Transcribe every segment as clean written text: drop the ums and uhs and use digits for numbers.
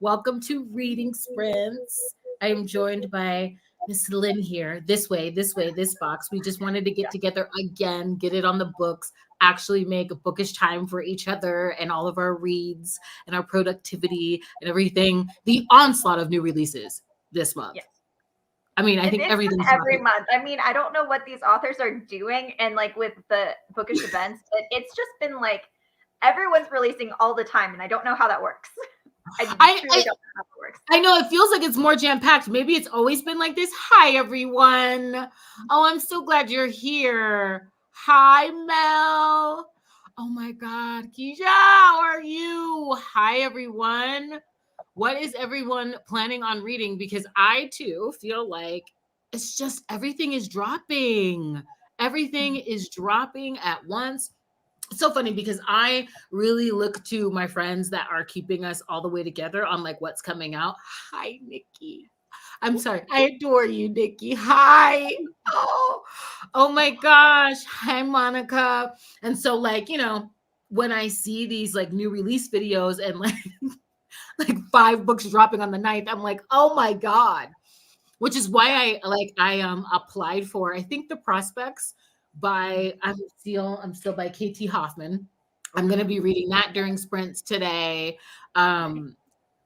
Welcome to Reading Sprints. I am joined by Miss Lynn here. This box. We just wanted to get together again, get it on the books, actually make a bookish time for each other and all of our reads and our productivity and everything. The onslaught of new releases this month. Yes. I mean, I It think is everything's every happening. month. I mean, I don't know what these authors are doing and like with the bookish events, but it's just been like everyone's releasing all the time, and I don't know how that works. I I, truly I don't know how it works. I know it feels like it's more jam-packed. Maybe it's always been like this. Hi, everyone. Oh, I'm so glad you're here. Hi, Mel. Oh my God, Keisha, how are you? Hi, everyone. What is everyone planning on reading? Because I too feel like it's just everything is dropping. Everything is dropping at once. It's so funny because I really look to my friends that are keeping us all the way together on like what's coming out. Hi, Nikki. I'm sorry. I adore you, Nikki. Hi. Oh my gosh. Hi, Monica. And so, like, when I see these like new release videos and like like 5 books dropping on the ninth, I'm like, oh my God. Which is why I applied for, I think, the prospects by I'm still by KT Hoffman. I'm gonna be reading that during sprints today. I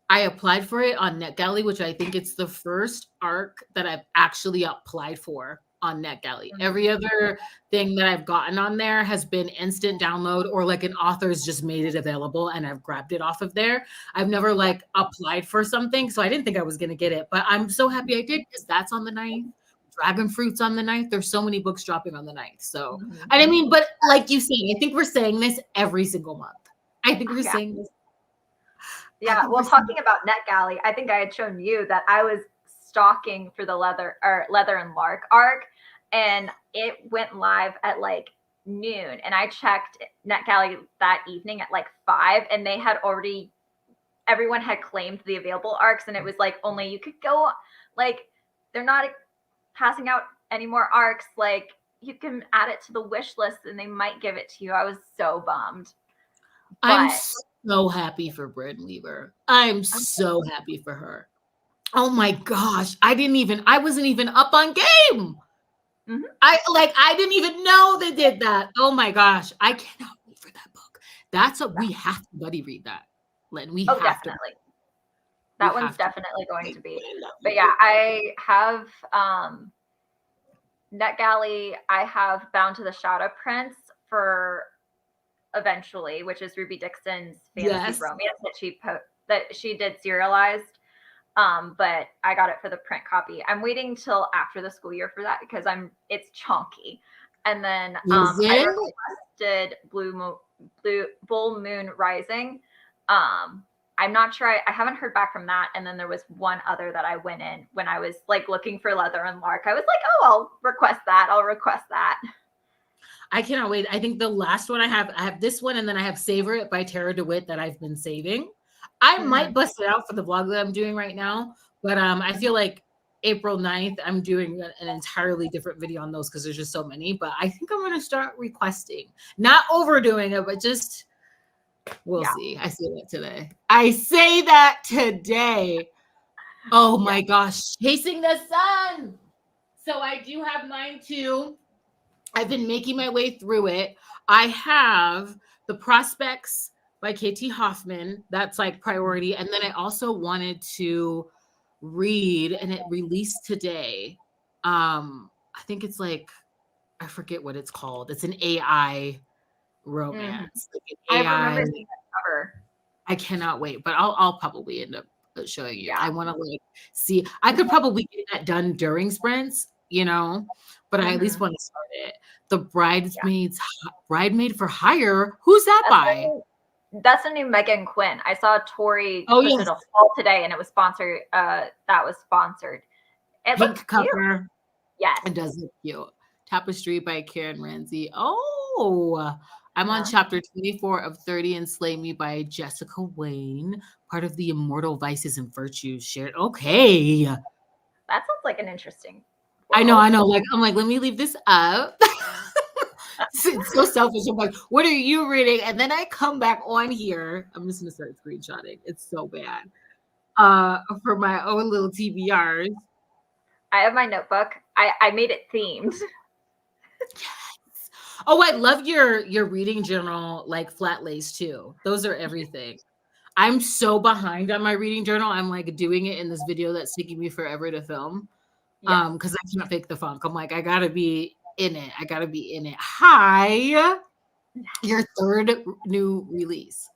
applied for it on NetGalley, which I think it's the first arc that I've actually applied for on NetGalley. Every other thing that I've gotten on there has been instant download or like an author's just made it available and I've grabbed it off of there. I've never like applied for something, so I didn't think I was gonna get it, but I'm so happy I did because that's on the ninth. Dragon Fruit's on the ninth. There's so many books dropping on the ninth. So, and I mean, but like you said, I think we're saying this every single month. I think we're Yeah. saying this. Yeah. Well, talking about NetGalley, I think I had shown you that I was stalking for the Leather and Lark arc, and it went live at like noon. And I checked NetGalley that evening at like 5, and they had already everyone had claimed the available arcs, and it was like only you could go, like they're not passing out any more arcs. Like you can add it to the wish list, and they might give it to you. I was so bummed. I'm But so happy for Bryn Weaver. I'm so happy for her. Oh my gosh. I wasn't even up on game. I didn't even know they did that. Oh my gosh. I cannot wait for that book. We have to buddy read that. Lynn, we oh, have to. definitely. We That one's have to. definitely going to be. But yeah, I have NetGalley. I have Bound to the Shadow Prince for eventually, which is Ruby Dixon's fantasy Yes. romance that she did serialized. But I got it for the print copy. I'm waiting till after the school year for that because it's chunky. And then I requested Bull Moon Rising. I'm not sure. I haven't heard back from that. And then there was one other that I went in when I was like looking for Leather and Lark. I was like, oh, I'll request that. I cannot wait. I think the last one I have this one, and then I have Savor It by Tara DeWitt that I've been saving. I might bust it out for the vlog that I'm doing right now, but I feel like April 9th, I'm doing an entirely different video on those because there's just so many. But I think I'm going to start requesting, not overdoing it, but just we'll see. I say that today. Oh my gosh, Chasing the Sun. So I do have mine too. I've been making my way through it. I have The Prospects by KT Hoffman. That's like priority. And then I also wanted to read, and it released today. I think it's like, I forget what it's called. It's an AI romance. Like an I remember seeing that cover. I cannot wait, but I'll probably end up showing you. I want to like see. I could probably get that done during sprints, but I at least want to start it. The Bridemaid for Hire. Who's that by? That's a new Megan Quinn. I saw Tori posted a haul today, and it was sponsored. That was sponsored. It Pink cover. Cute. Yes, it does look cute. Tapestry by Karen Ramsey. Oh, I'm on chapter 24 of 30 and Slay Me by Jessica Wayne, part of the Immortal Vices and Virtues shared. Okay. That sounds like an interesting world. I know. Like, I'm like, let me leave this up. It's so selfish. I'm like, what are you reading? And then I come back on here. I'm just going to start screenshotting. It's so bad. for my own little TBRs. I have my notebook. I made it themed. Yes. Oh, I love your reading journal, like flat lays too. Those are everything. I'm so behind on my reading journal. I'm like doing it in this video that's taking me forever to film. Yes. Because I can't fake the funk. I'm like, I gotta be in it. I gotta be in it. Hi, your third new release.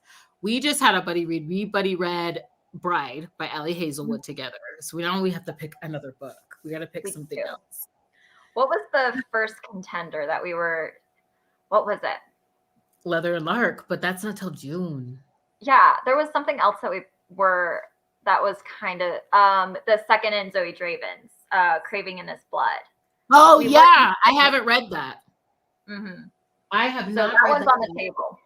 We just had a buddy read. We buddy read Bride by Allie Hazelwood together. So now we have to pick another book. We got to pick We something do. else. What was the first contender that we were? What was it? Leather and Lark, but that's not till June. Yeah, there was something else that we were. That was kind of the second in Zoe Draven's Craving in His Blood. Oh yeah, I haven't read that. Mm-hmm. I have So not that read one's on the table.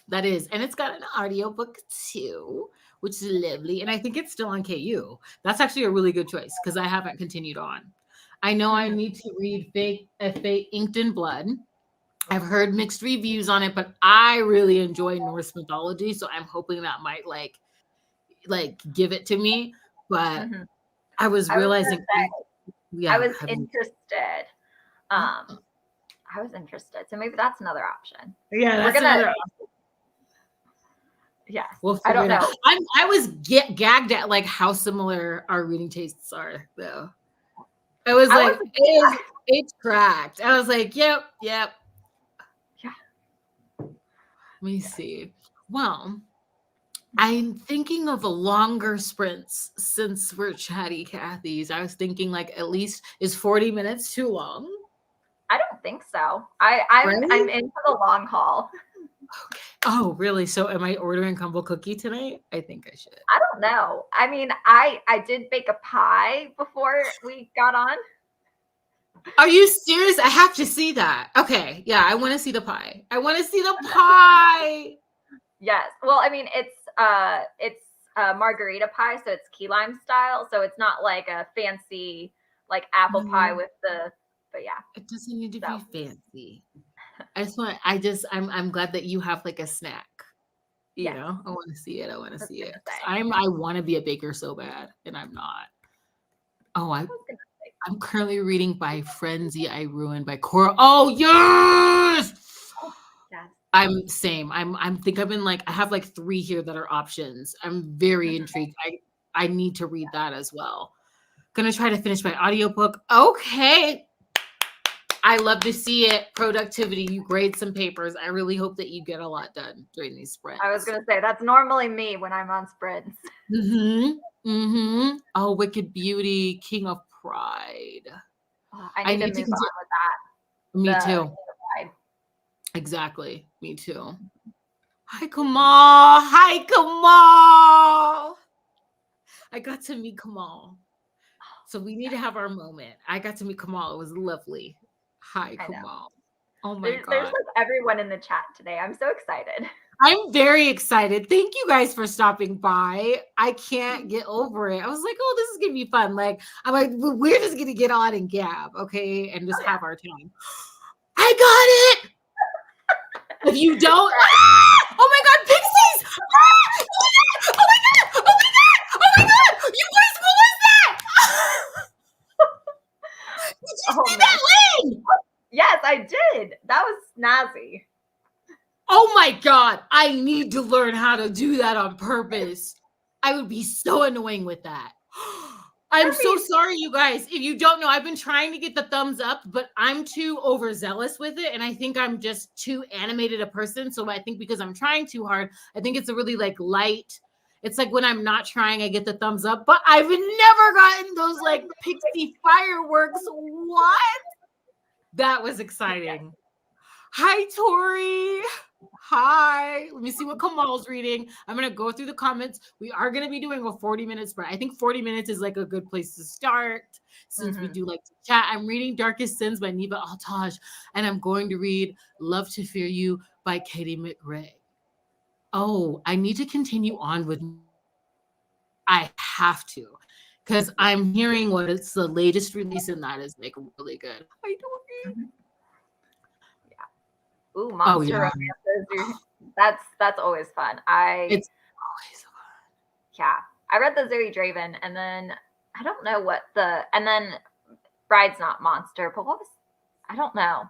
That is, and it's got an audiobook too, which is lovely. And I think it's still on KU. That's actually a really good choice because I haven't continued on. I know I need to read Fate Inked in Blood. I've heard mixed reviews on it, but I really enjoy Norse mythology, so I'm hoping that might like give it to me. But I was realizing, I was interested. I was interested, so maybe that's another option. Yeah, that's another option. Yes, we'll I don't know. I was gagged at like how similar our reading tastes are, though. I was like, it's cracked. I was like, yep. Yeah. Let me see. Well, I'm thinking of a longer sprints since we're chatty Cathy's. I was thinking like at least is 40 minutes too long? I don't think so. I'm in for the long haul. Okay. Oh, really? So am I ordering crumble cookie tonight? I think I should. I don't know. I mean, I did bake a pie before we got on. Are you serious? I have to see that. Okay. Yeah, I want to see the pie. I want to see the pie. Yes. Well, I mean, it's margarita pie, so it's key lime style. So it's not like a fancy like apple pie with the. But yeah, it doesn't need to be fancy. I'm glad that you have like a snack. You know, I want to see it. I want to see it. I want to be a baker so bad, and I'm not. Oh, I'm currently reading By Frenzy I Ruined by Cora. Oh yes! Yes. I'm same. I'm think I've been like I have like 3 here that are options. I'm very intrigued. I need to read that as well. Gonna try to finish my audiobook. Okay. I love to see it. Productivity. You grade some papers. I really hope that you get a lot done during these sprints. I was gonna say that's normally me when I'm on sprints. Oh, Wicked Beauty, King of Pride. I need to move on with that. Me too. Exactly. Me too. Hi, Kamal. Hi, Kamal. I got to meet Kamal. So we need to have our moment. I got to meet Kamal. It was lovely. Hi, Kamal. Oh my God. There's like everyone in the chat today. I'm so excited. I'm very excited. Thank you guys for stopping by. I can't get over it. I was like, oh, this is going to be fun. Like, I'm like, we're just going to get on and gab, okay? And just have our time. I got it. If you don't, oh my God, pixies! Oh my God! Oh my God! Oh my God! You guys, what was that? Did you see that lane? Yes, I did. That was snazzy. Oh my God, I need to learn how to do that on purpose. I would be so annoying with that. I'm so sorry, you guys. If you don't know, I've been trying to get the thumbs up, but I'm too overzealous with it. And I think I'm just too animated a person. So I think because I'm trying too hard, I think it's a really like light. It's like when I'm not trying, I get the thumbs up, but I've never gotten those like pixie fireworks. What? That was exciting. Hi, Tori. Hi. Let me see what Kamal's reading. I'm going to go through the comments. We are going to be doing a 40-minute spread. I think 40 minutes is like a good place to start since we do like to chat. I'm reading Darkest Sins by Neva Altaj, and I'm going to read Love to Fear You by Katie McRae. Oh, I need to continue on with I have to because I'm hearing what it's the latest release, and that is like really good. I don't know. Ooh, monster romances. That's always fun. It's always fun. Yeah. I read the Zoe Draven, and then I don't know and then Bride's Not Monster, but what was, I don't know.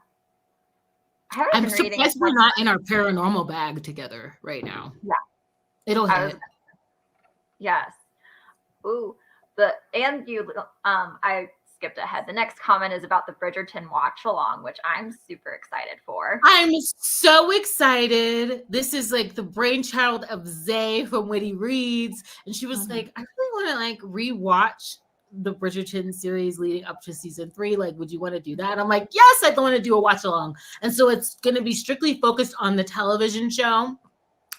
I haven't I'm been reading surprised we're not in our paranormal bag together right now. Yeah. It'll hit. Yes. Ooh, I skipped ahead. The next comment is about the Bridgerton watch along, which I'm super excited for. I'm so excited. This is like the brainchild of Zay from Witty Reads. And she was like, I really want to like rewatch the Bridgerton series leading up to season 3. Like, would you want to do that? And I'm like, yes, I'd want to do a watch along. And so it's going to be strictly focused on the television show.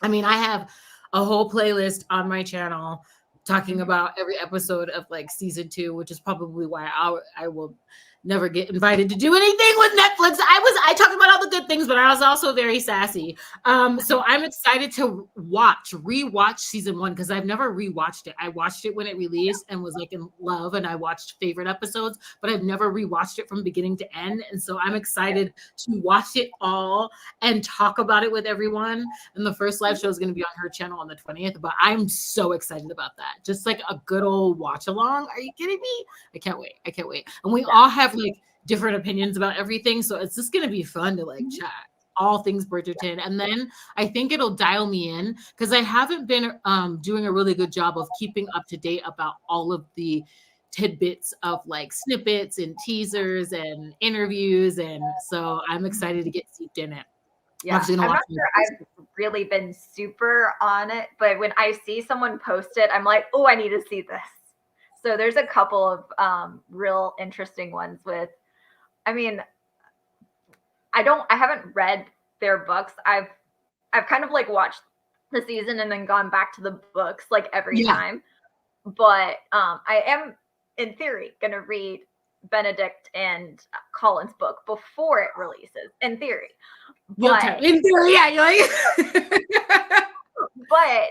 I mean, I have a whole playlist on my channel talking about every episode of like season 2, which is probably why I will never get invited to do anything with Netflix. I talked about all the good things, but I was also very sassy. So I'm excited to rewatch season 1 because I've never rewatched it. I watched it when it released and was like in love, and I watched favorite episodes, but I've never rewatched it from beginning to end. And so I'm excited to watch it all and talk about it with everyone. And the first live show is going to be on her channel on the 20th, but I'm so excited about that. Just like a good old watch along. Are you kidding me? I can't wait. And we all have like different opinions about everything. So it's just going to be fun to like chat all things Bridgerton. And then I think it'll dial me in because I haven't been doing a really good job of keeping up to date about all of the tidbits of like snippets and teasers and interviews. And so I'm excited to get seeped in it. Yeah, I'm not sure I've really been super on it, but when I see someone post it, I'm like, oh, I need to see this. So there's a couple of real interesting ones with, I mean, I haven't read their books. I've kind of like watched the season and then gone back to the books like every time. But I am in theory going to read Benedict and Colin's book before it releases, in theory. But, in theory, yeah, you're like but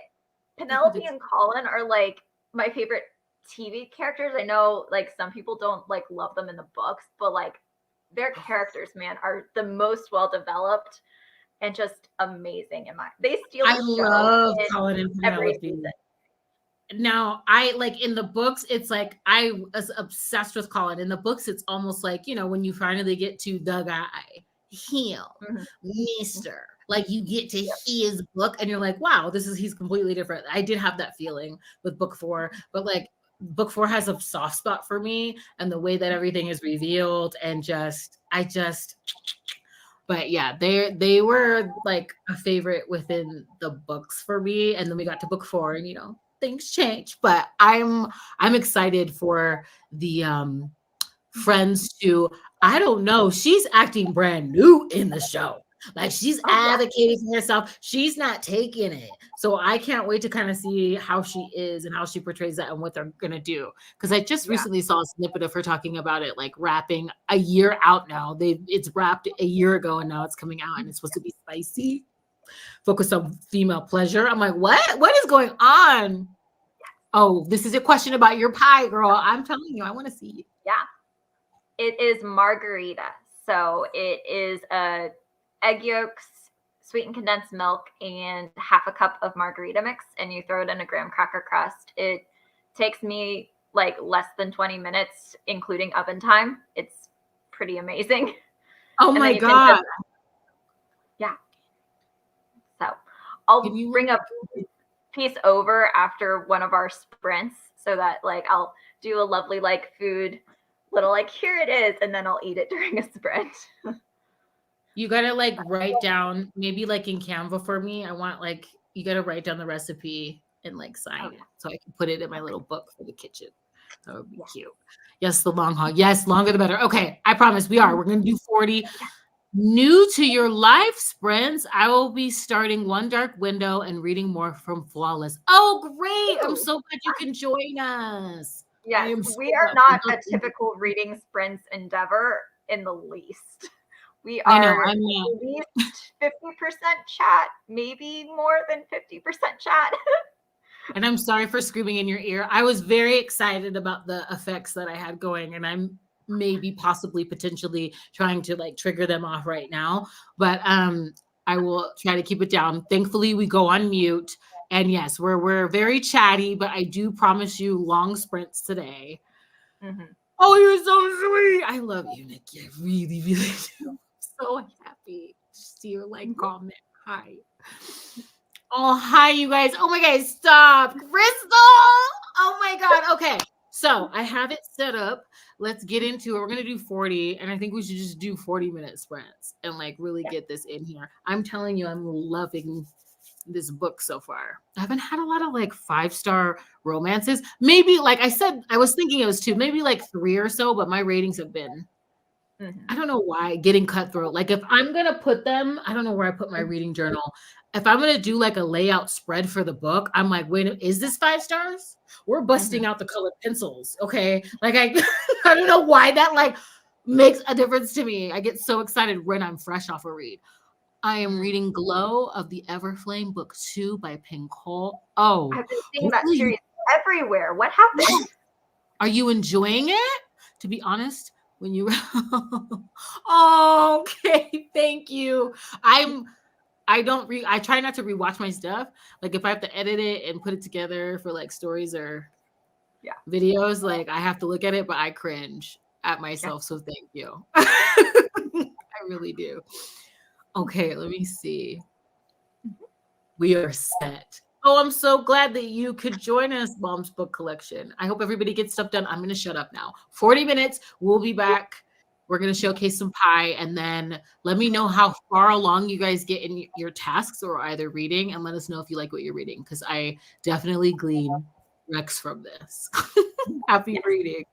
Penelope and Colin are like my favorite TV characters. I know like some people don't like love them in the books, but like their characters, man, are the most well developed and just amazing they steal the show. I love Colin and Penelope. Now, I like in the books, it's like I was obsessed with Colin. In the books, it's almost like, you know, when you finally get to the guy, him, Mr. Like you get to his book and you're like, wow, he's completely different. I did have that feeling with book 4, but like book 4 has a soft spot for me and the way that everything is revealed and but yeah, they were like a favorite within the books for me. And then we got to book 4 and, you know, things change, but I'm excited for the friends to, I don't know, she's acting brand new in the show. Like she's advocating for herself. She's not taking it. So I can't wait to kind of see how she is and how she portrays that and what they're going to do. Because I just recently saw a snippet of her talking about it, like wrapping a year out now. It's wrapped a year ago and now it's coming out and it's supposed to be spicy. Focus on female pleasure. I'm like, what is going on? Oh, this is a question about your pie, girl. I'm telling you, I want to see it. Yeah. It is margarita. So it is egg yolks, sweetened condensed milk, and half a cup of margarita mix, and you throw it in a graham cracker crust. It takes me like less than 20 minutes, including oven time. It's pretty amazing. Oh my God. Yeah. So I'll bring a piece over after one of our sprints so that like I'll do a lovely like food little like here it is, and then I'll eat it during a sprint. You gotta like write down, maybe like in Canva for me. I want like you gotta write down the recipe and like sign it so I can put it in my little book for the kitchen. That would be cute. Yes, the long haul. Yes, longer the better. Okay, I promise we are. We're gonna do 40. New to your life sprints, I will be starting One Dark Window and reading more from Flawless. Oh, great. I'm so glad you can join us. Yes, we are not a typical reading sprints endeavor in the least. We are at least 50% chat, maybe more than 50% chat. And I'm sorry for screaming in your ear. I was very excited about the effects that I had going, and I'm maybe possibly potentially trying to like trigger them off right now. But I will try to keep it down. Thankfully, we go on mute And yes, we're very chatty, but I do promise you long sprints today. Mm-hmm. Oh, you're so sweet. I love you, Nikki. I really, really do. I'm so happy to see your like comment. Hi. Oh, hi, you guys. Oh my God, stop. Crystal. Oh my God. Okay. So I have it set up. Let's get into it. We're gonna do 40, and I think we should just do 40-minute sprints and like really Yeah. get this in here. I'm telling you, I'm loving this book so far. I haven't had a lot of like 5-star romances. Maybe, like I said, I was thinking it was 2, maybe like 3 or so, but my ratings have been, I don't know why, getting cutthroat. Like if I'm gonna put them, I don't know where I put my reading journal. If I'm gonna do like a layout spread for the book, I'm like, wait, is this 5 stars? We're busting out the colored pencils, okay? Like I, I don't know why that like makes a difference to me. I get so excited when I'm fresh off a read. I am reading Glow of the Everflame, Book 2 by Pink Cole. Oh, I've been seeing that hopefully series everywhere. What happened? are you enjoying it? To be honest, when you oh, okay, thank you. I try not to rewatch my stuff. Like if I have to edit it and put it together for like stories or videos, like I have to look at it, but I cringe at myself. So thank you. I really do. Okay, let me see. We are set. Oh, I'm so glad that you could join us, Mom's Book Collection. I hope everybody gets stuff done. I'm going to shut up now. 40 minutes. We'll be back. We're going to showcase some pie, and then let me know how far along you guys get in your tasks or either reading, and let us know if you like what you're reading, because I definitely glean Rex from this. Happy reading.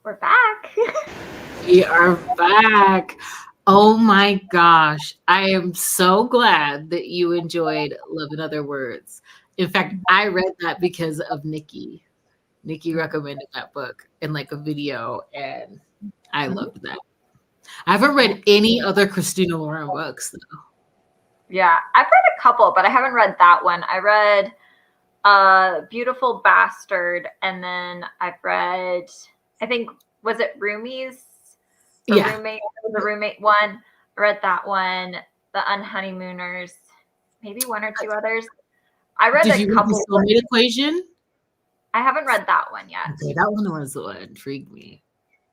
We're back. We are back. Oh my gosh. I am so glad that you enjoyed Love in Other Words. In fact, I read that because of Nikki. Nikki recommended that book in like a video, and I loved that. I haven't read any other Christina Lauren books though. Yeah, I've read a couple, but I haven't read that one. I read Beautiful Bastard, and then I've read, I think, was it Roomies? The Yeah. roommate, the roommate one. I read that one. The Unhoneymooners, maybe one or two others. I read Did a you read couple. the Soulmate Equation? I haven't read that one yet. Okay, that one was what intrigued me.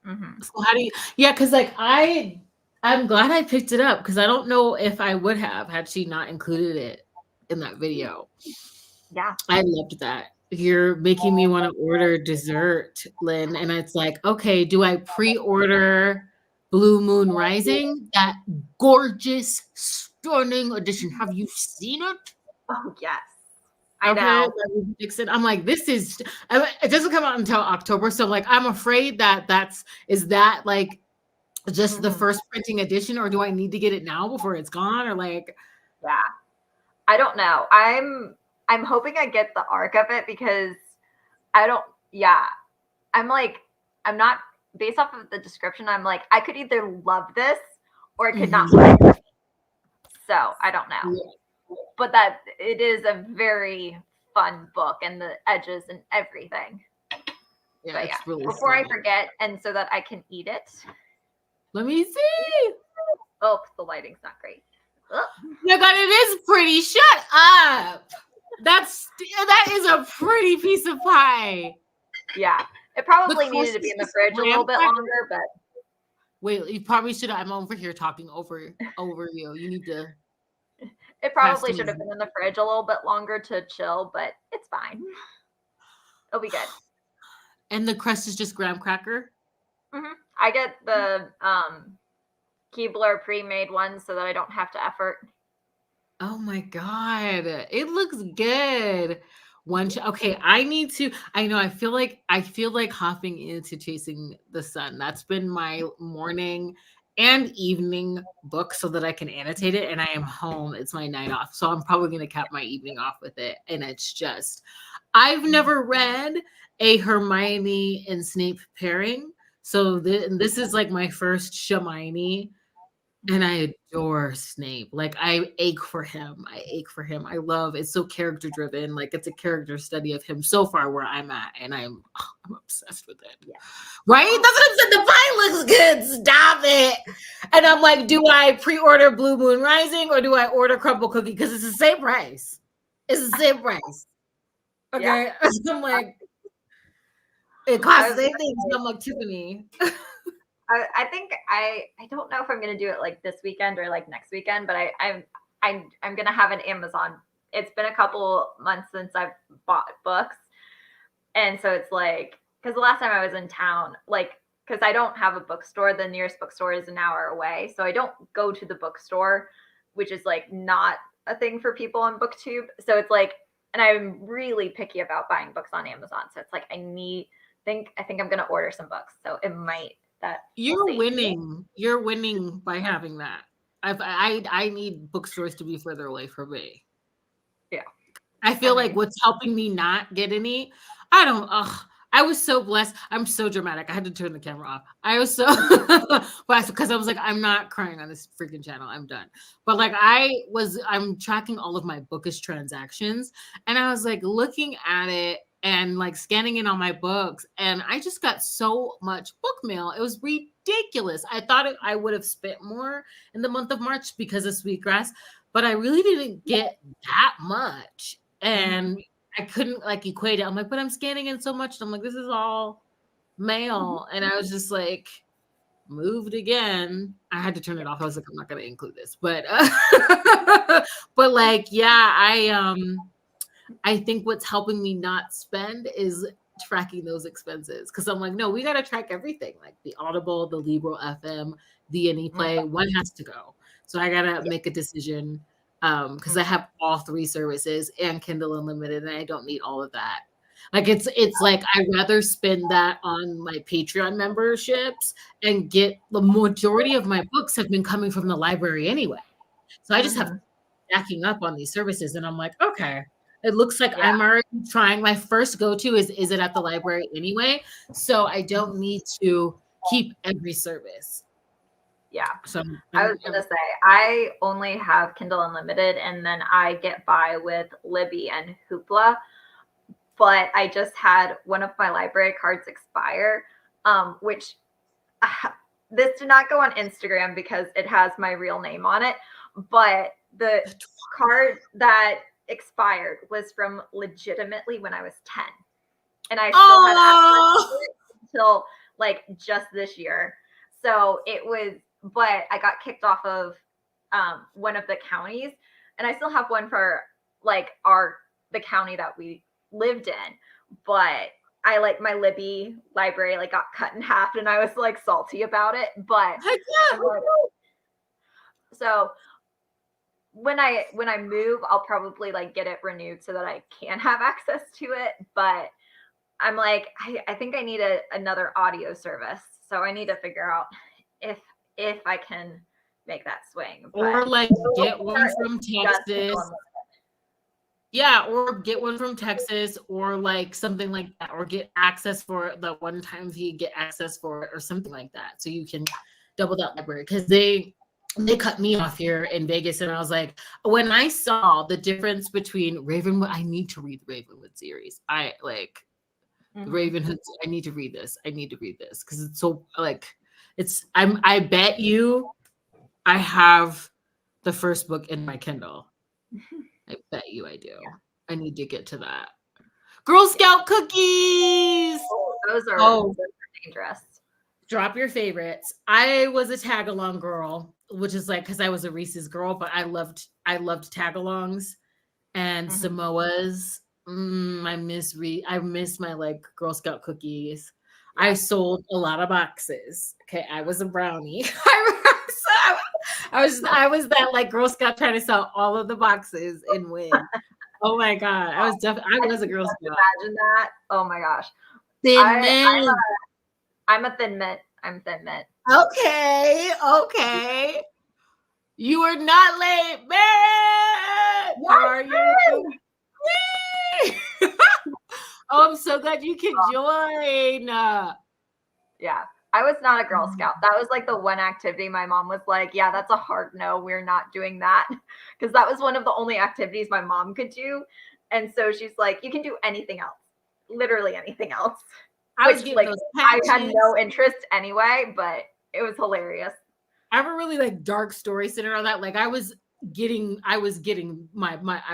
Mm-hmm. So how do you? Yeah, because like I'm glad I picked it up because I don't know if I would have had she not included it in that video. Yeah. I loved that. You're making me want to order dessert, Lynn. And it's like, okay, do I pre-order Blue Moon Rising? That gorgeous, stunning edition. Have you seen it? Oh yes. I Okay, know. like Dixon. I'm like, this is. It doesn't come out until October, so like, I'm afraid is that like just the first printing edition, or do I need to get it now before it's gone, or like? Yeah, I don't know. I'm hoping I get the arc of it because I don't. Yeah, I'm like, I'm not based off of the description. I'm like, I could either love this or I could not like it. So I don't know. Yeah. But that it is a very fun book and the edges and everything. Yeah, But it's yeah, really before I sweet. forget, and so that I can eat it. Let me see. Oh, the lighting's not great. Oh my God, it is pretty. Shut up. That is a pretty piece of pie. Yeah, it probably needed to be in the fridge a little bit longer, but wait, you probably should. I'm over here talking over you. You need to. It probably should have been in the fridge a little bit longer to chill, but it's fine. It'll be good. And the crust is just graham cracker? Mm-hmm. I get the Keebler pre-made ones so that I don't have to effort. Oh my God. It looks good. Okay, I need to. I know. I feel like hopping into Chasing the Sun. That's been my morning and evening book so that I can annotate it. And I am home. It's my night off. So I'm probably going to cap my evening off with it. And it's just, I've never read a Hermione and Snape pairing. So this is like my first Hermione. And I adore Snape. Like, I ache for him. I love it's so character driven. Like, it's a character study of him so far where I'm at, and I'm obsessed with it. Yeah. Right? That's what I'm saying. The pie looks good. Stop it. And I'm like, do I pre-order Blue Moon Rising or do I order Crumble Cookie? Because it's the same price. It's the same price. Okay. Yeah. I'm like, it costs the same thing. So I'm like, Tiffany. I think I don't know if I'm gonna do it like this weekend or like next weekend, but I'm gonna have an Amazon. It's been a couple months since I've bought books, and so it's like because the last time I was in town, like because I don't have a bookstore, the nearest bookstore is an hour away, so I don't go to the bookstore, which is like not a thing for people on BookTube. So it's like, and I'm really picky about buying books on Amazon, so it's like I think I'm gonna order some books, so it might. That you're winning. You're winning by having that. I need bookstores to be further away from me. Yeah. I feel like what's helping me not get any, I was so blessed. I'm so dramatic. I had to turn the camera off. I was so blessed because I was like, I'm not crying on this freaking channel. I'm done. But like I'm tracking all of my bookish transactions and I was like looking at it and like scanning in on my books and I just got so much book mail. It was ridiculous. I thought I would have spent more in the month of March because of Sweetgrass, but I really didn't get that much. And I couldn't like equate it. I'm like, but I'm scanning in so much. I'm like, this is all mail. And I was just like, moved again. I had to turn it off. I was like, I'm not going to include this. But but like, yeah, I think what's helping me not spend is tracking those expenses. Cause I'm like, no, we got to track everything. Like the Audible, the Libro FM, the Any Play, one has to go. So I got to make a decision because I have all three services and Kindle Unlimited and I don't need all of that. Like it's like I'd rather spend that on my Patreon memberships and get the majority of my books have been coming from the library anyway. So I just have Mhm. stacking up on these services and I'm like, okay, it looks like Yeah. I'm already trying. My first go-to is it at the library anyway? So I don't need to keep every service. Yeah. So I was I'm gonna say I only have Kindle Unlimited, and then I get by with Libby and Hoopla. But I just had one of my library cards expire, which this did not go on Instagram because it has my real name on it. But the card that expired was from legitimately when I was 10, and I still had access to oh, it until like just this year. So it was, but I got kicked off of one of the counties, and I still have one for like the county that we lived in. But I like my Libby library like got cut in half, and I was like salty about it. But heck I'm yeah. like, so when I move, I'll probably like get it renewed so that I can have access to it. But I'm like, I think I need another audio service. So I need to figure out if if I can make that swing. But Or like get one from just Kindle Texas. Unlimited. Yeah, or get one from Texas or like something like that, or get access for the one time fee, get access for it or something like that. So you can double that library because they cut me off here in Vegas. And I was like, when I saw the difference between Ravenwood, I need to read the Ravenwood series. I like the Ravenhood. I need to read this. I need to read this because it's so like I bet you I have the first book in my Kindle. I bet you I do. Yeah. I need to get to that. Girl Scout cookies. Oh, those are Oh, dangerous. drop your favorites. I was a tag along girl, which is like because I was a Reese's girl, but I loved tag alongs and Mhm. Samoas. I miss my like Girl Scout cookies. I Yeah. sold a lot of boxes. Okay, I was a brownie. I was that like Girl Scout trying to sell all of the boxes and win. Oh my god, I I was a can Girl just Scout. imagine that. Oh my gosh. Thin I mint. I'm a thin mint. I'm thin mint. Okay, okay. You are not late, Barrett. How Yes. are you? Yay! Oh, I'm so glad you could join. Yeah. I was not a Girl Mm. Scout. That was like the one activity my mom was like, yeah, that's a hard no. We're not doing that. Because that was one of the only activities my mom could do. And so she's like, you can do anything else, literally anything else. I was Which, getting like, those I had patches. no interest anyway, but it was hilarious. I have a really like dark story centered on that. Like I was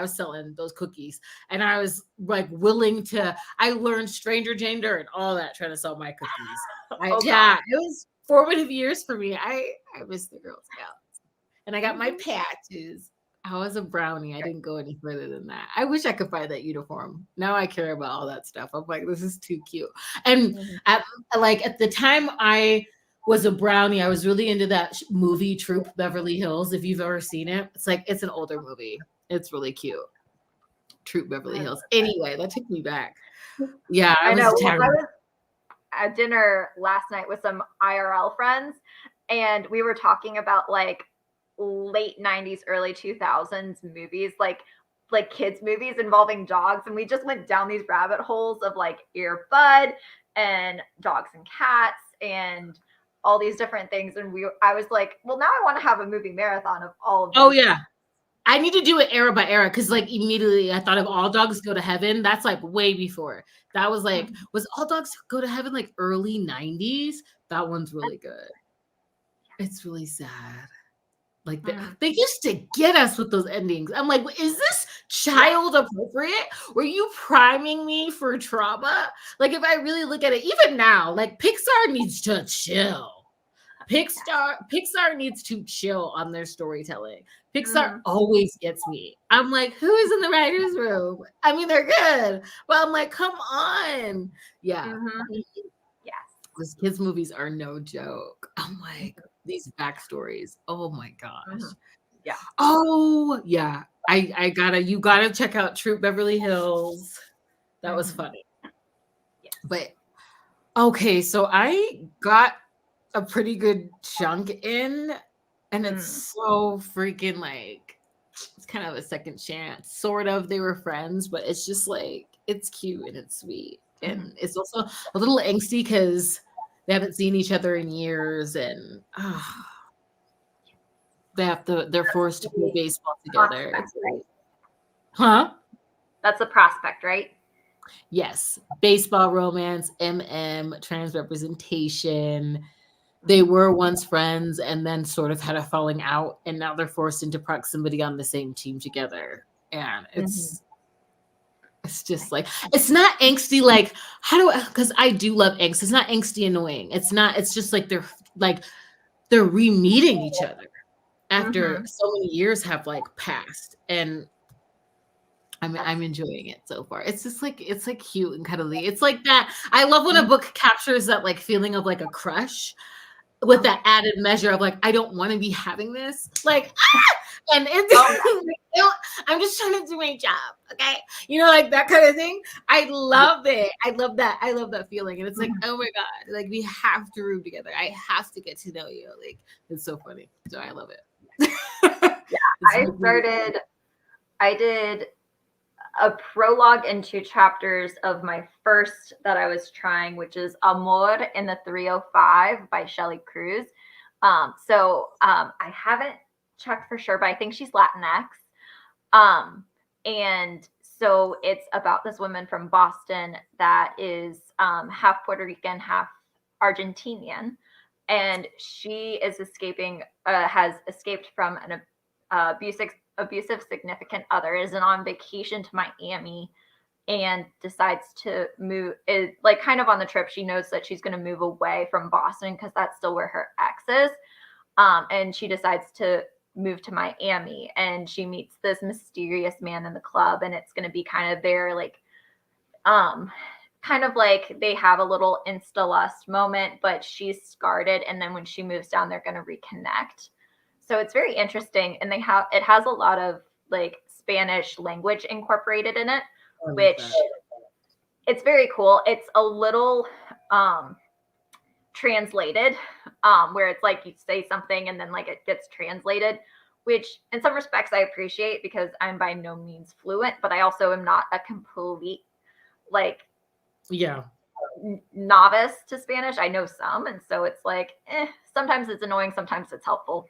selling those cookies and I was like willing to I learned stranger danger and all that trying to sell my cookies. Oh, Yeah, God. it was formative years for me. I miss the Girl Scouts. And I got my Mhm. patches. I was a brownie. I didn't go any further than that. I wish I could buy that uniform. Now I care about all that stuff. I'm like, this is too cute. And Mhm. at the time I was a brownie, I was really into that movie Troop Beverly Hills. If you've ever seen it, it's like it's an older movie. It's really cute. Troop Beverly Hills. Anyway, that took me back. Yeah, I I was know. Well, I terrible. was at dinner last night with some IRL friends, and we were talking about like late 90s, early 2000s movies, like kids movies involving dogs, and we just went down these rabbit holes of like Ear Bud and Dogs and Cats and all these different things. And I was like, well, now I want to have a movie marathon of all of Oh these yeah. things. I need to do it era by era because like immediately I thought of All Dogs Go to Heaven. That's like way before. That was like Mhm. was All Dogs Go to Heaven like early 90s? That one's really good. It's really sad. Like Mhm. they used to get us with those endings. I'm like, is this Yeah. child appropriate? Were you priming me for trauma? Like if I really look at it, even now, like Pixar needs to chill. Pixar needs to chill on their storytelling. Pixar Mhm. always gets me. I'm like, who is in the writer's room? I mean, they're good, but I'm like, come on. Yeah. Mhm. Yes. These kids' movies are no joke. I'm like, these backstories. Oh my gosh. Mhm. Yeah. Oh yeah. You gotta check out Troop Beverly Hills. That was Mhm. funny. But okay, so I got a pretty good chunk in, and it's so freaking like it's kind of a second chance. Sort of, they were friends, but it's just like it's cute and it's sweet. And it's also a little angsty because they haven't seen each other in years, and they're forced to play baseball together. Prospect, It's right? huh? That's a prospect, right? Yes, baseball romance, trans representation. They were once friends and then sort of had a falling out, and now they're forced into proximity on the same team together. And it's just like it's not angsty like how do I because I do love angst. It's not angsty annoying. It's not, it's just like they're re-meeting each other after so many years have like passed. And I'm enjoying it so far. It's just like it's like cute and cuddly. It's like that. I love when a book captures that like feeling of like a crush with that added measure of like I don't want to be having this. Like and it's I'm just trying to do my job. Okay. You know, like that kind of thing. I love it. I love that. I love that feeling. And it's like, oh my God, like we have to room together. I have to get to know you. Like it's so funny. So I love it. I did a prologue and 2 chapters of my first that I was trying, which is Amor in the 305 by Shelley Cruz. I haven't checked for sure, but I think she's Latinx. And so it's about this woman from Boston that is half Puerto Rican, half Argentinian. And she is has escaped from an abusive significant other, is on vacation to Miami and decides to move, is like kind of on the trip. She knows that she's going to move away from Boston because that's still where her ex is. And she decides to move to Miami, and she meets this mysterious man in the club, and it's going to be kind of their like, kind of like they have a little insta lust moment, but she's scarred it. And then when she moves down, they're going to reconnect. So it's very interesting, and it has a lot of like Spanish language incorporated in it, which it's very cool. It's a little translated, where it's like you say something and then like it gets translated, which in some respects I appreciate because I'm by no means fluent, but I also am not a complete like novice to Spanish. I know some, and so it's like sometimes it's annoying, sometimes it's helpful.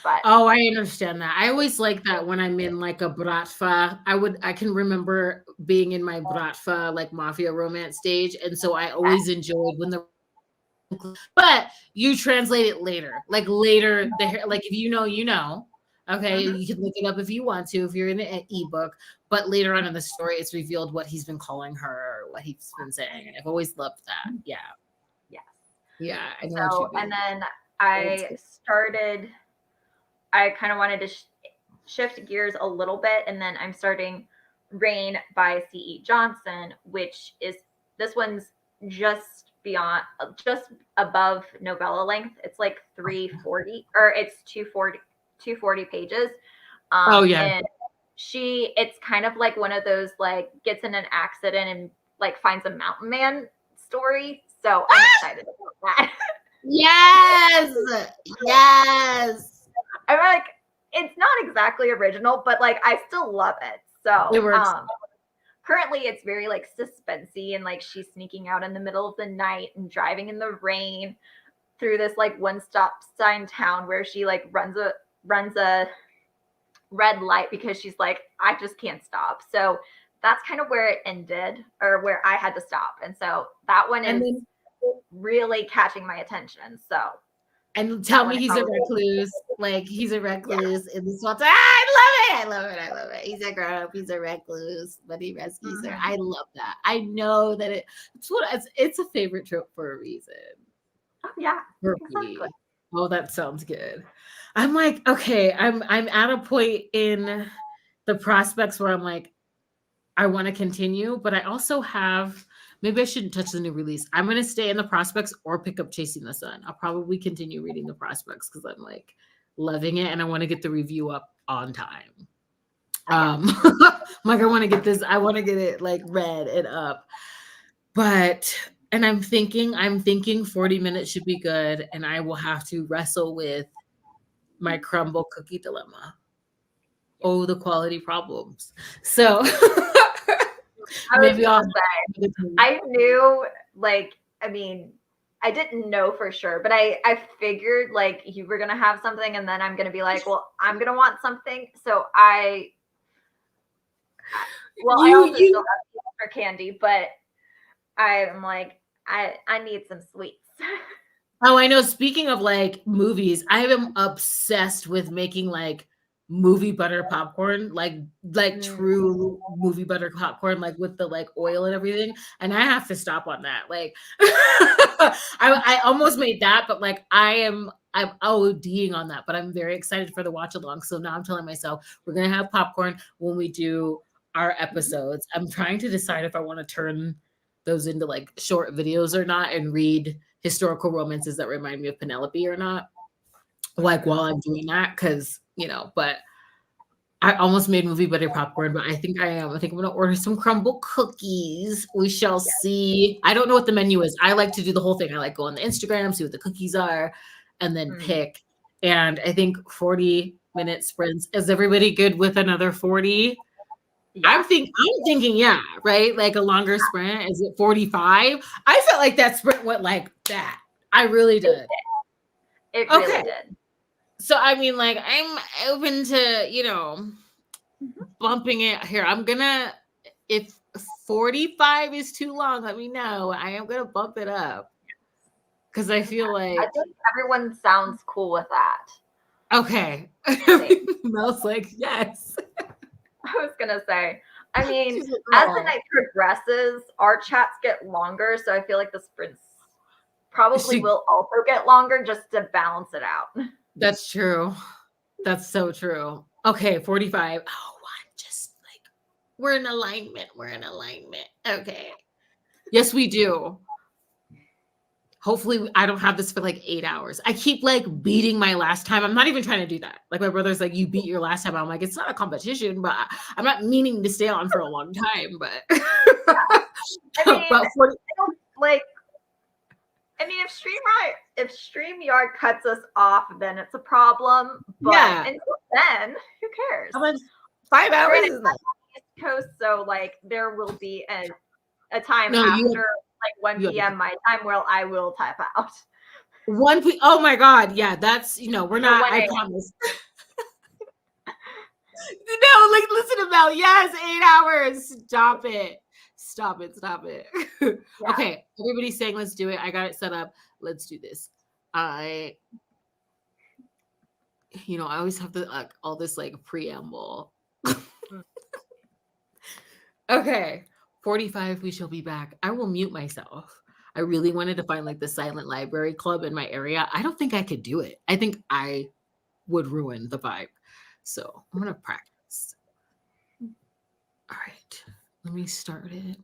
But I understand that. I always like that when I'm in like a bratva. I can remember being in my bratva like mafia romance stage, and so I always enjoyed when but you translate it later. Like later, like if you know. Okay, you can look it up if you want to, if you're in an ebook. But later on in the story, it's revealed what he's been calling her, or what he's been saying. And I've always loved that. Yeah. Yes. Yeah. I know and then I kind of wanted to shift gears a little bit, and then I'm starting Rain by C.E. Johnson, which is, this one's just above novella length. It's like 340, or it's 240 pages. And it's kind of like one of those like gets in an accident and like finds a mountain man story. So I'm excited about that. Yes. I'm like, it's not exactly original, but like I still love it. So it works. Currently it's very like suspensey, and like she's sneaking out in the middle of the night and driving in the rain through this like one stop sign town where she like runs a red light because she's like, I just can't stop. So that's kind of where it ended, or where I had to stop. And so that one is really catching my attention. So and tell me he's a recluse. Like he's a recluse in this one. I love it. He's a grown up. He's a recluse, but he rescues her. I love that. I know that it's a favorite trope for a reason. Oh yeah. Oh, that sounds good. I'm like, okay, I'm at a point in the prospects where I'm like, I want to continue, but I also have, maybe I shouldn't touch the new release. I'm going to stay in the prospects or pick up Chasing the Sun. I'll probably continue reading the prospects because I'm like loving it, and I want to get the review up on time. Like I want to get it like read and up. But and I'm thinking 40 minutes should be good, and I will have to wrestle with my crumble cookie dilemma. Oh, the quality problems. So I was maybe I'll gonna say, I knew, like, I mean, I didn't know for sure, but I figured like you were gonna have something, and then I'm gonna be like, well, I'm gonna want something. So well, I also still you have for candy, but I'm like, I need some sweets. Oh, I know. Speaking of like movies, I am obsessed with making like movie butter popcorn, like Mm, true movie butter popcorn, like with the like oil and everything. And I have to stop on that. Like I almost made that, but like I'm ODing on that, but I'm very excited for the watch along. So now I'm telling myself we're gonna have popcorn when we do our episodes. I'm trying to decide if I want to turn those into like short videos or not and read historical romances that remind me of Penelope or not, like while I'm doing that, because but I almost made movie butter popcorn, but I think I am. I think I'm gonna order some crumble cookies. We shall yeah. see. I don't know what the menu is. I like to do the whole thing. I like go on the Instagram, see what the cookies are, and then Mm, pick. And I think 40-minute sprints. Is everybody good with another 40? yeah. I'm thinking, yeah, right? Like a longer sprint. Is it 45? I felt like that sprint went like that. I really It, did. it really Okay. did. So I mean, like, I'm open to, Mhm. bumping it here. I'm gonna if 45 is too long, let me know. I am gonna bump it up. Because I Okay. feel I like think everyone sounds cool with that. okay. Same. Mel's like, yes. I was gonna say, I mean, She's like, as the oh. night progresses, our chats get longer, so I feel like the sprints probably She will also get longer just to balance it out. That's true. That's so true. Okay, 45. Oh, I'm just like we're in alignment. We're in alignment. Okay. Yes, we do. Hopefully, I don't have this for like 8 hours. I keep like beating my last time. I'm not even trying to do that. Like my brother's like, you beat your last time. I'm like, it's not a competition, but I'm not meaning to stay on for a long time. But I mean, but 40, I don't like. I mean, if StreamYard cuts us off, then it's a problem. But yeah, until then, who cares? I'm like 5 hours Granted, is I'm not. on the East Coast, so like there will be a time No, after like 1 you have p.m. my time where I will type out. oh my god, yeah, that's we're Or not. 1 I a.m. promise. No, like listen to Mel. Yes, 8 hours. Stop it. Stop it. Stop it. Yeah. Okay, everybody's saying let's do it. I got it set up. Let's do this. I, I always have to like all this like preamble. Mm. Okay, 45. We shall be back. I will mute myself. I really wanted to find like the silent library club in my area. I don't think I could do it. I think I would ruin the vibe. So I'm gonna practice. All right, let me start it.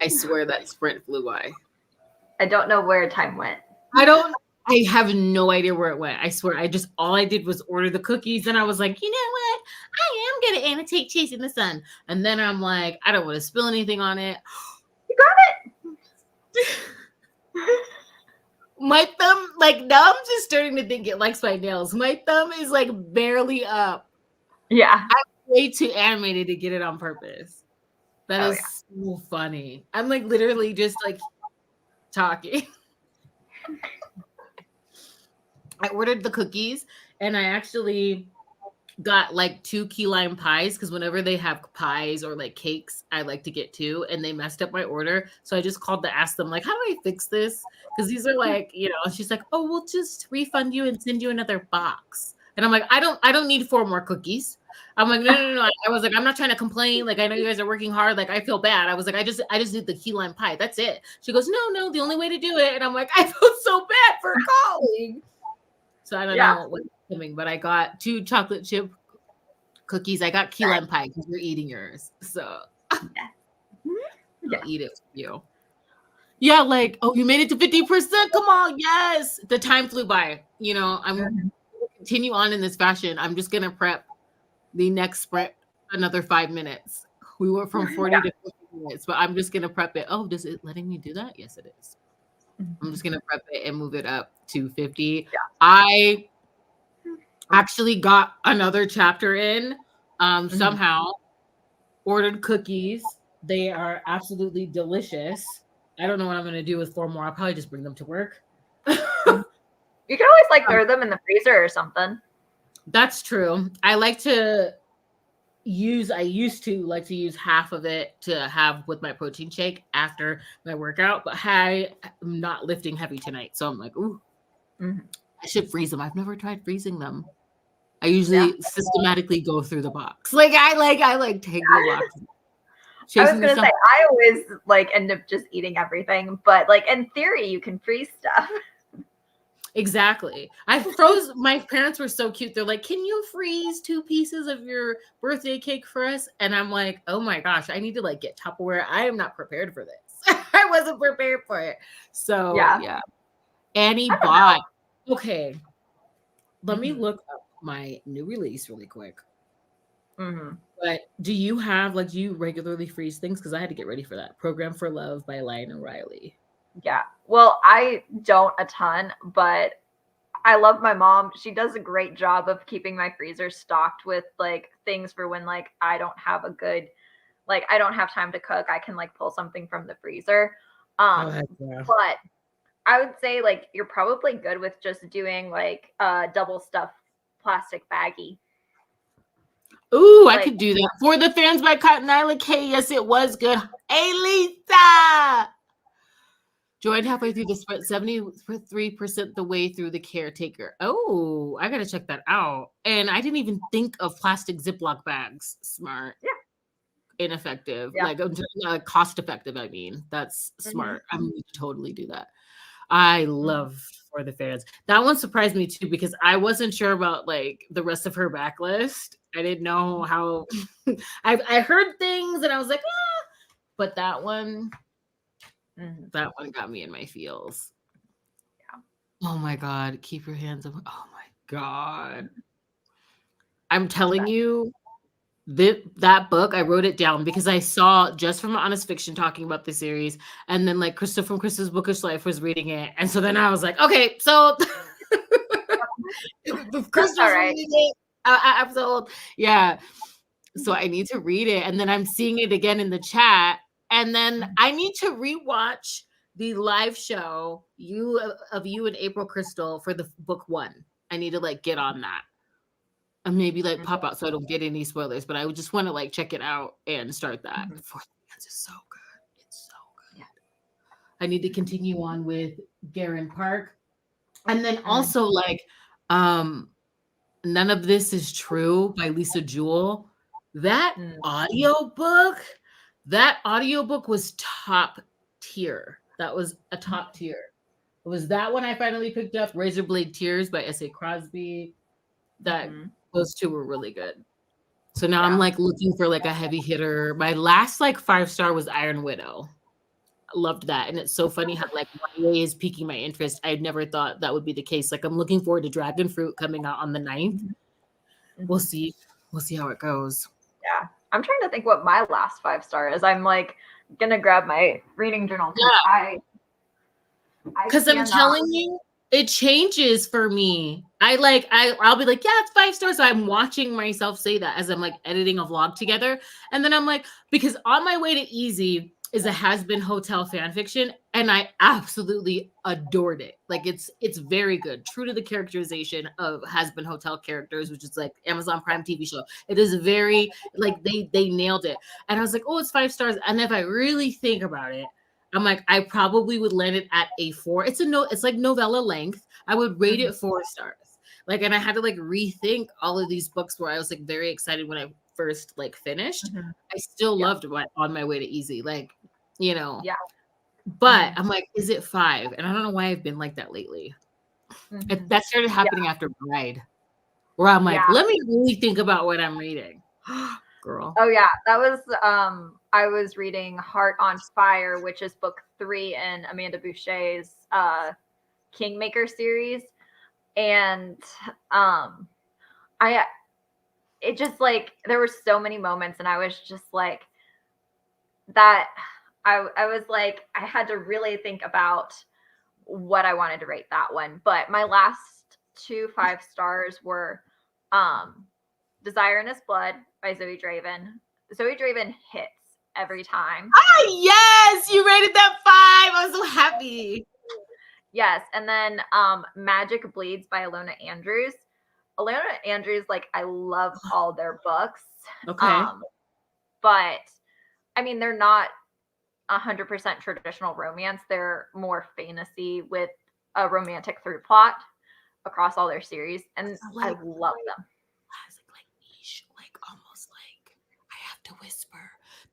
I swear that sprint flew by. I don't know where time went. I have no idea where it went. I swear, all I did was order the cookies, and I was like, you know what? I am gonna annotate Chasing the Sun. And then I'm like, I don't want to spill anything on it. You got it. My thumb, like now I'm just starting to think it likes my nails. My thumb is like barely up. Yeah. I'm way too animated to get it on purpose. That is so funny. I'm like literally just like talking. I ordered the cookies and I actually got like 2 key lime pies because whenever they have pies or like cakes, I like to get 2, and they messed up my order. So I just called to ask them, like, how do I fix this? Because these are like, she's like, oh, we'll just refund you and send you another box. And I'm like, I don't need 4 more cookies. I'm like, no. I was like, I'm not trying to complain. Like, I know you guys are working hard. Like, I feel bad. I was like, I just need the key lime pie. That's it. She goes, no, the only way to do it. And I'm like, I feel so bad for calling. So I don't know what's coming, but I got 2 chocolate chip cookies. I got key lime pie because you're eating yours. So I'll eat it for you. Yeah, like, oh, you made it to 50%. Come on, yes. The time flew by. I'm going to continue on in this fashion. I'm just going to prep the next sprint another 5 minutes. We went from 40 to 50 minutes, but I'm just going to prep it. Oh, is it letting me do that? Yes, it is. I'm just going to prep it and move it up to 50. Yeah. I actually got another chapter in somehow. Ordered cookies. They are absolutely delicious. I don't know what I'm going to do with 4 more. I'll probably just bring them to work. You can always throw them in the freezer or something. That's true. I used to like to use half of it to have with my protein shake after my workout, but I am not lifting heavy tonight. So I'm like, ooh, I should freeze them. I've never tried freezing them. I usually systematically go through the box. I take the box. I was going to say, I always end up just eating everything, but in theory, you can freeze stuff. Exactly. I froze. My parents were so cute. They're like, can you freeze 2 pieces of your birthday cake for us? And I'm like, oh my gosh, I need to get Tupperware. I am not prepared for this. I wasn't prepared for it. So yeah. Annie bought. Okay. Let me look up my new release really quick. But do you do you regularly freeze things? Because I had to get ready for that. Program for Love by Lionel Riley. Yeah. Well, I don't a ton, but I love my mom. She does a great job of keeping my freezer stocked with things for when I don't have a good, I don't have time to cook. I can pull something from the freezer. But I would say you're probably good with just doing a double stuffed plastic baggie. Ooh, I could do that. For the Fans by Cotton Island K. Yes, it was good. Hey, Lisa! Joined halfway through the sprint, 73% the way through the caretaker. Oh, I got to check that out. And I didn't even think of plastic Ziploc bags. Smart. Yeah. Ineffective. Cost effective, I mean. That's smart. I'm going to totally do that. I love For the Fans. That one surprised me too because I wasn't sure about the rest of her backlist. I didn't know how. I heard things and I was like, but that one got me in my feels. Yeah. Oh my God, keep your hands up. Oh my God, I'm telling you. That book, I wrote it down because I saw just from Honest Fiction talking about the series, and then Krista from Krista's Bookish Life was reading it, and so then I was like, okay, so Krista's reading it, I'm sold. Yeah, so I need to read it, and then I'm seeing it again in the chat, and then I need to rewatch the live show you and April Crystal for the book 1. I need to get on that. And maybe pop out so I don't get any spoilers, but I would just want to check it out and start that. For the Fans is so good. It's so good. Yeah. I need to continue on with Garen Park. And then also None of This Is True by Lisa Jewell. That audiobook was top tier. That was a top tier. It was that one I finally picked up, Razorblade Tears by S.A. Crosby. That those 2 were really good. So now I'm looking for a heavy hitter. My last 5-star was Iron Widow. Loved that. And it's so funny how like YA is piquing my interest. I never thought that would be the case. Like I'm looking forward to Dragon Fruit coming out on the 9th. We'll see. We'll see how it goes. Yeah. I'm trying to think what my last 5-star is. I'm like gonna grab my reading journal because I'm telling you, it changes for me. I'll be like, yeah, it's 5 stars. So I'm watching myself say that as I'm like editing a vlog together. And then I'm like, because On My Way to Easy is a Has Been Hotel fan fiction, and I absolutely adored it. Like it's very good, true to the characterization of Has Been Hotel characters, which is like Amazon Prime TV show. It is very like they nailed it. And I was like, oh, it's 5 stars. And if I really think about it, I'm like, I probably would land it at a 4. It's like novella length. I would rate it 4 stars. Like, and I had to like rethink all of these books where I was like very excited when I first like finished. I still loved On My Way to Easy. Like, you know. Yeah. But I'm like, is it 5? And I don't know why I've been like that lately. That started happening after Bride, where I'm like, let me really think about what I'm reading. Girl. Oh yeah, that was I was reading Heart on Fire, which is book 3 in Amanda Boucher's Kingmaker series. And it just like there were so many moments and I was just like that I was like I had to really think about what I wanted to rate that one. But my last 2 5 stars were Desire in His Blood by Zoe Draven. Zoe Draven hits every time. Oh, yes, you rated that 5. I was so happy. Yes, and then Magic Bleeds by Alona Andrews. Alona Andrews, like I love all their books. Okay. But I mean, they're not 100% traditional romance. They're more fantasy with a romantic through plot across all their series, and I love them. Like niche, like almost like I have to whisper.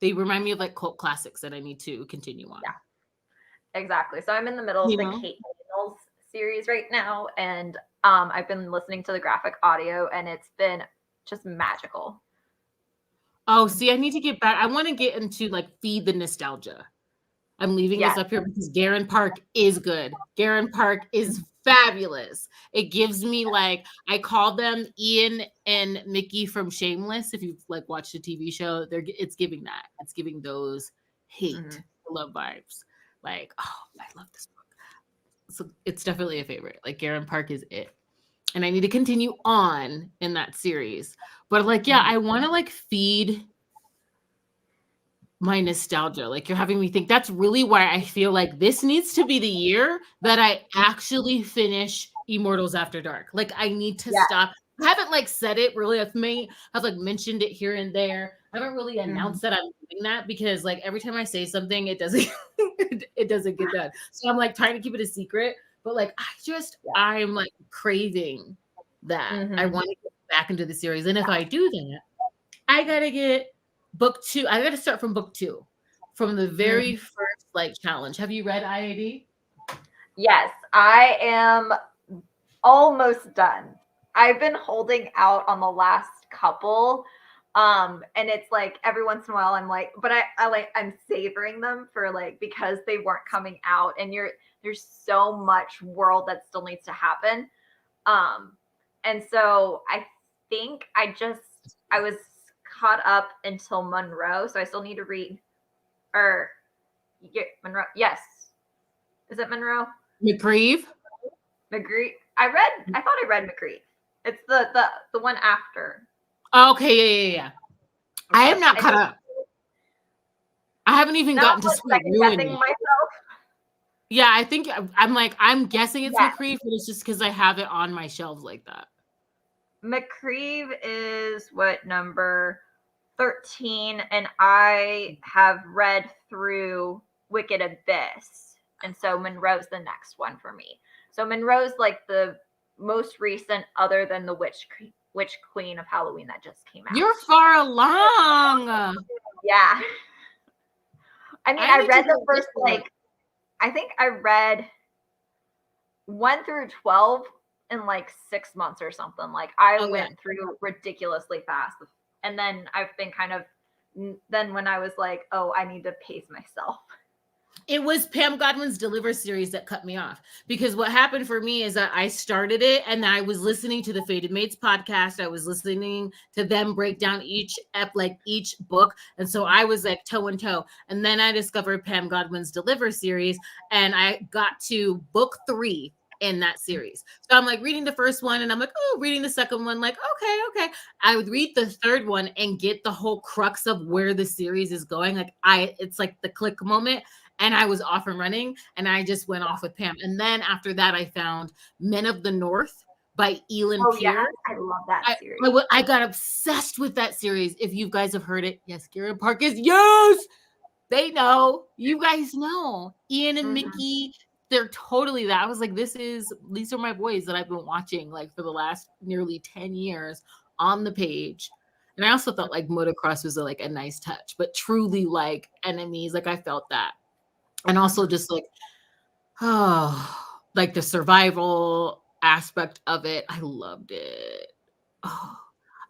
They remind me of like cult classics that I need to continue on. Yeah, exactly. So I'm in the middle of the Kate Daniels series right now, and I've been listening to the graphic audio, and it's been just magical. Oh, see, I need to get back. I want to get into like feed the nostalgia. I'm leaving this up here because Garen Park is good. Garen Park is fabulous. It gives me like I call them Ian and Mickey from Shameless. If you've like watched the TV show, it's giving that. It's giving those hate love vibes. Like, oh, I love this book. So it's definitely a favorite. Like Garen Park is it. And I need to continue on in that series. But like, yeah, I want to like feed my nostalgia. Like you're having me think that's really why I feel like this needs to be the year that I actually finish Immortals After Dark. Like I need to stop. I haven't like said it really with me. I've like mentioned it here and there. I haven't really announced that I'm doing that because like every time I say something, it doesn't it doesn't get done. So I'm like trying to keep it a secret. But like I'm like craving that. I want to get back into the series. And if I do that, I gotta get book 2. I gotta start from book 2, from the very first like challenge. Have you read IAD? Yes, I am almost done. I've been holding out on the last couple. And it's like every once in a while I'm like, but I'm savoring them for like because they weren't coming out and there's so much world that still needs to happen. And so I think I was caught up until Monroe, so I still need to read Monroe. Yes. Is it Monroe? McGreeve. I thought I read McGreeve. It's the one after. Okay, yeah. I am not caught up. I haven't even gotten to Sweet Ruin yet. Myself. Yeah, I think I'm guessing it's McGreeve, but it's just because I have it on my shelves like that. McGreeve is what, number 13, and I have read through Wicked Abyss, and so Monroe's the next one for me. So Monroe's like the most recent, other than the Witch Queen of Halloween that just came out. You're far along. Yeah. I mean, I read the first I think I read 1 through 12 in like 6 months or something. Like I went through ridiculously fast. And then I've been then when I was like, oh, I need to pace myself. It was Pam Godwin's Deliver series that cut me off, because what happened for me is that I started it and I was listening to the Fated Mates podcast. I was listening to them break down each book. And so I was like toe and toe. And then I discovered Pam Godwin's Deliver series and I got to book 3 in that series. So I'm like reading the first one and I'm like, oh, reading the second one, like, okay. I would read the third one and get the whole crux of where the series is going. It's like the click moment. And I was off and running and I just went off with Pam. And then after that, I found Men of the North by Elin Pierce. Yeah, I love that series. I got obsessed with that series. If you guys have heard it, yes, Garen Park is, yes, they know. You guys know. Ian and Mickey, they're totally that. I was like, these are my boys that I've been watching like for the last nearly 10 years on the page. And I also thought like motocross was like a nice touch, but truly like enemies, like I felt that. And also just like, like the survival aspect of it. I loved it. Oh,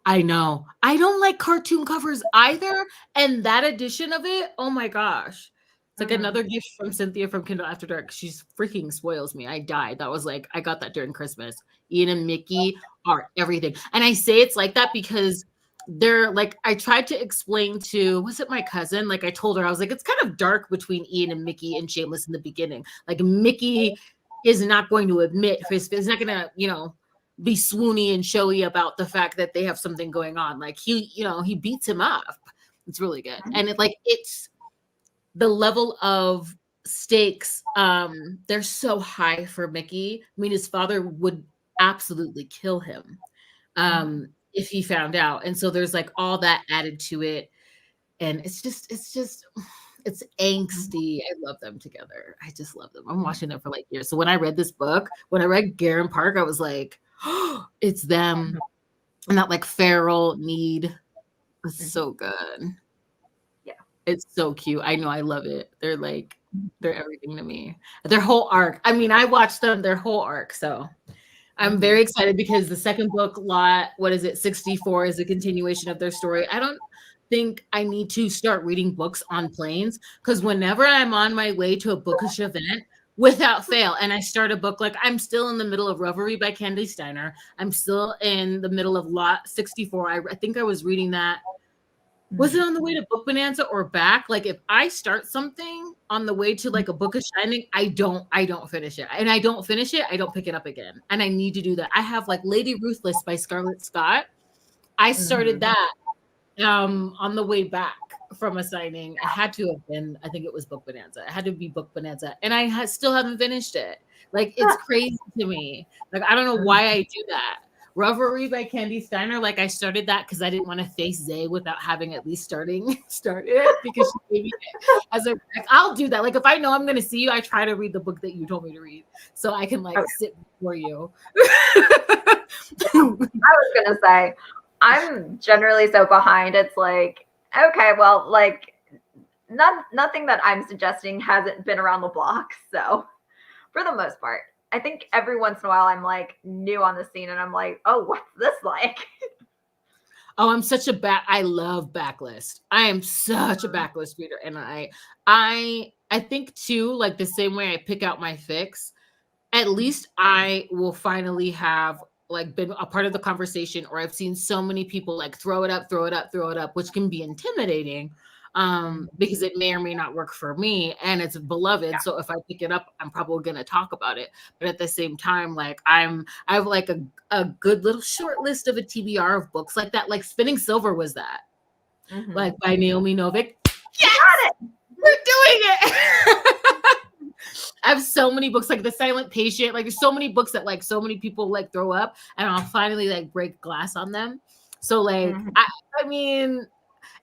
I know. I don't like cartoon covers either. And that edition of it, oh my gosh. It's like another gift from Cynthia from Kindle After Dark. She's freaking spoils me. I died. That was like, I got that during Christmas. Ian and Mickey are everything. And I say it's like that because they're like, I tried to explain to, was it my cousin? Like I told her, I was like, it's kind of dark between Ian and Mickey and Shameless in the beginning. Like Mickey is not going to admit, he's not going to, be swoony and showy about the fact that they have something going on. Like he beats him up. It's really good. And it's the level of stakes. They're so high for Mickey. I mean, his father would absolutely kill him. If he found out. And so there's like all that added to it. And it's angsty. I love them together. I just love them. I'm watching them for like years. So when I read this book, when I read Garen Park, I was like, oh, it's them. And that like feral need. It's so good. Yeah. It's so cute. I know. I love it. They're everything to me. Their whole arc. I mean, I watched their whole arc. So I'm very excited because the second book, 64, is a continuation of their story. I don't think I need to start reading books on planes because whenever I'm on my way to a bookish event, without fail, and I start a book, like I'm still in the middle of Reverie by Candy Steiner. I'm still in the middle of Lot 64. I think I was reading that. Was it on the way to Book Bonanza or back? Like if I start something on the way to like a book of Shining, I don't finish it. And I don't finish it, I don't pick it up again. And I need to do that. I have like Lady Ruthless by Scarlett Scott. I started that on the way back from a signing. It had to have been, I think it was Book Bonanza. It had to be Book Bonanza. And I still haven't finished it. Like it's crazy to me. Like I don't know why I do that. Reverie by Candy Steiner, like I started that because I didn't want to face Zay without having at least started it because she gave me it as a I'll do that. Like if I know I'm gonna see you, I try to read the book that you told me to read so I can sit before you. I was gonna say I'm generally so behind. It's like, okay, well, like nothing that I'm suggesting hasn't been around the block. So for the most part. I think every once in a while I'm like new on the scene and I'm like, oh, what's this like? Oh, I'm such I love backlist. I am such a backlist reader. And I think too, like the same way I pick out my fix, at least I will finally have like been a part of the conversation, or I've seen so many people like throw it up, which can be intimidating. Because it may or may not work for me and it's beloved. Yeah. So if I pick it up, I'm probably going to talk about it. But at the same time, like I have like a good little short list of a TBR of books like that. Like Spinning Silver was that, like by Naomi Novik. Yes! Got it. We're doing it. I have so many books like The Silent Patient. Like there's so many books that like so many people like throw up and I'll finally like break glass on them. So like, I mean,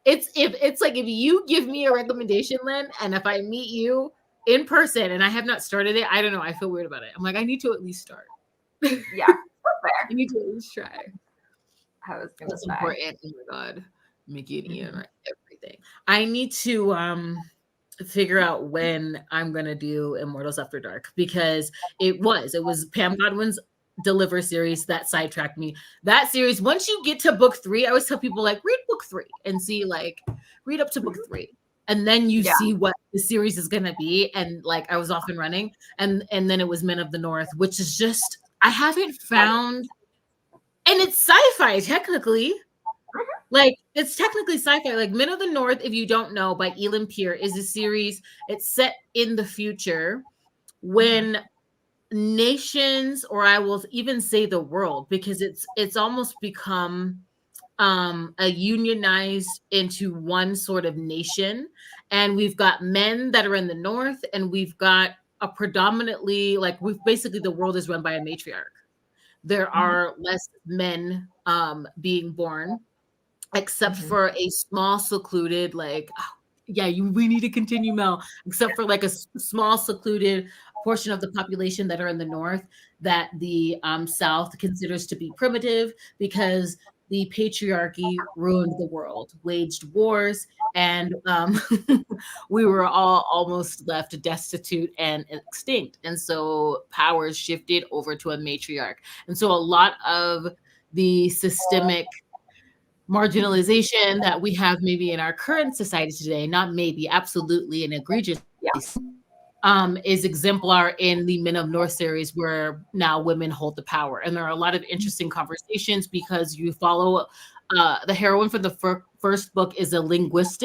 it's like if you give me a recommendation, Lynn, and if I meet you in person and I have not started it, I don't know. I feel weird about it. I'm like, I need to at least start. Yeah, fair. I need to at least try. I was gonna That's say. important. Oh my God, Mickey and Ian are everything. I need to figure out when I'm gonna do Immortals After Dark because it was Pam Godwin's Deliver series that sidetracked me. That series, once you get to book 3, I always tell people like read book 3 and see like read up to book 3 and then you Yeah. see what the series is going to be. And like, I was off and running, and then it was Men of the North, which is just, I haven't found, and it's sci-fi technically. Like, it's technically sci-fi. Like, Men of the North, if you don't know, by Elam Pierre, is a series. It's set in the future when nations, or I will even say the world, because it's almost become a unionized into one sort of nation. And we've got men that are in the north, and we've got a predominantly, like, we've basically, the world is run by a matriarch. There are less men being born, except for a small secluded, like, yeah, we need to continue, Mel, except for like a small secluded portion of the population that are in the north that the south considers to be primitive, because the patriarchy ruined the world, waged wars, and we were all almost left destitute and extinct. And so powers shifted over to a matriarch. And so a lot of the systemic marginalization that we have maybe in our current society today, not maybe, absolutely and egregious, Yeah. is exemplar in the Men of North series, where now women hold the power. And there are a lot of interesting conversations, because you follow the heroine for the first book is a linguist,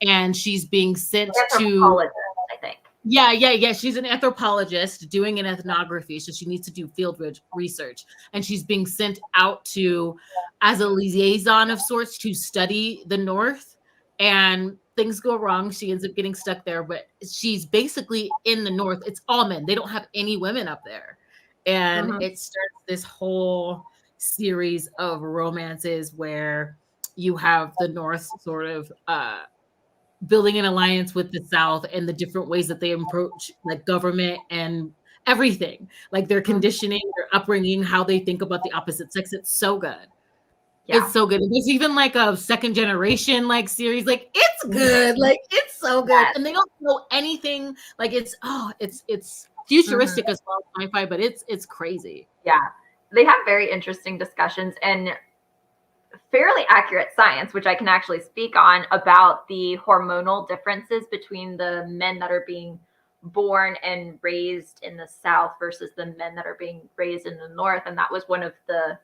and she's being sent to, I think. Yeah. She's an anthropologist doing an ethnography, so she needs to do field research, and she's being sent out to, as a liaison of sorts, to study the North. And things go wrong. She ends up getting stuck there, but she's basically in the North. It's all men. They don't have any women up there, and it starts this whole series of romances where you have the North sort of building an alliance with the South, and the different ways that they approach like government and everything, like their conditioning, their upbringing, how they think about the opposite sex. It's so good. Yeah. It's so good. There's even like a second generation like series. Like, it's good. Like, it's so good. And they don't know anything. Like, it's futuristic as well as sci-fi, but it's crazy. Yeah. They have very interesting discussions and fairly accurate science, which I can actually speak on, about the hormonal differences between the men that are being born and raised in the South versus the men that are being raised in the North. And that was one of the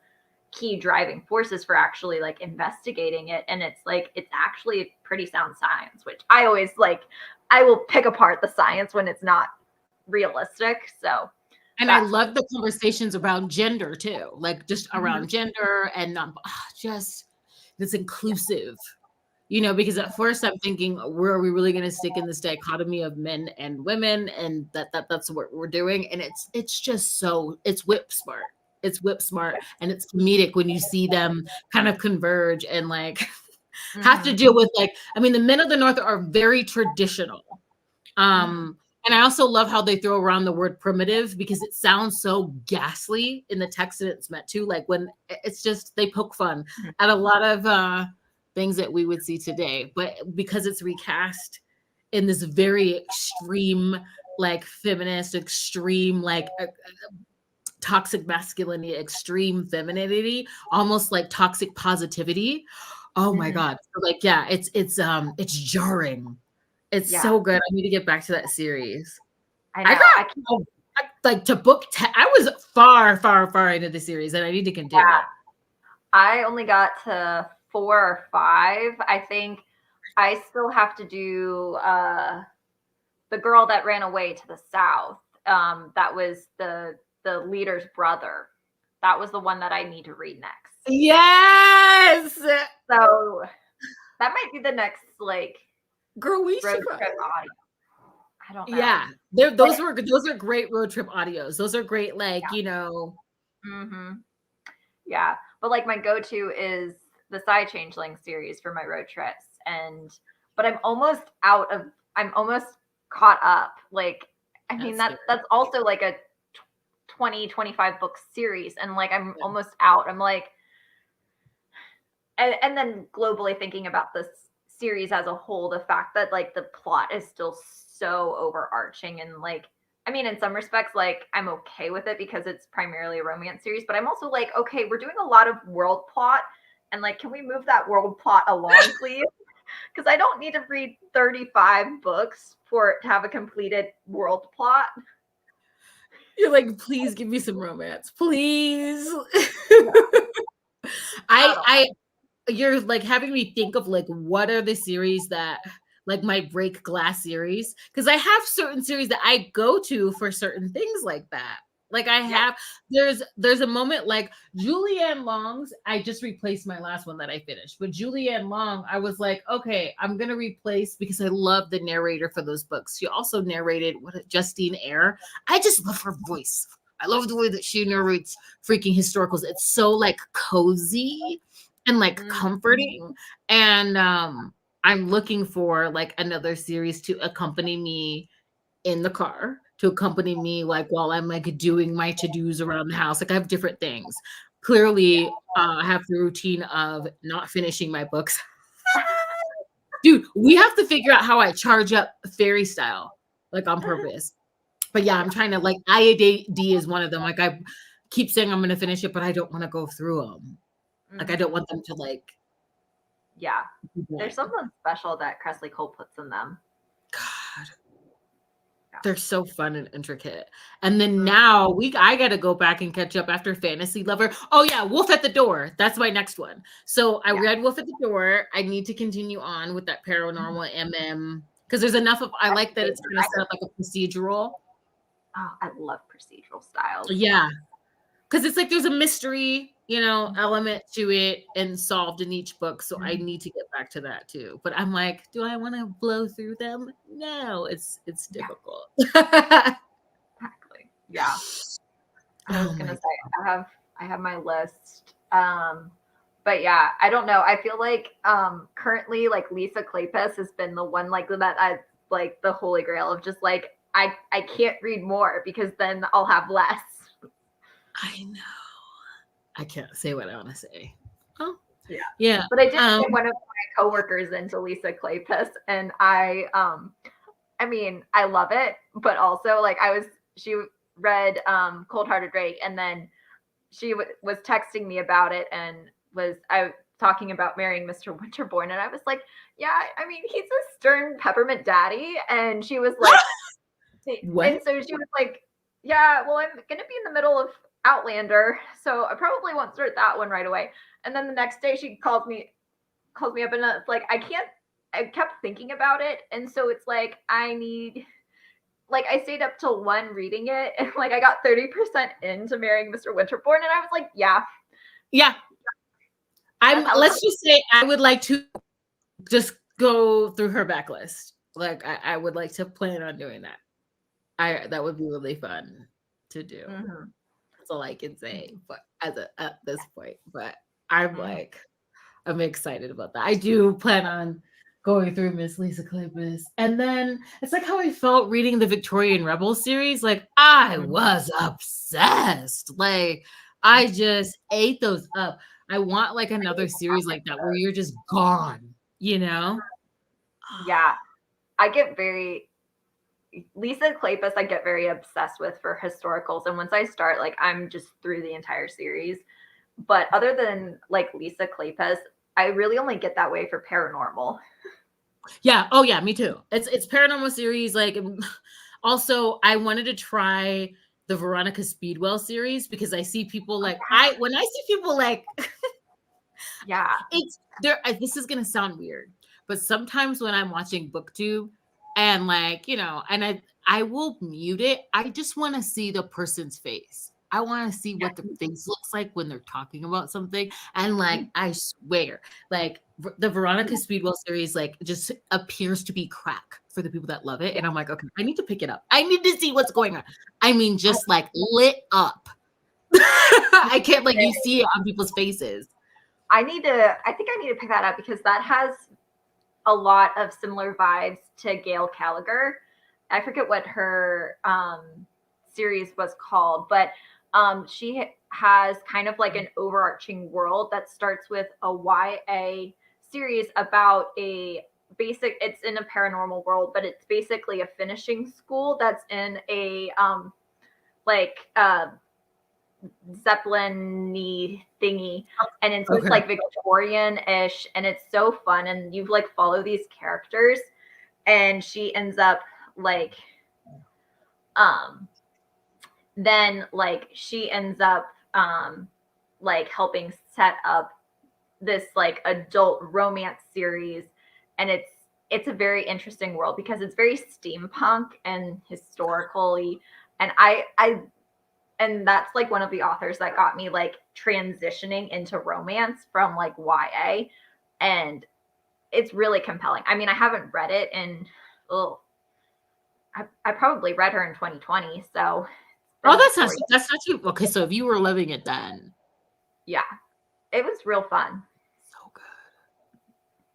key driving forces for actually like investigating it. And it's like, it's actually pretty sound science, which I always like. I will pick apart the science when it's not realistic. So, and I love the conversations around gender too, like just around gender and just this inclusive, because at first I'm thinking, where are we really going to stick in this dichotomy of men and women, and that's what we're doing. And it's just so, it's whip smart. It's whip smart, and it's comedic when you see them kind of converge and like have to deal with, like, I mean, the Men of the North are very traditional. And I also love how they throw around the word primitive, because it sounds so ghastly in the text that it's meant to. Like, when it's just, they poke fun at a lot of things that we would see today. But because it's recast in this very extreme, like feminist, extreme, like toxic masculinity, extreme femininity, almost like toxic positivity. Oh my God. So like, yeah, it's jarring. It's so good. I need to get back to that series. I got like to book. I was far into the series, and I need to continue. Yeah. I only got to 4 or 5. I think I still have to do the girl that ran away to the South. That was the leader's brother. That was the one that I need to read next. Yes. So that might be the next like girl we road trip audio. I don't know. Yeah, those are great road trip audios. Those are great, like Yeah, but like my go-to is the Side Changeling series for my road trips, but I'm almost caught up. Like, I mean, that's also like a 20-25 book series, and like I'm almost out. I'm like, and then globally thinking about this series as a whole, the fact that like the plot is still so overarching, and like, I mean, in some respects, like I'm okay with it because it's primarily a romance series, but I'm also like, okay, we're doing a lot of world plot, and like, can we move that world plot along, please? because I don't need to read 35 books for it to have a completed world plot. You're like, please give me some romance, please. Yeah. I you're like having me think of like what are the series that like my break glass series, because I have certain series that I go to for certain things like that. Like I have there's a moment like Julianne Long's, I just replaced my last one that I finished. But Julianne Long, I was like, okay, I'm gonna replace because I love the narrator for those books. She also narrated Justine Eyre. I just love her voice. I love the way that she narrates freaking historicals. It's so like cozy and like comforting. And I'm looking for like another series to accompany me in the car, to accompany me like while I'm like doing my to-dos around the house. Like I have different things. Clearly, I have the routine of not finishing my books. Dude, we have to figure out how I charge up fairy style, like on purpose. But yeah, I'm trying to like IAD is one of them. Like I keep saying I'm gonna finish it, but I don't want to go through them. Like I don't want them to like. Yeah, there's something special that Cressley Cole puts in them. God, they're so fun and intricate. And then now I got to go back and catch up after Fantasy Lover. Oh yeah, Wolf at the Door. That's my next one. So I read Wolf at the Door. I need to continue on with that paranormal MM because there's enough of. I like that it's kind of set up like a procedural. Oh, I love procedural styles. Yeah, because it's like there's a mystery, element to it and solved in each book. So I need to get back to that too. But I'm like, do I want to blow through them? No, it's difficult. Exactly. Yeah. I was gonna say I have my list. But yeah, I don't know. I feel like currently like Lisa Kleypas has been the one like that I like the holy grail of just like I can't read more because then I'll have less. I know. I can't say what I want to say. Oh, yeah. But I did get one of my coworkers into Lisa Kleypas, and I mean, I love it, but also like she read Cold Hearted Rake, and then she was texting me about it, and I talking about marrying Mr. Winterbourne, and I was like, yeah, I mean, he's a stern peppermint daddy, and she was like, what? And so she was like, yeah, well, I'm gonna be in the middle of Outlander, so I probably won't start that one right away. And then the next day she calls me up, and it's like I kept thinking about it, and so it's like I stayed up till 1 reading it, and like I got 30% into marrying Mr. Winterbourne, and I was like, yeah. Let's just say I would like to just go through her backlist. Like I would like to plan on doing that. That would be really fun to do. That's all I can say. But at this point, but I'm I'm excited about that. I do plan on going through Miss Lisa Kleypas. And then it's like how I felt reading the Victorian Rebel series. Like I was obsessed. Like I just ate those up. I want like another series like that where you're just gone, Yeah. I get Lisa Kleypas I get very obsessed with for historicals. And once I start, like I'm just through the entire series. But other than like Lisa Kleypas, I really only get that way for paranormal. Yeah. Oh yeah, me too. It's paranormal series. Like also I wanted to try the Veronica Speedwell series because I see people like when I see people like yeah, it's there. This is gonna sound weird, but sometimes when I'm watching BookTube and like and I will mute it. I just want to see the person's face. I want to see what the face looks like when they're talking about something. And like I swear, like the Veronica Speedwell series, like just appears to be crack for the people that love it. And I'm like, okay, I need to pick it up. I need to see what's going on. I mean, just like lit up. I can't like you see it on people's faces. I think I need to pick that up because that has a lot of similar vibes to Gail Gallagher. I forget what her series was called, but she has kind of like an overarching world that starts with a YA series about it's in a paranormal world, but it's basically a finishing school that's in a Zeppelin-y thingy, and so it's Okay. like Victorian-ish, and it's so fun, and you like follow these characters, and she ends up like then like she ends up like helping set up this like adult romance series, and it's a very interesting world because it's very steampunk and historically, and I and that's like one of the authors that got me like transitioning into romance from like YA, and it's really compelling. I mean, I haven't read it in I probably read her in 2020, so Oh, like that's not too okay. So if you were loving it then, yeah, it was real fun. so good.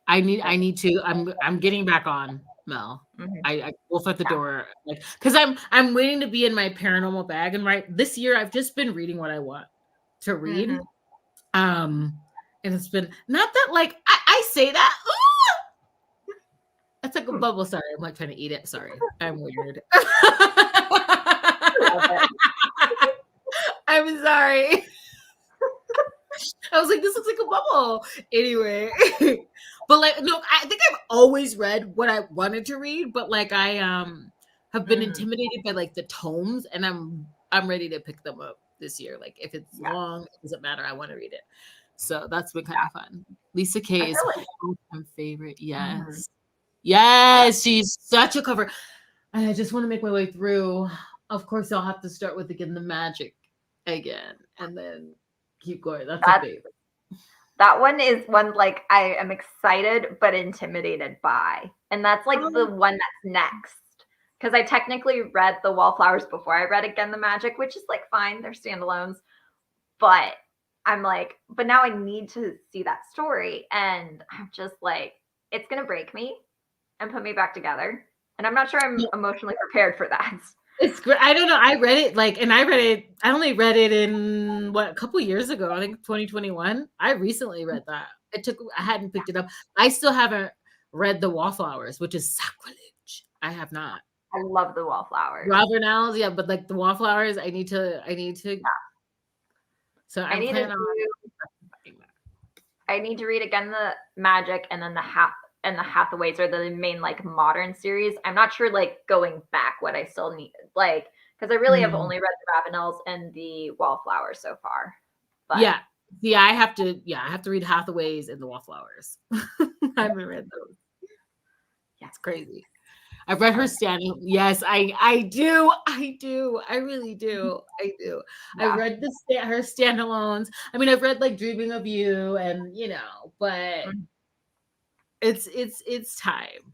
I need to. I'm getting back on Mel. Mm-hmm. I wolf at the door, like because I'm waiting to be in my paranormal bag. And right this year, I've just been reading what I want to read. Mm-hmm. And it's been not that like I say that. Ooh! That's like a bubble. Sorry, I'm like trying to eat it. Sorry, I'm weird. I'm sorry. I was like, this looks like a bubble. Anyway, but like, no, I think I've always read what I wanted to read, but like I have been intimidated by like the tomes, and I'm ready to pick them up this year. Like if it's long, it doesn't matter. I want to read it. So that's been kind of fun. Lisa Kay is my favorite. Yes. Yes, she's such a cover. And I just want to make my way through. Of course, I'll have to start with Again the Magic again, and then keep going. That's a favorite. That one is one like I am excited but intimidated by. And that's like the one that's next. Because I technically read The Wallflowers before I read Again the Magic, which is like fine, they're standalones. But I'm like, but now I need to see that story. And I'm just like, it's going to break me and put me back together. And I'm not sure I'm emotionally prepared for that. It's great. I don't know. I read it I only read it in a couple years ago. I think 2021. I recently read that. I hadn't picked it up. I still haven't read The Wallflowers, which is sacrilege. I have not. I love The Wallflowers. Robert Allen's, yeah, but like The Wallflowers, I need to. So I'm planning on. I need to read Again the Magic, and then the Hathaways are the main like modern series. I'm not sure like going back what I still need like because I really have only read the Ravenels and the Wallflowers so far. But yeah, I have to read Hathaways and the Wallflowers. I haven't read those. Yeah, it's crazy. I've read her standing. Yes, I do. I really do. I do. Yeah. I read her standalones. I mean, I've read like Dreaming of You, and but it's time.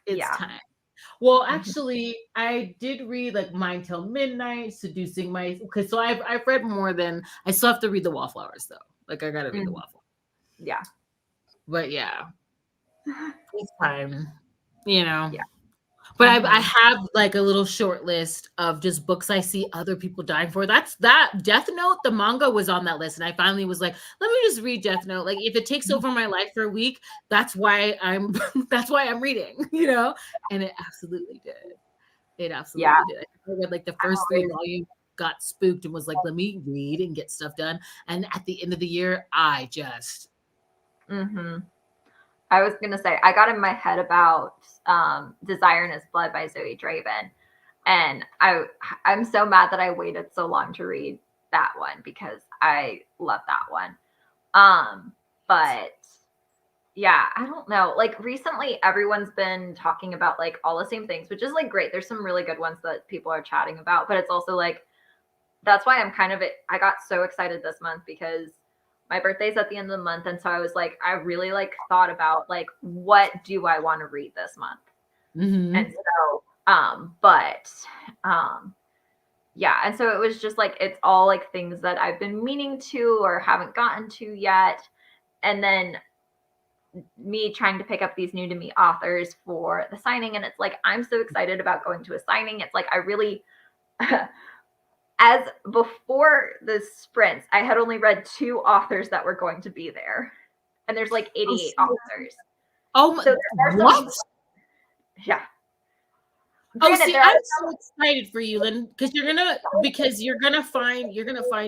It's time. Well, actually, I did read like Mine Till Midnight, Seducing My. Okay, so I've read more than I still have to read The Wallflowers though. Like I gotta read The Wallflowers. Yeah. But yeah, it's time. Yeah. But I have like a little short list of just books I see other people dying for. That's that Death Note, the manga was on that list. And I finally was like, let me just read Death Note. Like if it takes over my life for a week, that's why I'm reading, And it absolutely did. It absolutely did. I read like the first 3 volumes, got spooked and was like, let me read and get stuff done. And at the end of the year, I just I was going to say, I got in my head about Desire in His Blood by Zoe Draven. And I'm so mad that I waited so long to read that one because I love that one. But yeah, I don't know. Like recently, everyone's been talking about like all the same things, which is like great. There's some really good ones that people are chatting about, but it's also like, that's why I got so excited this month because my birthday's at the end of the month. And so I was like, I really like thought about like, what do I want to read this month? And so, yeah. And so it was just like, it's all like things that I've been meaning to or haven't gotten to yet. And then me trying to pick up these new to me authors for the signing. And it's like, I'm so excited about going to a signing. It's like, I really, as before the sprints, I had only read 2 authors that were going to be there, and there's like 88 authors. Oh, so what? Yeah. Oh, Granted, see, there are I'm some. so excited for you, Lynn, because you're gonna find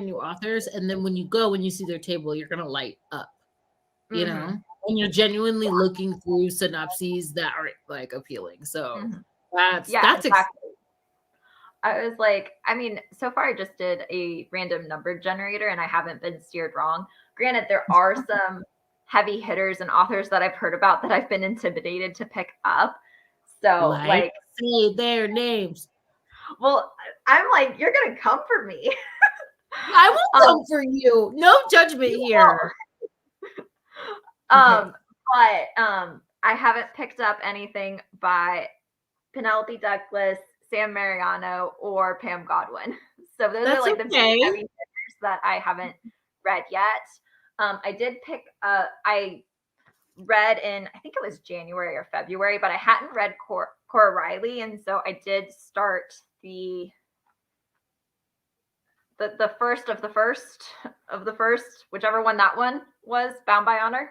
new authors, and then when you see their table, you're gonna light up, you know, Mhm. and you're genuinely looking through synopses that are like appealing. So Mhm. that's Yeah, that's ex- exactly. I was like, I mean, so far I just did a random number generator and I haven't been steered wrong. Granted, there are some heavy hitters and authors that I've heard about that I've been intimidated to pick up. So, like like, say their names. well, I'm like, you're gonna come for me. I won't um, come for you. No judgment here. Okay. um, but I haven't picked up anything by Penelope Douglas, Sam Mariano, or Pam Godwin. So those are That's like the big okay. heavy hitters that I haven't read yet. I did pick. I read in I think it was January or February, but I hadn't read Cora Riley, and so I did start the first of the first, whichever one that one was, Bound by Honor.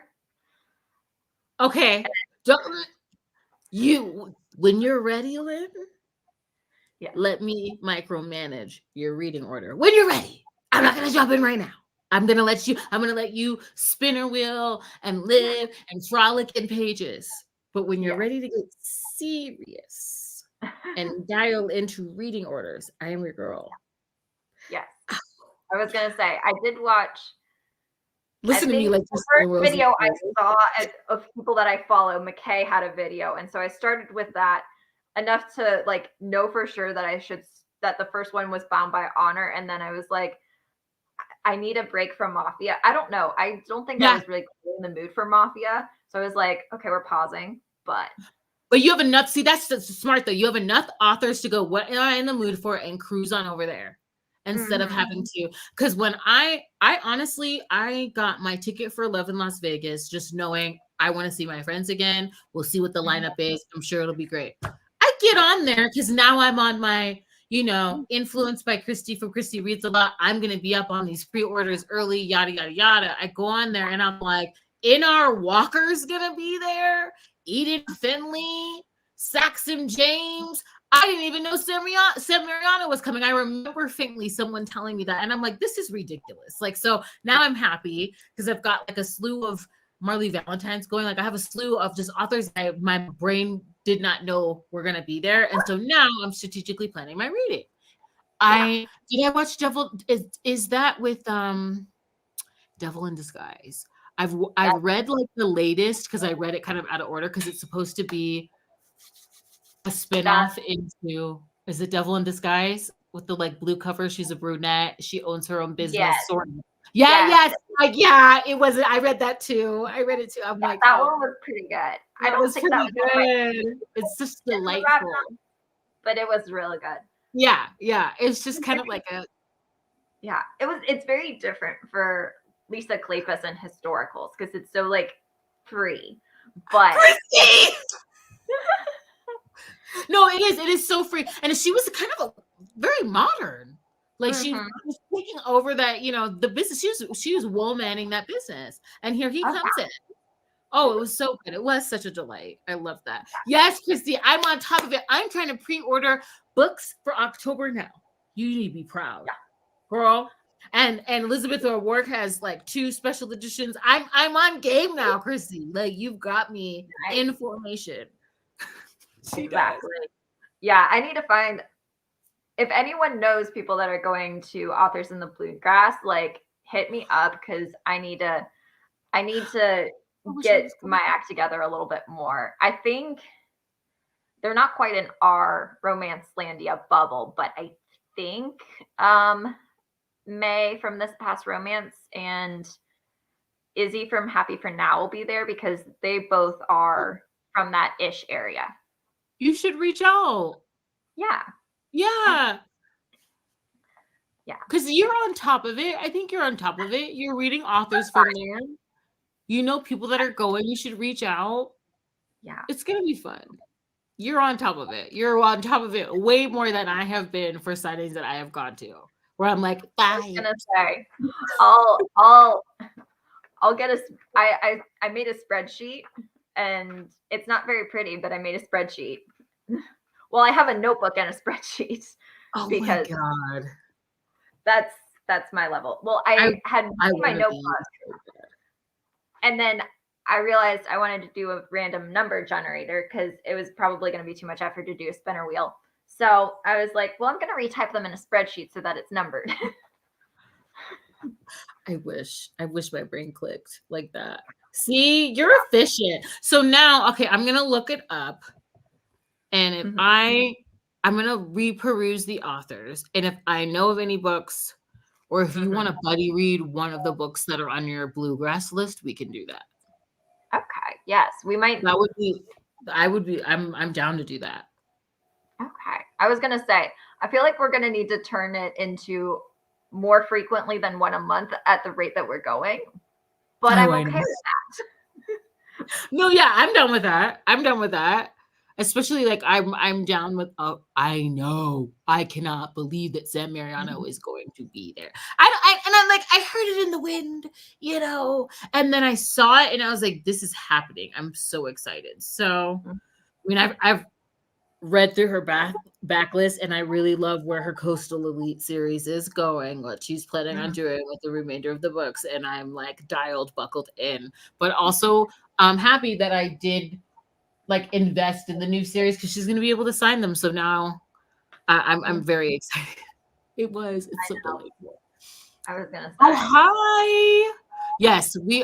Okay. Don't you when you're ready, Lynn, Yeah. let me micromanage your reading order. When you're ready, I'm not gonna jump in right now. I'm gonna let you spin a wheel and live and frolic in pages. But when you're Yeah. ready to get serious and dial into reading orders, I am your girl. Yes. I was gonna say I did watch. I Listen to me think like the you're saying first Rosie. video I saw of people that I follow, McKay had a video, and so I started with that enough to like know for sure that that the first one was Bound by Honor, and then I was like, I need a break from Mafia. I don't know. I don't think I Yeah, was really in the mood for Mafia, so I was like, okay, we're pausing, but but you have enough. See, that's smart though. You have enough authors to go, what am I in the mood for, and cruise on over there instead of having to. Because when I honestly, I got my ticket for Love in Las Vegas, just knowing I want to see my friends again. We'll see what the lineup is. I'm sure it'll be great. I get on there because now I'm on my, influenced by Christy from Christy Reads a Lot. I'm gonna be up on these pre-orders early, yada yada yada. I go on there and I'm like, In-R Walker's gonna be there. Eden Finley, Saxon James. I didn't even know Sam Mariano was coming. I remember faintly someone telling me that. And I'm like, this is ridiculous. Like, so now I'm happy because I've got like a slew of Marley Valentine's going. Like, I have a slew of just authors my brain did not know were going to be there. And so now I'm strategically planning my reading. I watch Devil. Is that with Devil in Disguise? I've read like the latest because I read it kind of out of order because it's supposed to be a spinoff into is it Devil in Disguise with the like blue cover? She's a brunette. She owns her own yes, business, sort of. Yeah, yes, yes, like yeah. It was. I read that too. I read it too. I'm like, that oh, one was pretty good. I that don't was think that pretty was one of my good. It's just delightful. but it was really good. Yeah, yeah. It's just kind of like a Yeah, it's very different for Lisa Kleypas and historicals because it's so like free. But Christy! No, it is. It is so free. And she was kind of a very modern. Like she was taking over that, the business. She was womaning that business. And here he comes in. Oh, it was so good. It was such a delight. I love that. Yes, Christy, I'm on top of it. I'm trying to pre-order books for October now. You need to be proud, girl. And Elizabeth O'Rourke has like 2 special editions. I'm on game now, Christy. Like you've got me in formation. Exactly. Yeah, I need to find if anyone knows people that are going to Authors in the Bluegrass, like hit me up because I need to get my act together a little bit more. I think they're not quite in our Romance Landia bubble, but I think May from This Past Romance and Izzy from Happy for Now will be there because they both are from that ish area. You should reach out. Yeah. Yeah. Yeah. Because you're on top of it. I think you're on top of it. You're reading authors from there. You know people that are going. You should reach out. Yeah. It's going to be fun. You're on top of it. You're on top of it way more than I have been for signings that I have gone to. Where I'm like, bye. I was gonna say, I'll get I made a spreadsheet and it's not very pretty, but I made a spreadsheet Well, I have a notebook and a spreadsheet Oh my because God. that's my level. Well, I had I my want to notebook, be so bad. and then I realized I wanted to do a random number generator because it was probably going to be too much effort to do a spinner wheel. So I was like, well, I'm going to retype them in a spreadsheet so that it's numbered. I wish my brain clicked like that. See, you're efficient. So now, okay, I'm gonna look it up, and if Mhm. I'm gonna reperuse the authors, and if I know of any books, or if you want to buddy read one of the books that are on your bluegrass list, we can do that. Okay. Yes, we might. That would be, I'm down to do that. Okay. I was going to say, I feel like we're going to need to turn it into more frequently than one a month at the rate that we're going. But I'm I okay know. with that. No, yeah, I'm done with that. I'm done with that. Especially like I'm down with I know. I cannot believe that Sam Mariano is going to be there. And I'm like, I heard it in the wind, you know. And then I saw it and I was like, this is happening. I'm so excited. So I mean I've read through her backlist and I really love where her Coastal Elite series is going, what she's planning on doing with the remainder of the books. And I'm like dialed, buckled in. But also I'm happy that I did like invest in the new series because she's going to be able to sign them. So now I'm very excited. It's so delightful. I was going to Oh, say. hi. Yes, we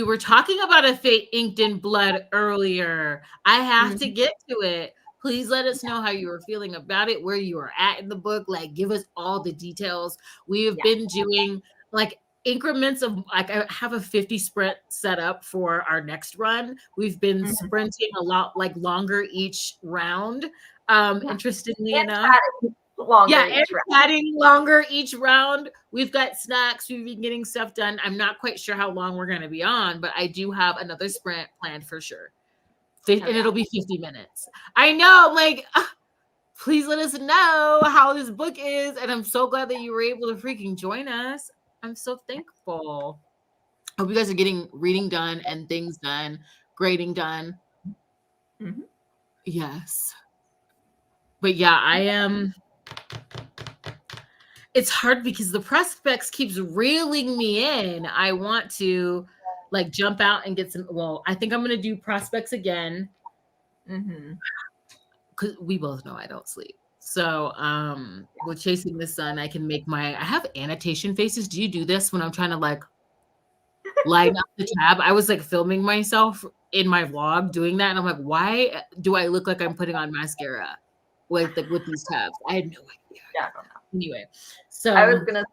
were talking about a fate inked in blood earlier. I have to get to it. Please let us know how you were feeling about it, where you were at in the book. Like, give us all the details. We have been doing like increments of like I have a 50 sprint set up for our next run. We've been sprinting a lot like longer each round. Interestingly And enough. longer Yeah, and chatting longer each round. We've got snacks. We've been getting stuff done. I'm not quite sure how long we're going to be on, but I do have another sprint planned for sure. And it'll be 50 minutes. I know. I'm like, please let us know how this book is. And I'm so glad that you were able to freaking join us. I'm so thankful. Hope you guys are getting reading done and things done, grading done. Yes. But yeah, I am. It's hard because the prospects keeps reeling me in. I want to like jump out and get some. Well, I think I'm gonna do prospects again. Because we both know I don't sleep. So with Chasing the Sun, I can make I have annotation faces. Do you do this when I'm trying to like line up the tab? I was like filming myself in my vlog doing that, and I'm like, why do I look like I'm putting on mascara with these tabs? I had no idea. Yeah, I don't know. Anyway, so I was gonna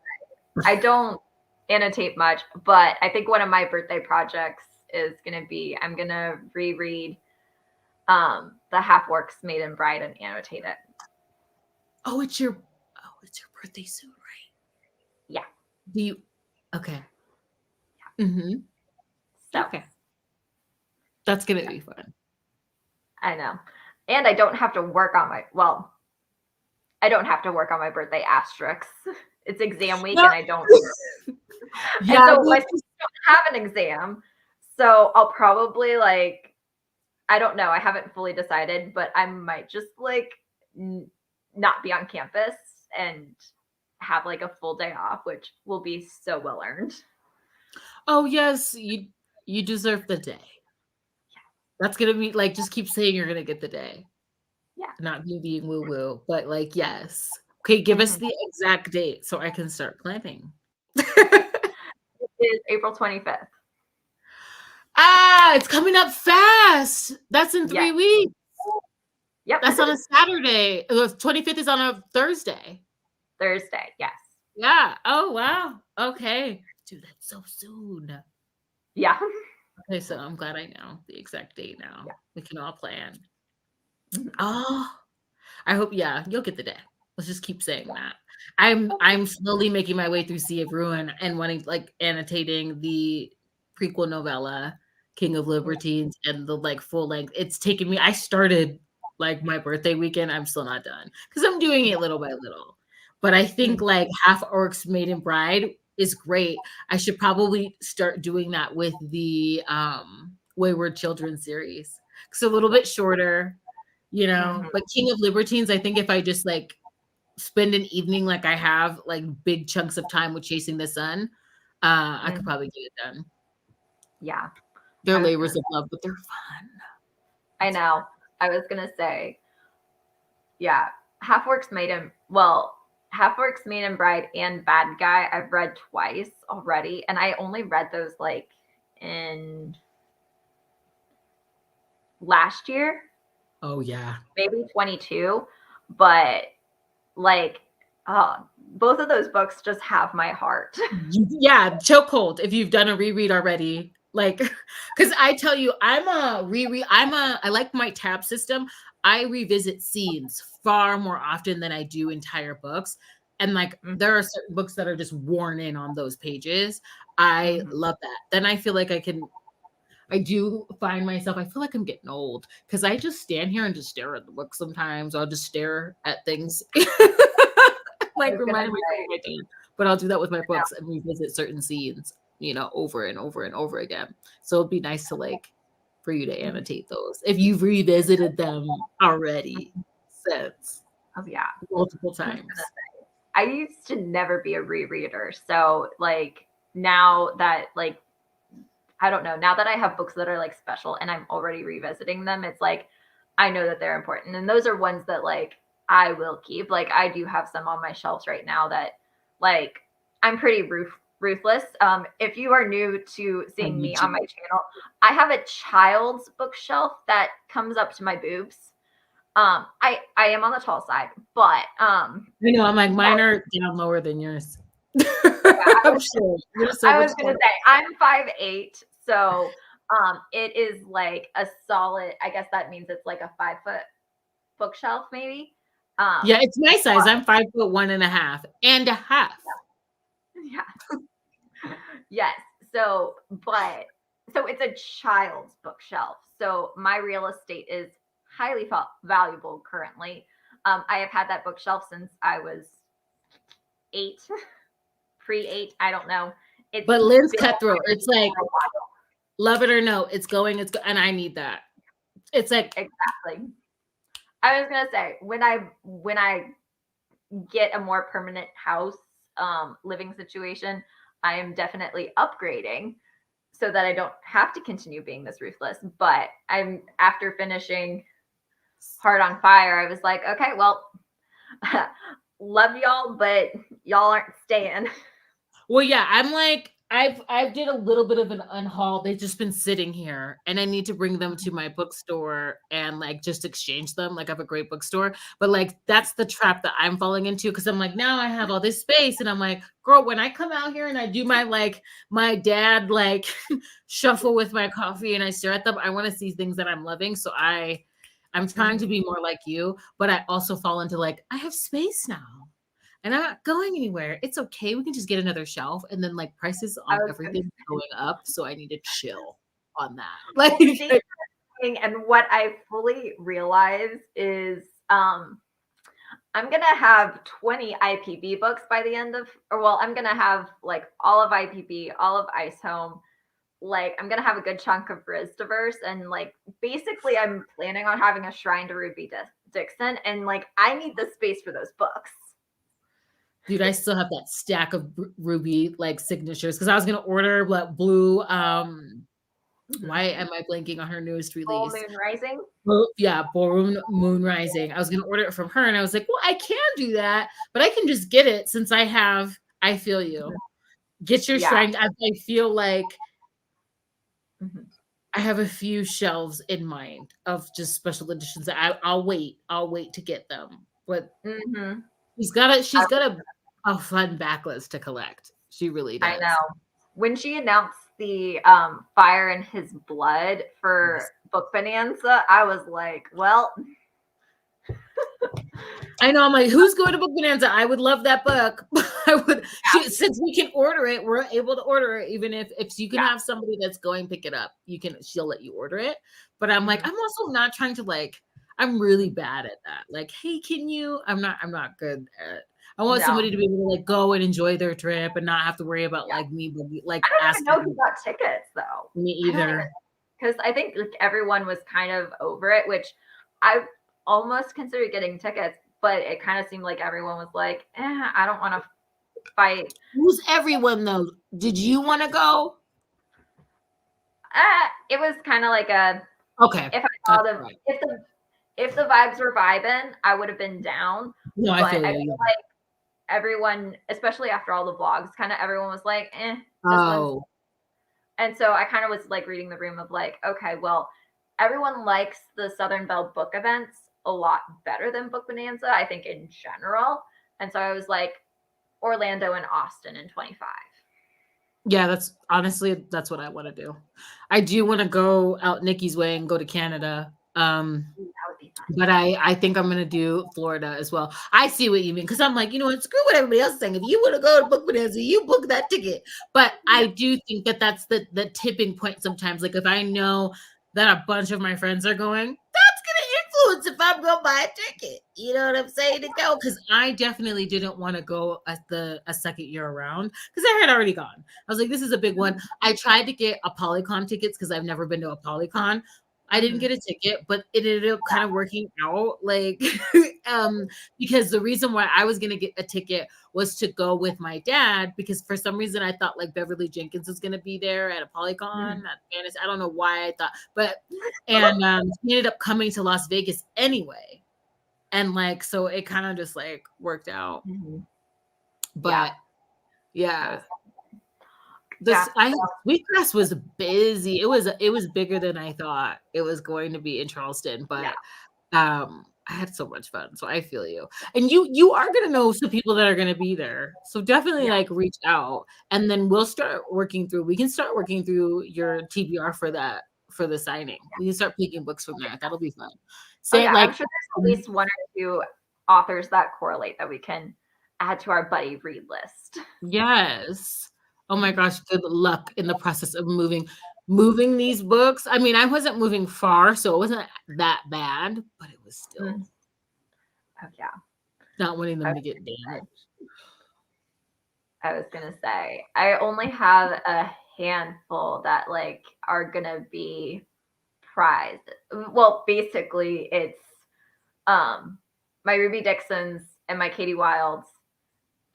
say I don't annotate much, but I think one of my birthday projects is gonna be I'm gonna reread the Half Orcs Maiden Bride and annotate it. Oh, it's your birthday soon, right? Yeah. Do you okay. Mm-hmm. So Okay. That's gonna be fun. I know. And I don't have to work on I don't have to work on my birthday asterisks. It's exam week and I don't. Yeah. And so my students don't have an exam. So I'll probably like, I don't know. I haven't fully decided, but I might just like not be on campus and have like a full day off, which will be so well earned. Oh yes, you deserve the day. That's gonna be like just keep saying you're gonna get the day. Yeah. Not me being woo woo, but like yes. Okay, give us the exact date so I can start planning. It is April 25th. Ah, it's coming up fast. That's in 3 weeks. Yep. That's on a Saturday. The 25th is on a Thursday. Thursday, yes. Yeah. Oh wow. Okay. Dude, that's so soon. Yeah. Okay, so I'm glad I know the exact date now. Yeah. We can all plan. Oh, I hope you'll get the day. Let's just keep saying that. I'm slowly making my way through Sea of Ruin and wanting like annotating the prequel novella, King of Libertines, and the like full length. It's taken me. I started like my birthday weekend. I'm still not done because I'm doing it little by little. But I think like Half Orcs Maiden Bride is great. I should probably start doing that with the Wayward Children series. It's a little bit shorter. you know. Mhm. But King of Libertines, I think if I just like spend an evening like I have, like big chunks of time with Chasing the Sun, I could Mhm. probably get it done. Yeah, They're I was gonna labors of love, but they're fun. I know. I was gonna say, yeah, Half Works Maiden Bride and Bad Guy I've read twice already, and I only read those like in last year, Oh yeah. maybe 22, but like, both of those books just have my heart. Yeah, chokehold if you've done a reread already. Like, because I tell you, I like my tab system. I revisit scenes far more often than I do entire books. And like, Mhm. there are certain books that are just worn in on those pages. I Mhm. love that. Then I feel like I do find myself, I feel like I'm getting old because I just stand here and just stare at the book sometimes. I'll just stare at things. I Like was gonna reminding myself of say, my dad. But I'll do that with my no, books and revisit certain scenes, over and over and over again. So it'd be nice to like for you to mhm. annotate those if you've revisited them already since Oh yeah. multiple I was gonna times. say, I used to never be a rereader. So like now that like I don't know, now that I have books that are like special and I'm already revisiting them, it's like I know that they're important. And those are ones that like I will keep. Like I do have some on my shelves right now that like I'm pretty ruthless. If you are new to I seeing me need on my you. channel, I have a child's bookshelf that comes up to my boobs. I am on the tall side, but I know I'm like yeah, mine are down lower than yours. I I'm was sure. You're so I much was gonna taller. say I'm 5'8", so it is like a solid. I guess that means it's like a 5 foot bookshelf, maybe. Yeah, Um, it's my size. I'm 5 foot one and a half and a half. yeah, yes. So, but so it's a child's bookshelf. So my real estate is highly valuable currently. I have had that bookshelf since I was 8, pre-8. I don't know. It's But Lynn's been cutthroat. It's like a while. love it or no, and I need that. It's like Exactly. I was gonna say when I get a more permanent house living situation, I am definitely upgrading so that I don't have to continue being this ruthless. But I'm after finishing Heart on Fire, I was like, okay, well, love y'all, but y'all aren't staying. well, yeah, I'm like I've did a little bit of an unhaul. They've just been sitting here and I need to bring them to my bookstore and like just exchange them. Like I have a great bookstore, but like that's the trap that I'm falling into because I'm like now I have all this space and I'm like, girl, when I come out here and I do my dad like shuffle with my coffee and I stare at them, I want to see things that I'm loving. So I'm trying to Mhm. be more like you, but I also fall into like I have space now. And I'm not going anywhere. It's okay. We can just get another shelf. And then like prices I on was gonna everything going up. So I need to chill on that. well, see, and what I fully realize is I'm gonna have 20 IPB books by the end of, or well, I'm gonna have like all of IPB, all of Ice Home. Like I'm gonna have a good chunk of Bridgerton, and like basically, I'm planning on having a shrine to Ruby Dixon, and like I need the space for those books. Dude, I still have that stack of Ruby like signatures because I was gonna order like blue. Mhm. Why am I blanking on her newest Full release? Moon Rising. Well, yeah, Ballroom Moon Rising. I was gonna order it from her, and I was like, well, I can do that, but I can just get it since I have. I feel you. Get your Yeah. shrine. I feel like Mhm. I have a few shelves in mind of just special editions. I'll wait. I'll wait to get them. But Mhm. she's got a fun backlist to collect. She really I know. does. When she announced the Fire in His Blood Yes. for Book Bonanza, I was like, well, I know. I'm like, who's going to Book Bonanza? I would love that book. I would. Since we can order it, we're able to order it. Even if you can yeah. have somebody that's going pick it up, you can. She'll let you order it. But I'm like, Mhm. I'm also not trying to like. I'm really bad at that. Like, hey, can you? I'm not good at. I want No. somebody to be able to like go and enjoy their trip and not have to worry about Yeah. like me like I don't even asking know who got tickets though. me I don't even either. because I think like everyone was kind of over it, which I almost considered getting tickets, but it kind of seemed like everyone was like, I don't want to fight. Who's everyone though? Did you want to go? It was kind of like a, Okay. if I saw them, Right. if the vibes were vibing, I would have been down. No, I But feel I you. feel like everyone, especially after all the vlogs, kind of everyone was like, this one's. Oh, And so I kind of was like reading the room of like, okay, well, everyone likes the Southern Belle book events a lot better than Book Bonanza, I think, in general. And so I was like, Orlando and Austin in 25. yeah, that's honestly, that's what I want to do. I do want to go out Nikki's way and go to Canada. That would be fun. But I think I'm gonna do Florida as well. I see what you mean because I'm like, you know what? Screw what everybody else is saying. If you want to go to Book Bonanza, you book that ticket. But I do think that that's the tipping point sometimes. Like if I know that a bunch of my friends are going, that's gonna influence if I'm gonna buy a ticket. You know what I'm saying to go? Because I definitely didn't want to go a second year around because I had already gone. I was like, this is a big one. I tried to get a Polycon tickets because I've never been to a Polycon. I didn't get a ticket, but it ended up kind of working out, like, because the reason why I was gonna get a ticket was to go with my dad because for some reason I thought like Beverly Jenkins was gonna be there at a Polycon at Fantasy. I don't know why I thought, but and he ended up coming to Las Vegas anyway, and like so it kind of just like worked out. But yeah. Sweetgrass was busy. It was bigger than I thought it was going to be in Charleston, but I had so much fun. So I feel you. And you are gonna know some people that are gonna be there. So definitely like reach out and then we can start working through your TBR for the signing. We can start picking books from that. That'll be fun. Say I'm sure there's at least one or two authors that correlate that we can add to our buddy read list. Yes. Oh my gosh, good luck in the process of moving these books. I mean, I wasn't moving far, so it wasn't that bad, but it was still not wanting them to get damaged. I was gonna say, I only have a handful that like are gonna be prized. Well, basically it's my Ruby Dixons and my Katie Wilds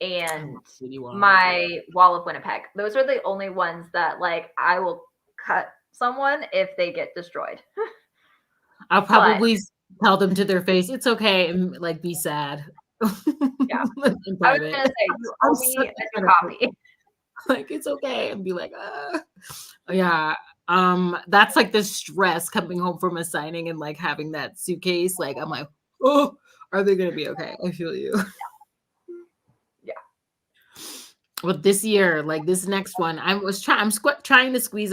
and my Wall of Winnipeg. Those are the only ones that like I will cut someone if they get destroyed. I'll probably tell them to their face, it's okay, and like be sad. Yeah. I was gonna say you owe me a copy. Like it's okay, and be like, yeah. That's like the stress coming home from a signing and like having that suitcase. Like I'm like, oh, are they gonna be okay? I feel you. But this year, like this next one, I'm trying to squeeze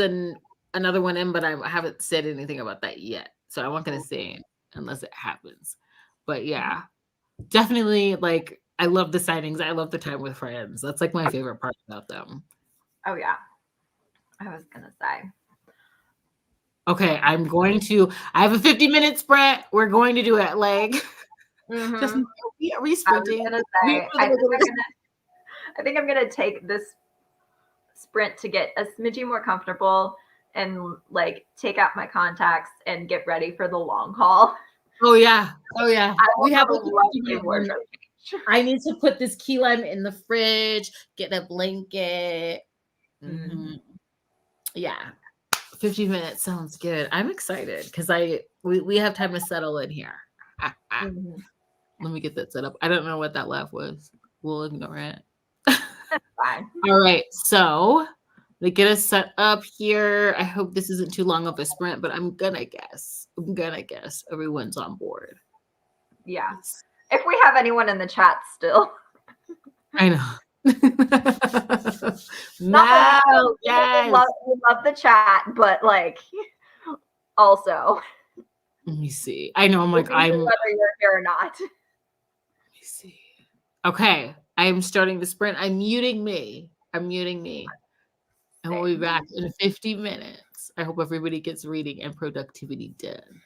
another one in, but I haven't said anything about that yet. So I'm not gonna say it unless it happens. But yeah, definitely like I love the signings. I love the time with friends. That's like my favorite part about them. Oh yeah. I was gonna say. Okay, I have a 50-minute sprint. We're going to do it. Like just are we sprinting? I think I'm gonna take this sprint to get a smidgy more comfortable and like take out my contacts and get ready for the long haul. Oh yeah. Oh yeah. We have a lovely wardrobe change. I need to put this key lime in the fridge, get a blanket. Yeah. 50 minutes sounds good. I'm excited because we have time to settle in here. Let me get that set up. I don't know what that laugh was. We'll ignore it. That's fine. All right. So they get us set up here. I hope this isn't too long of a sprint, but I'm gonna guess everyone's on board. Yeah. If we have anyone in the chat still. I know. No, yes. We love the chat, but like also. Let me see. I know I'm like whether you're here or not. Let me see. Okay. I'm starting the sprint. I'm muting me. And we'll be back in 50 minutes. I hope everybody gets reading and productivity done.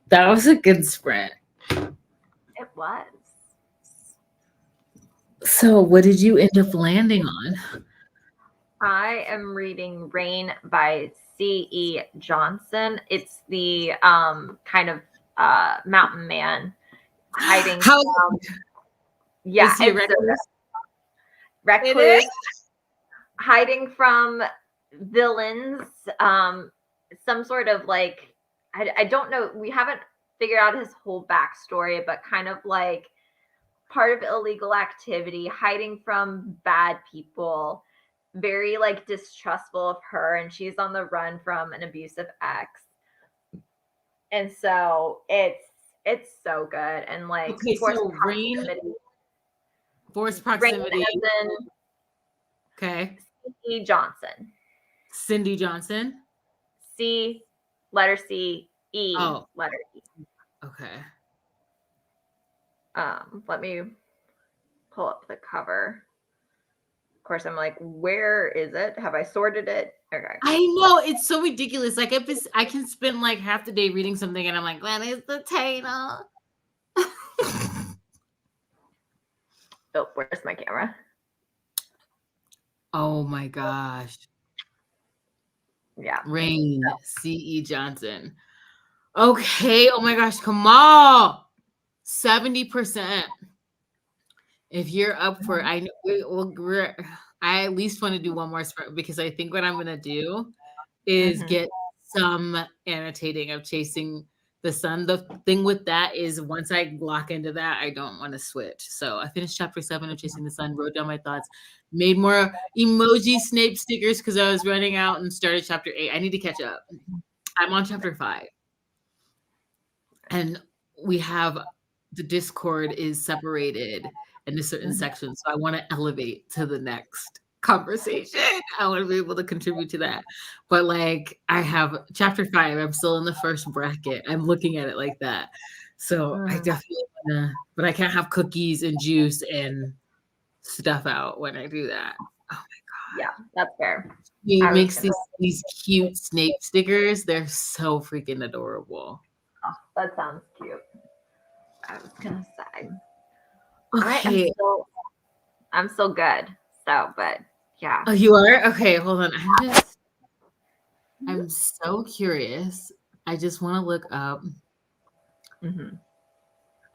That was a good sprint. It was. So, what did you end up landing on? I am reading Rain by C.E. Johnson. It's the kind of mountain man hiding How from, is he a it's so good. recluse? It is? Recluse, hiding from villains, some sort of like, I don't know, we haven't figured out his whole backstory, but kind of like part of illegal activity, hiding from bad people, very like distrustful of her, and she's on the run from an abusive ex. And so it's so good, and like Okay, forced so Rain, proximity. forced Rain proximity. as in Okay. C. Johnson. Cindy Johnson. C, letter C, E, Oh, letter E. okay. Let me pull up the cover. Of course, I'm like, where is it? Have I sorted it? Okay. I know it's so ridiculous. Like if it's, I can spend like half the day reading something, and I'm like, when is the title? Oh, where's my camera? Oh my gosh. Yeah. Rain, C.E. Johnson. Okay. Oh my gosh, come on. 70%. If you're up for, I know I at least want to do one more sprint, because I think what I'm gonna do is Mhm. get some annotating of Chasing the Sun. The thing with that is once I lock into that, I don't want to switch. So I finished chapter 7 of Chasing the Sun, wrote down my thoughts, made more emoji Snape stickers because I was running out, and started chapter 8. I need to catch up. I'm on chapter 5. And we have the Discord is separated into certain sections. So I want to elevate to the next conversation. I want to be able to contribute to that. But like I have chapter 5, I'm still in the first bracket. I'm looking at it like that. So I definitely wanna, but I can't have cookies and juice and stuff out when I do that. Oh my god. Yeah, that's fair. He I was makes gonna. these cute Snape stickers. They're so freaking adorable. Oh, that sounds cute. I was gonna say. Okay. I'm still good. So, but yeah. Oh, you are? Okay, hold on. I'm so curious. I just want to look up. Mm-hmm.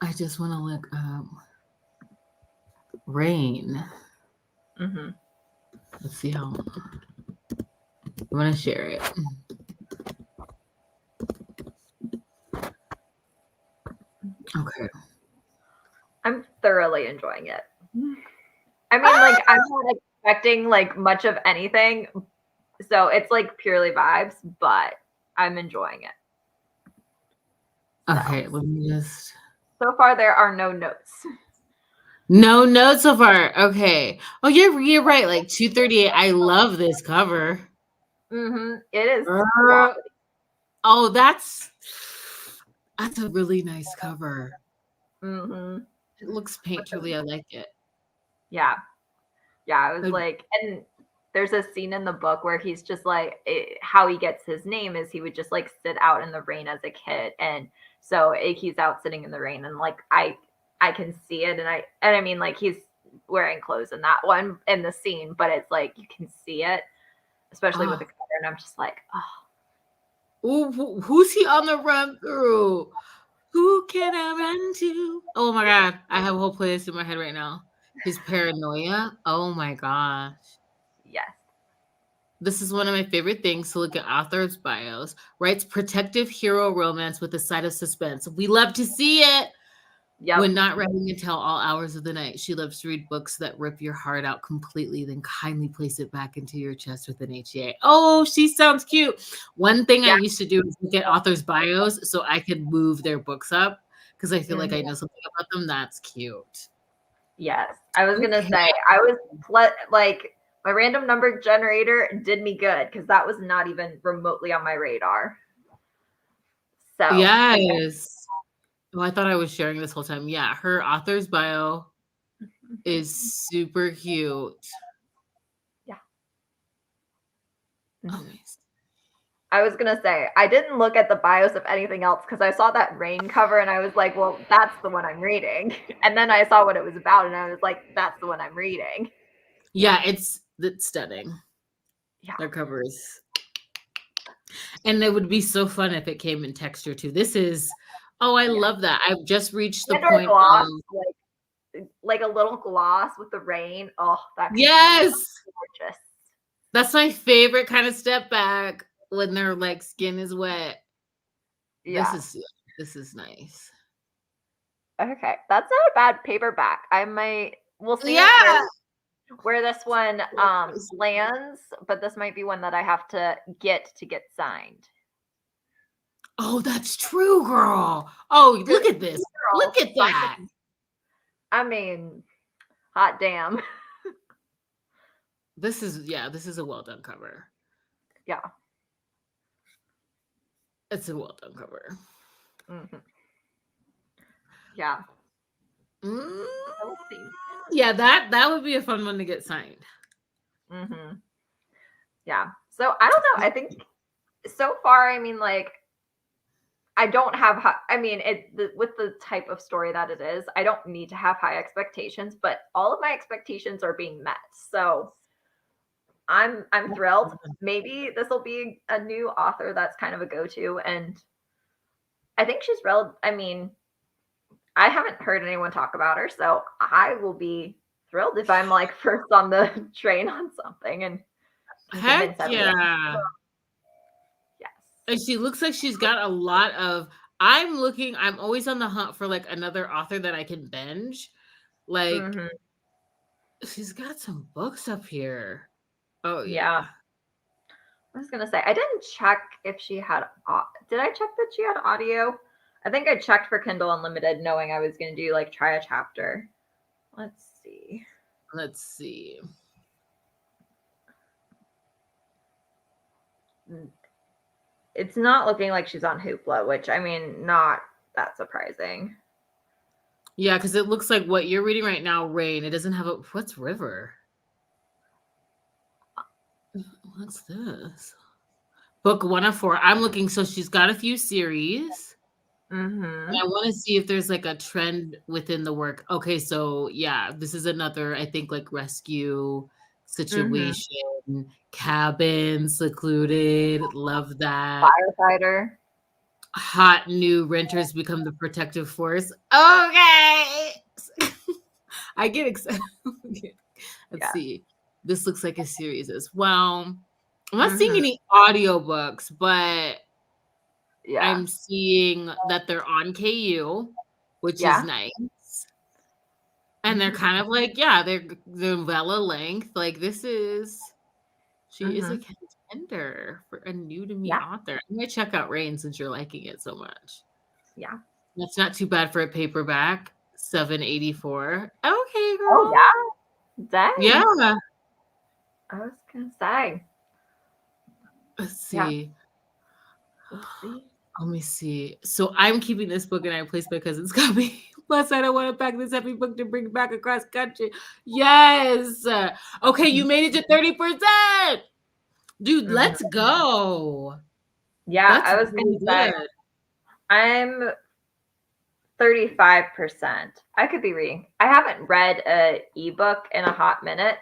I just want to look up Rain. Mm-hmm. Let's see how. I'm gonna share it. Okay. I'm thoroughly enjoying it. I mean, like, I'm not expecting like much of anything, so it's like purely vibes, but I'm enjoying it. Okay, let me just. So far, there are no notes. No notes so far. Okay. Oh, you're right. Like 238. I love this cover. Mm-hmm. It is. Oh, that's a really nice cover. Mm-hmm. It looks painterly. I like it. Yeah. Yeah. I was Like, like, and there's a scene in the book where he's just like, how he gets his name is he would just like sit out in the rain as a kid, and so he's out sitting in the rain, and like I can see it, and I mean like he's wearing clothes in that one in the scene, but it's like you can see it, especially with the cover, and I'm just like, oh. ooh, who's he on the run through? Who can I run to? Oh my god, I have a whole playlist in my head right now. His Paranoia. Oh my gosh. Yes. This is one of my favorite things to look at authors' bios. Writes protective hero romance with a side of suspense. We love to see it. Yep. When not writing until all hours of the night, she loves to read books that rip your heart out completely, then kindly place it back into your chest with an HEA. Oh, she sounds cute. One thing I used to do is look at authors' bios so I could move their books up because I feel like I know something about them. That's cute. Yes. I was gonna say I was like my random number generator did me good because that was not even remotely on my radar. So Yes. Oh, I thought I was sharing this whole time. Yeah, her author's bio is super cute. Yeah. Oh, I was gonna say I didn't look at the bios of anything else because I saw that Rain cover and I was like, well, that's the one I'm reading. And then I saw what it was about and I was like, that's the one I'm reading. Yeah, it's stunning. Yeah. Their cover is, and it would be so fun if it came in texture too. This is, oh, I love that. I've just reached the And or point gloss, of, like a little gloss with the rain. Oh, that could be yes, gorgeous. that's my favorite kind of step back when their like skin is wet. Yeah. This is nice. Okay, that's not a bad paperback. We'll see Yeah. where this one lands, but this might be one that I have to get signned. Oh, that's true, girl. Oh, look at this. Girl, Look at that. I mean, hot damn. This is a well done cover. Yeah. It's a well done cover. Mm-hmm. Yeah. Mm, yeah, that would be a fun one to get signed. Mm-hmm. Yeah. So I don't know. I think so far, I mean, like, I don't have. With the type of story that it is, I don't need to have high expectations, but all of my expectations are being met. So I'm thrilled. Maybe this will be a new author that's kind of a go-to, and I think she's real. I mean, I haven't heard anyone talk about her, so I will be thrilled if I'm like first on the train on something and can Heck convince everyone. yeah. Yes. And she looks like she's got a lot of. I'm always on the hunt for like another author that I can binge. Like, she's got some books up here. Oh yeah. I was gonna say I didn't check if she had. Did I check that she had audio? I think I checked for Kindle Unlimited, knowing I was gonna do like try a chapter. Let's see. It's not looking like she's on Hoopla, which I mean, not that surprising. Yeah, because it looks like what you're reading right now, Rain. It doesn't have a. What's River? What's this? Book 1 of 4. I'm looking. So she's got a few series. Mm-hmm. I want to see if there's like a trend within the work. Okay, so yeah, this is another, I think, like rescue situation, cabin, secluded. Love that. Firefighter. Hot new renters become the protective force. Okay. I get excited. Let's see. This looks like a series as well. I'm not seeing any audiobooks, but I'm seeing that they're on KU, which is nice. And they're kind of like, they're novella length. Like she is a contender for a new to me author. I'm gonna check out Rain since you're liking it so much. Yeah. That's not too bad for a paperback. $7.84. Okay, girl. Oh yeah. Dang. Yeah. I was gonna say. Let's see. Let me see. So I'm keeping this book and I replaced my cousin's copy. Plus, I don't want to pack this heavy book to bring back across country. Yes. Okay, you made it to 30%. Dude, let's go. Yeah, I was going to say, I'm 35%. I could be reading. I haven't read an ebook in a hot minute.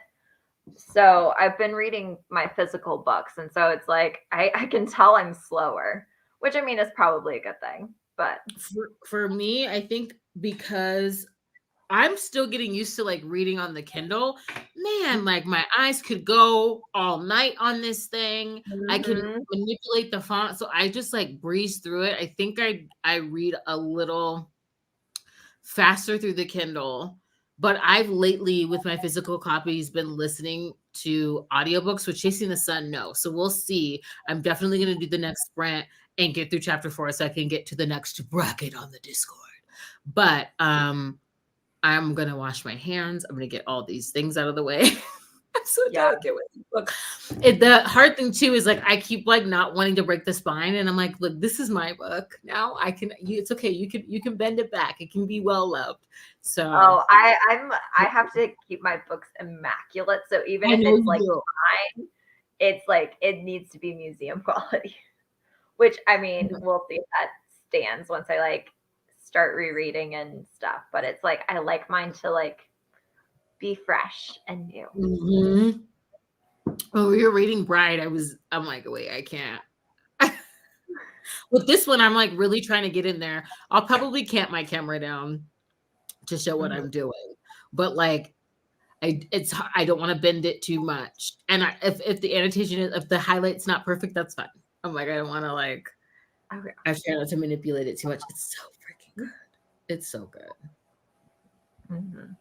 So I've been reading my physical books. And so it's like, I can tell I'm slower, which I mean is probably a good thing. But for me, I think because I'm still getting used to like reading on the Kindle, man, like my eyes could go all night on this thing. I can manipulate the font. So I just like breeze through it. I think I read a little faster through the Kindle, but I've lately with my physical copies been listening to audiobooks with Chasing the Sun. No. So we'll see. I'm definitely going to do the next sprint and get through chapter 4 so I can get to the next bracket on the Discord. But I'm gonna wash my hands. I'm gonna get all these things out of the way. I'm so delicate with this book. The hard thing too is like I keep like not wanting to break the spine, and I'm like, look, this is my book. Now I can. It's okay. You can bend it back. It can be well loved. So I have to keep my books immaculate. So even if it's like mine, it's like it needs to be museum quality. which I mean, we'll see if that stands once I like start rereading and stuff. But it's like I like mine to like be fresh and new. Mm-hmm. Oh, you're reading Bride. I'm like, wait, I can't. With this one, I'm like really trying to get in there. I'll probably camp my camera down to show what I'm doing, but like, I don't want to bend it too much. And if the annotation is, if the highlight's not perfect, that's fine. I'm like, I don't want to like, Okay. I try not to manipulate it too much. It's so freaking good. It's so good. Mm-hmm.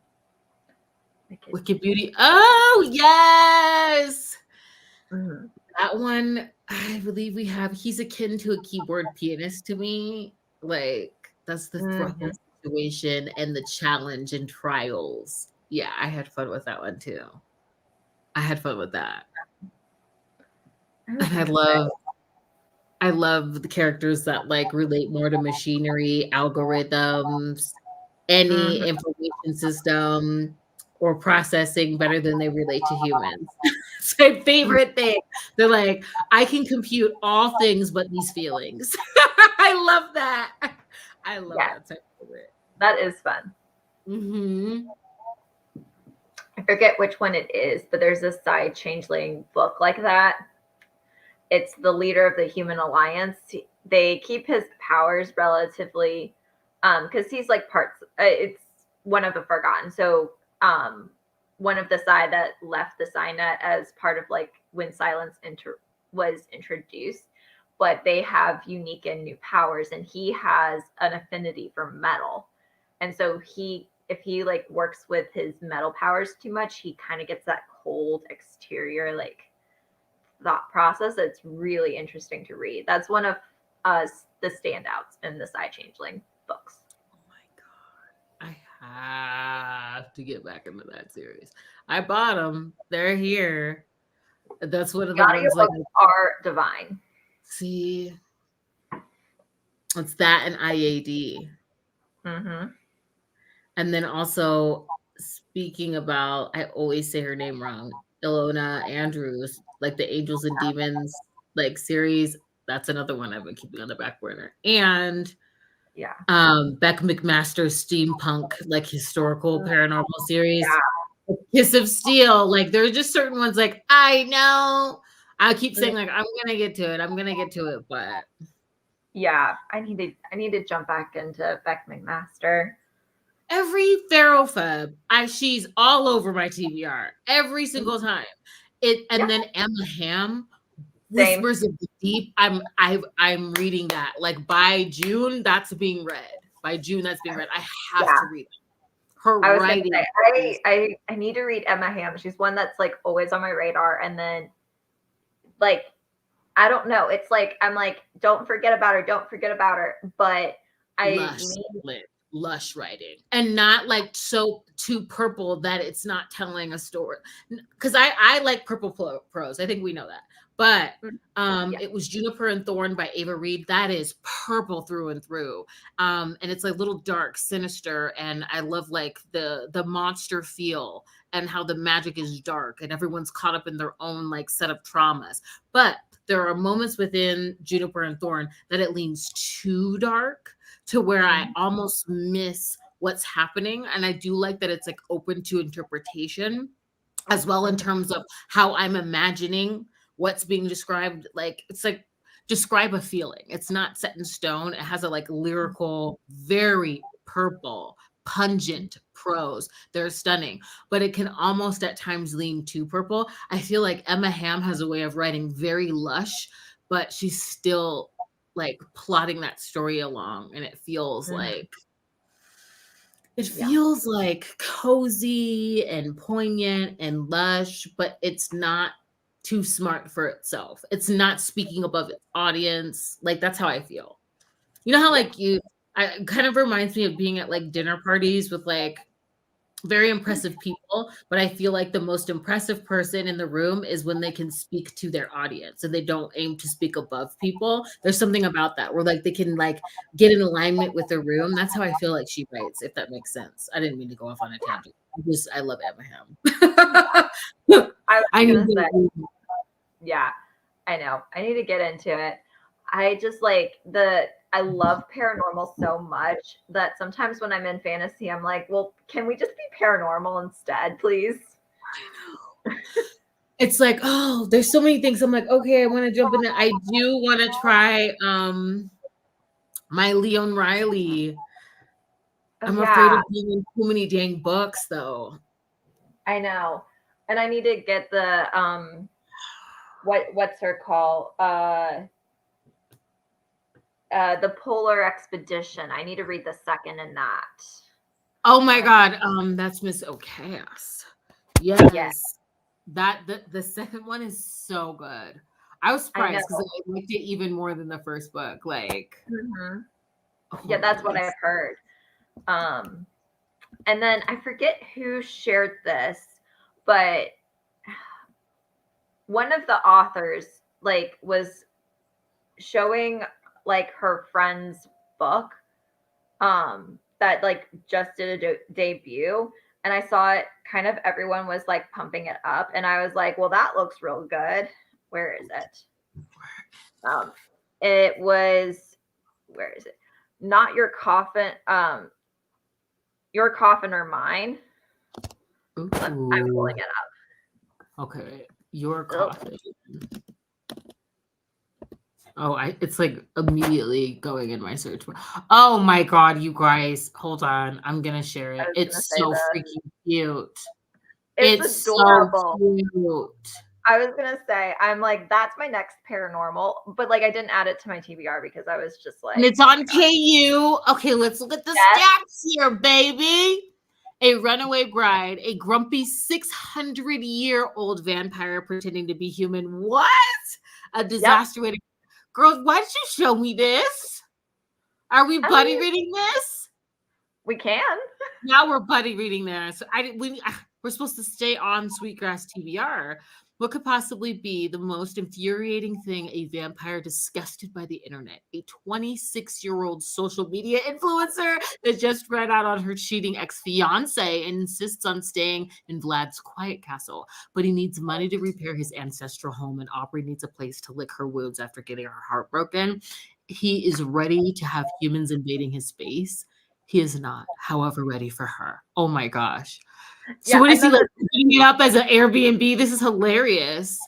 Wicked Beauty. Oh yes. Mm-hmm. That one, I believe he's akin to a keyboard pianist to me. Like, that's the thruple situation and the challenge and trials. Yeah, I had fun with that one too. I had fun with that. And I love the characters that like relate more to machinery, algorithms, any information system or processing better than they relate to humans. It's my favorite thing. They're like, I can compute all things but these feelings. I love that. I love that type of it. That is fun. Mm-hmm. I forget which one it is, but there's a side changeling book like that. It's the leader of the Human Alliance. They keep his powers relatively, because he's like parts. It's one of the Forgotten. So, one of the side that left the Signet as part of like when Silence was introduced, but they have unique and new powers, and he has an affinity for metal, and so if he like works with his metal powers too much, he kind of gets that cold exterior like thought process. It's really interesting to read. That's one of the standouts in the Side Changeling books. Oh my god, I have to get back into that series. I bought them. They're here. That's one of the ones like are divine. See, it's that and IAD. Mm-hmm. And then also speaking about, I always say her name wrong, Ilona Andrews, like the Angels and Demons like series. That's another one I've been keeping on the back burner. And Beck McMaster's steampunk like historical paranormal series. Yeah. Kiss of Steel. Like there are just certain ones like I know. I keep saying like I'm gonna get to it. I'm gonna get to it, but yeah, I need to jump back into Beck McMaster. Every Ferrofeb, she's all over my TBR every single time. Then Emma Hamm, Whispers of the Deep. I'm reading that. Like by June, that's being read. By June, that's being read. I have to read it. Her writing. I need to read Emma Hamm. She's one that's like always on my radar. And then like I don't know. It's like I'm like, don't forget about her, don't forget about her. But lush writing and not like so too purple that it's not telling a story, because I like purple prose. I think we know that, but it was Juniper and Thorn by Ava Reed. That is purple through and through, and it's like little dark, sinister, and I love like the monster feel and how the magic is dark and everyone's caught up in their own like set of traumas. But there are moments within Juniper and Thorn that it leans too dark to where I almost miss what's happening. And I do like that it's like open to interpretation as well in terms of how I'm imagining what's being described. Like it's like describe a feeling. It's not set in stone. It has a like lyrical, very purple, pungent prose. They're stunning, but it can almost at times lean too purple. I feel like Emma Hamm has a way of writing very lush, but she's still like plotting that story along, and it feels like cozy and poignant and lush, but it's not too smart for itself. It's not speaking above its audience. Like that's how I feel. You know how like I kind of reminds me of being at like dinner parties with like very impressive people, but I feel like the most impressive person in the room is when they can speak to their audience and they don't aim to speak above people. There's something about that where like they can like get in alignment with the room. That's how I feel like she writes, if that makes sense. I didn't mean to go off on a tangent. I love Emma Hamm. I know. I need to get into it. I just I love paranormal so much that sometimes when I'm in fantasy, I'm like, well, can we just be paranormal instead, please? It's like, oh, there's so many things. I'm like, okay, I want to jump in there. I do want to try my Leon Riley. Oh I'm afraid yeah, of being in too many dang books though. I know. And I need to get the what's her call? The Polar Expedition. I need to read the second in that. Oh my god, that's Miss O'Chaos. Yeah, Yes. That the second one is so good. I was I know. surprised because I liked it even more than the first book. Like, Hmm. oh Yeah, my that's what goodness. I've heard. Um, and then I forget who shared this, but one of the authors was showing her friend's book that just did a debut, and I saw it, kind of everyone was like pumping it up, and I was like, well, that looks real good. Where is it? It was, where is it? Not Your Coffin, Your Coffin or Mine. I'm Ooh. pulling it Okay. Your up. coffee. Oh, it's like immediately going in my search bar. Oh my god, you guys. Hold on. I'm gonna share I it. was gonna It's say so this. freaking cute. It's It's so adorable. cute. I was gonna say, I'm like, that's my next paranormal, but I didn't add it to my TBR because I was just And like, it's oh my on god. KU. Okay, let's look at the Yes. stats here, baby. A runaway bride, a grumpy 600-year-old vampire pretending to be human. What? A Yep. disaster waiting. Girls, why did you show me this? Are we I buddy mean, reading this? we can. Now we're buddy reading this. We're supposed to stay on Sweetgrass TBR. What could possibly be the most infuriating thing a vampire disgusted by the internet? A 26-year-old social media influencer that just read out on her cheating ex-fiance and insists on staying in Vlad's quiet castle. But he needs money to repair his ancestral home, and Aubrey needs a place to lick her wounds after getting her heart broken. He is ready to have humans invading his space. He is not, however, ready for her. Oh my gosh. So Yeah, what is and he then like putting it up as an Airbnb? This is hilarious.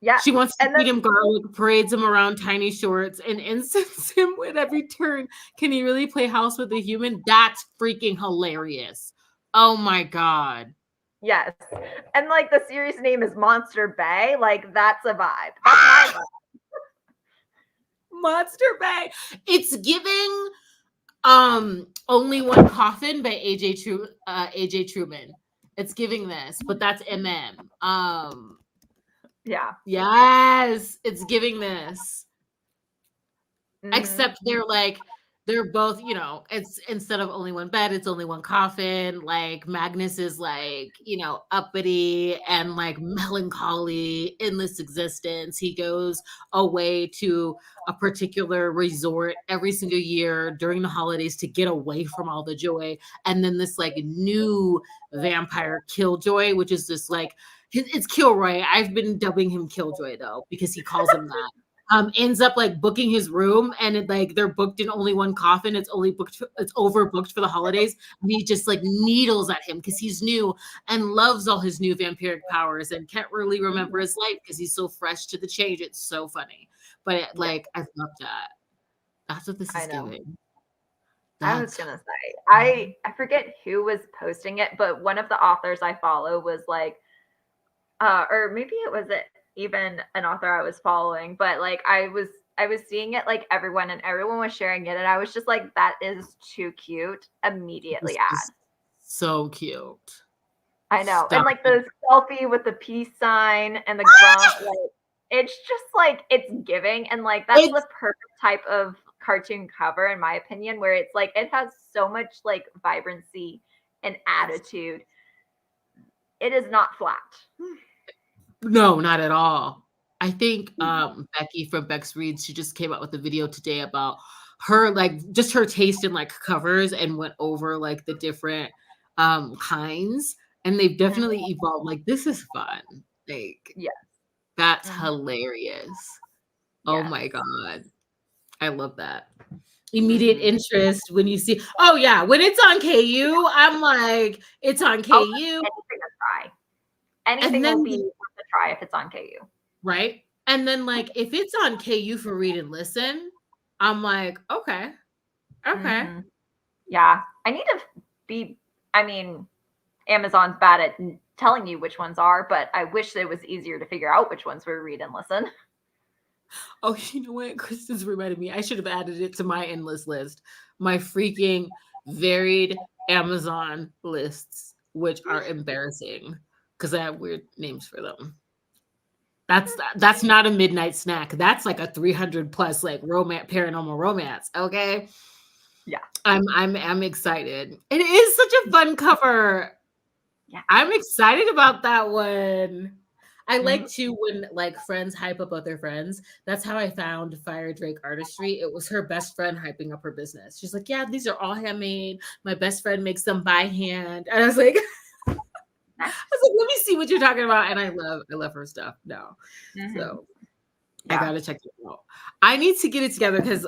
yes, She wants to and then feed him garlic, parades him around tiny shorts, and incense him with every turn. Can he really play house with a human? That's freaking hilarious. Oh my god. yes, and the series name is Monster Bay. That's a vibe. That's my vibe. Monster Bay. It's giving Only One Coffin by AJ Truman. It's giving this, but that's MM. Yeah. Yes, it's giving this. Hmm. Except they're both, it's instead of only one bed, it's only one coffin. Like Magnus is uppity and like melancholy, endless existence. He goes away to a particular resort every single year during the holidays to get away from all the joy. And then this like new vampire Killjoy, which is this like it's Kilroy. I've been dubbing him Killjoy though, because he calls him that. Ends up like booking his room, and they're booked in only one coffin. It's overbooked for the holidays. And he just like needles at him because he's new and loves all his new vampiric powers and can't really remember his life because he's so fresh to the change. It's so funny, but Yeah, I love that. That's what this I is know. giving. I was That's gonna say, I forget who was posting it, but one of the authors I follow was like, or maybe it was even an author I was following, but I was seeing it and everyone was sharing it, and I was just like, that is too cute. Immediately this add. is so cute. I know, and Stop it. the selfie with the peace sign and the grump, it's just it's giving, and that's It's the perfect type of cartoon cover, in my opinion, where it's it has so much vibrancy and attitude. It is not flat. No, not at all. I think, Becky from Bex Reads, she just came out with a video today about her, like, just her taste in, like, covers and went over, like, the different, kinds, and they've Mhm. definitely evolved, like, this is fun. Like, Yes. that's Mhm. hilarious. Oh Yes. my god. I love that. Immediate interest when you see, oh yeah, when it's on KU, I'm like, it's on I'll KU. anything to try. And Anything will then, be worth a try if it's on KU. right? And then, like, if it's on KU for read and listen, I'm like, okay, okay. Mm-hmm. Yeah, I need to be. I mean, Amazon's bad at telling you which ones are, but I wish it was easier to figure out which ones were read and listen. Oh, you know what? Kristen's reminded me. I should have added it to my endless list. My freaking varied Amazon lists, which are embarrassing because I have weird names for them. That's not a midnight snack. That's like a 300 plus like romance, paranormal romance. Okay. Yeah. I'm excited. It is such a fun cover. Yeah. I'm excited about that one. I like to when like friends hype up other friends. That's how I found Fire Drake Artistry. It was her best friend hyping up her business. She's like, "Yeah, these are all handmade. My best friend makes them by hand." And I was like, Nice. "Let me see what you're talking about." And I love her stuff. No, so I gotta check it out. I need to get it together because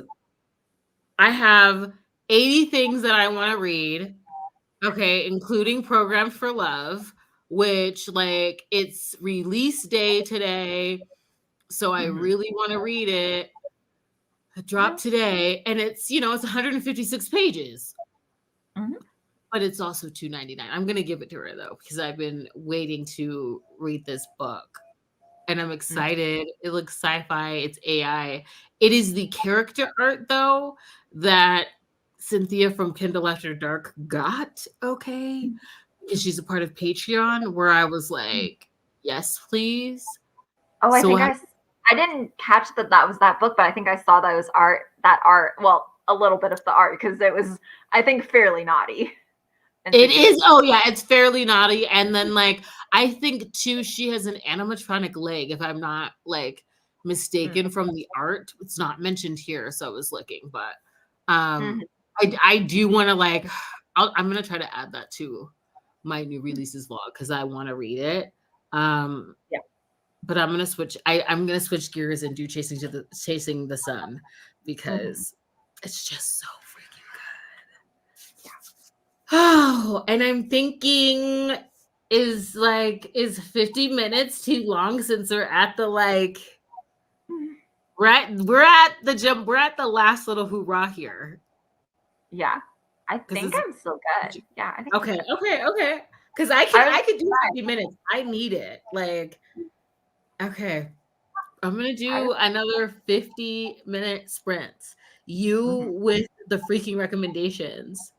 I have 80 things that I want to read. Okay, including Programmed for Love, which like it's release day today. So I really want to read it. It dropped today, and it's it's 156 pages. But it's also $2.99. I'm gonna give it to her though, because I've been waiting to read this book. And I'm excited. It looks sci-fi, it's AI. It is the character art though that Cynthia from Kindle After Dark got, okay? Because she's a part of Patreon, where I was like, yes, please. Oh, I think I didn't catch that was that book, but I think I saw that was that art. Well, a little bit of the art because it was, I think, fairly naughty. It is. Oh yeah, it's fairly naughty. And then like I think too, she has an animatronic leg, if I'm not like mistaken from the art. It's not mentioned here, so I was looking, but I do want to like I'm gonna try to add that to my new releases vlog because I want to read it. But I'm gonna switch gears and do Chasing the Sun because it's just so freaking good. Oh, and I'm thinking is 50 minutes too long since we're at the like we're at the last little hoorah here. Yeah. I think I'm still good. Yeah. I think okay. Because I could do 50 minutes. I need it. Like, okay. I'm gonna do another 50-minute sprints. You with the freaking recommendations.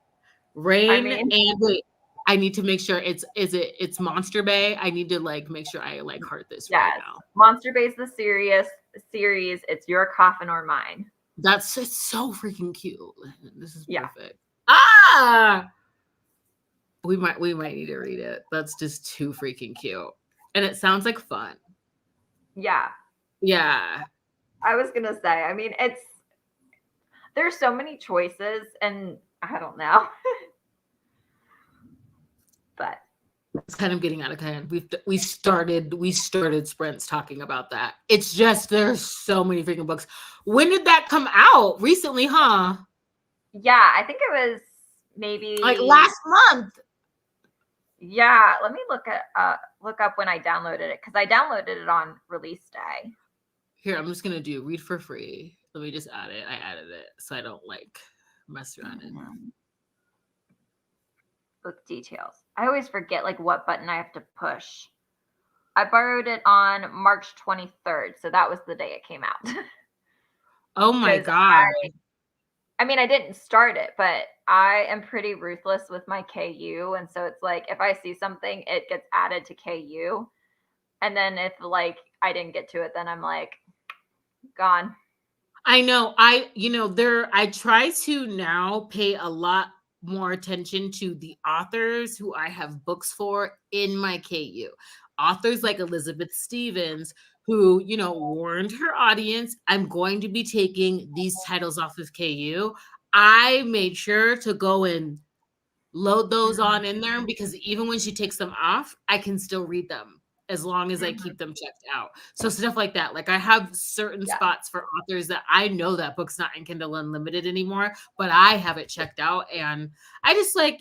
Rain and wait. I need to make sure it's Monster Bay. I need to like make sure I like heart this right now. Monster Bay's the series. It's Your Coffin or Mine. It's so freaking cute. This is perfect. We might need to read it. That's just too freaking cute. And it sounds like fun. Yeah. Yeah. I was gonna say, I mean, there's so many choices and I don't know. But it's kind of getting out of hand. We started sprints talking about that. It's just there's so many freaking books. When did that come out? Recently, huh? Yeah, I think it was maybe like last month. Yeah, let me look up when I downloaded it because I downloaded it on release day. Here, I'm just gonna do read for free. Let me just add it. I added it so I don't like mess around it. Book details. I always forget like what button I have to push. I borrowed it on March 23rd, so that was the day it came out. Oh my god. I mean, I didn't start it, but I am pretty ruthless with my KU, and so it's like if I see something, it gets added to KU. And then if like I didn't get to it, then I'm like gone. I know. I try to now pay a lot more attention to the authors who I have books for in my KU. Authors like Elizabeth Stevens, who, warned her audience, I'm going to be taking these titles off of KU. I made sure to go and load those on in there because even when she takes them off, I can still read them. as long as I Mhm. keep them checked out. So stuff like that. Like I have certain Yeah. spots for authors that I know that book's not in Kindle Unlimited anymore, but I have it checked out. And I just like,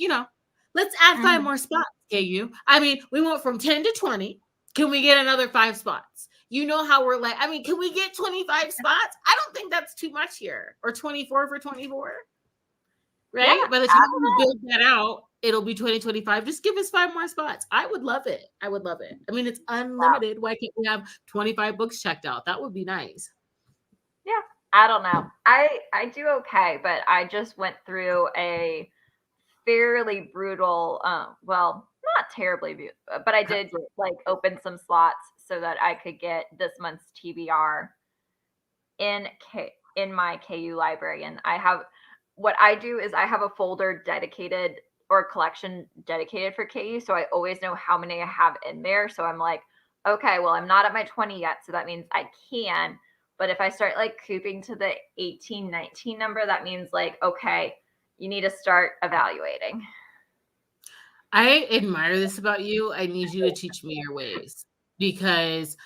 let's add 5 Mhm. more spots, KU. I mean, we went from 10 to 20. Can we get another 5 spots? You know how we're like, I mean, can we get 25 spots? I don't think that's too much here. Or 24 for 24, Yeah. right? By the time we build that out, it'll be 2025. Just give us 5 more spots. I would love it. I would love it. I mean, it's unlimited. Why can't we have 25 books checked out? That would be nice. Yeah. I don't know. I do okay, but I just went through a fairly brutal, well, not terribly, but I did like open some slots so that I could get this month's TBR in my KU library. And what I do is I have a folder dedicated or collection dedicated for KU, so I always know how many I have in there. So I'm like, okay, well, I'm not at my 20 yet, so that means I can. But if I start like cooping to the 18, 19 number, that means like, okay, you need to start evaluating. I admire this about you. I need you to teach me your ways because,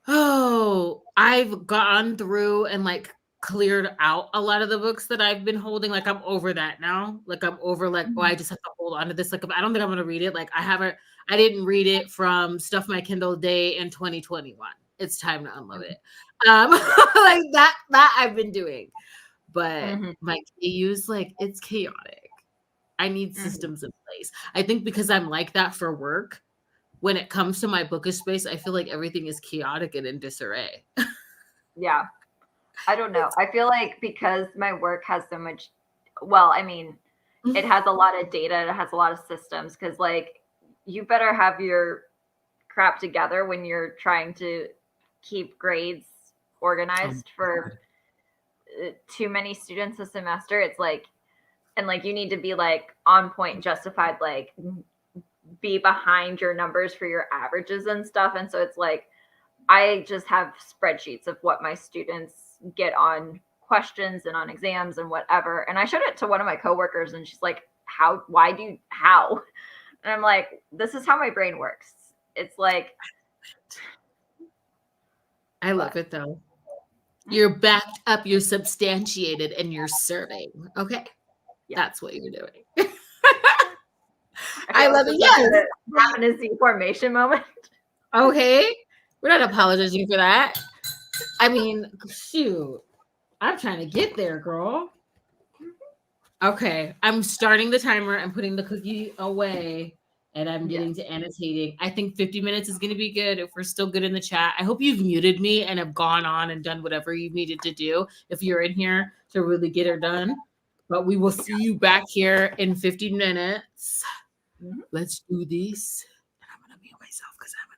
I've gone through and like cleared out a lot of the books that I've been holding. Like I'm over that now. Like I'm over like, oh, I just have to hold on to this. Like I don't think I'm gonna read it. Like I didn't read it from Stuff My Kindle Day in 2021. It's time to unload it. Like that I've been doing. But Mm-hmm. my KU's like it's chaotic. I need Mm-hmm. systems in place. I think because I'm like that for work, when it comes to my bookish space, I feel like everything is chaotic and in disarray. Yeah. I don't know. I feel like because my work has so much, well, I mean, it has a lot of data, it has a lot of systems, because like you better have your crap together when you're trying to keep grades Oh my organized for God. too many students a semester. It's like, and like you need to be like on point, justified, like be behind your numbers for your averages and stuff. And so it's like, I just have spreadsheets of what my students get on questions and on exams and whatever. And I showed it to one of my coworkers and she's like, how? And I'm like, this is how my brain works. It's like, I love but it though. You're backed up, you're substantiated, and you're serving. Okay. yeah, That's what you're doing. I I feel like love this it. is Yes. the happen to Z formation moment. Okay. We're not apologizing for that. I mean, shoot. I'm trying to get there, girl. Okay. I'm starting the timer. I'm putting the cookie away and I'm Yeah. getting to annotating. I think 50 minutes is going to be good if we're still good in the chat. I hope you've muted me and have gone on and done whatever you needed to do if you're in here to really get her done. But we will see you back here in 50 minutes. Mhm. Let's do this. And I'm going to mute myself because I'm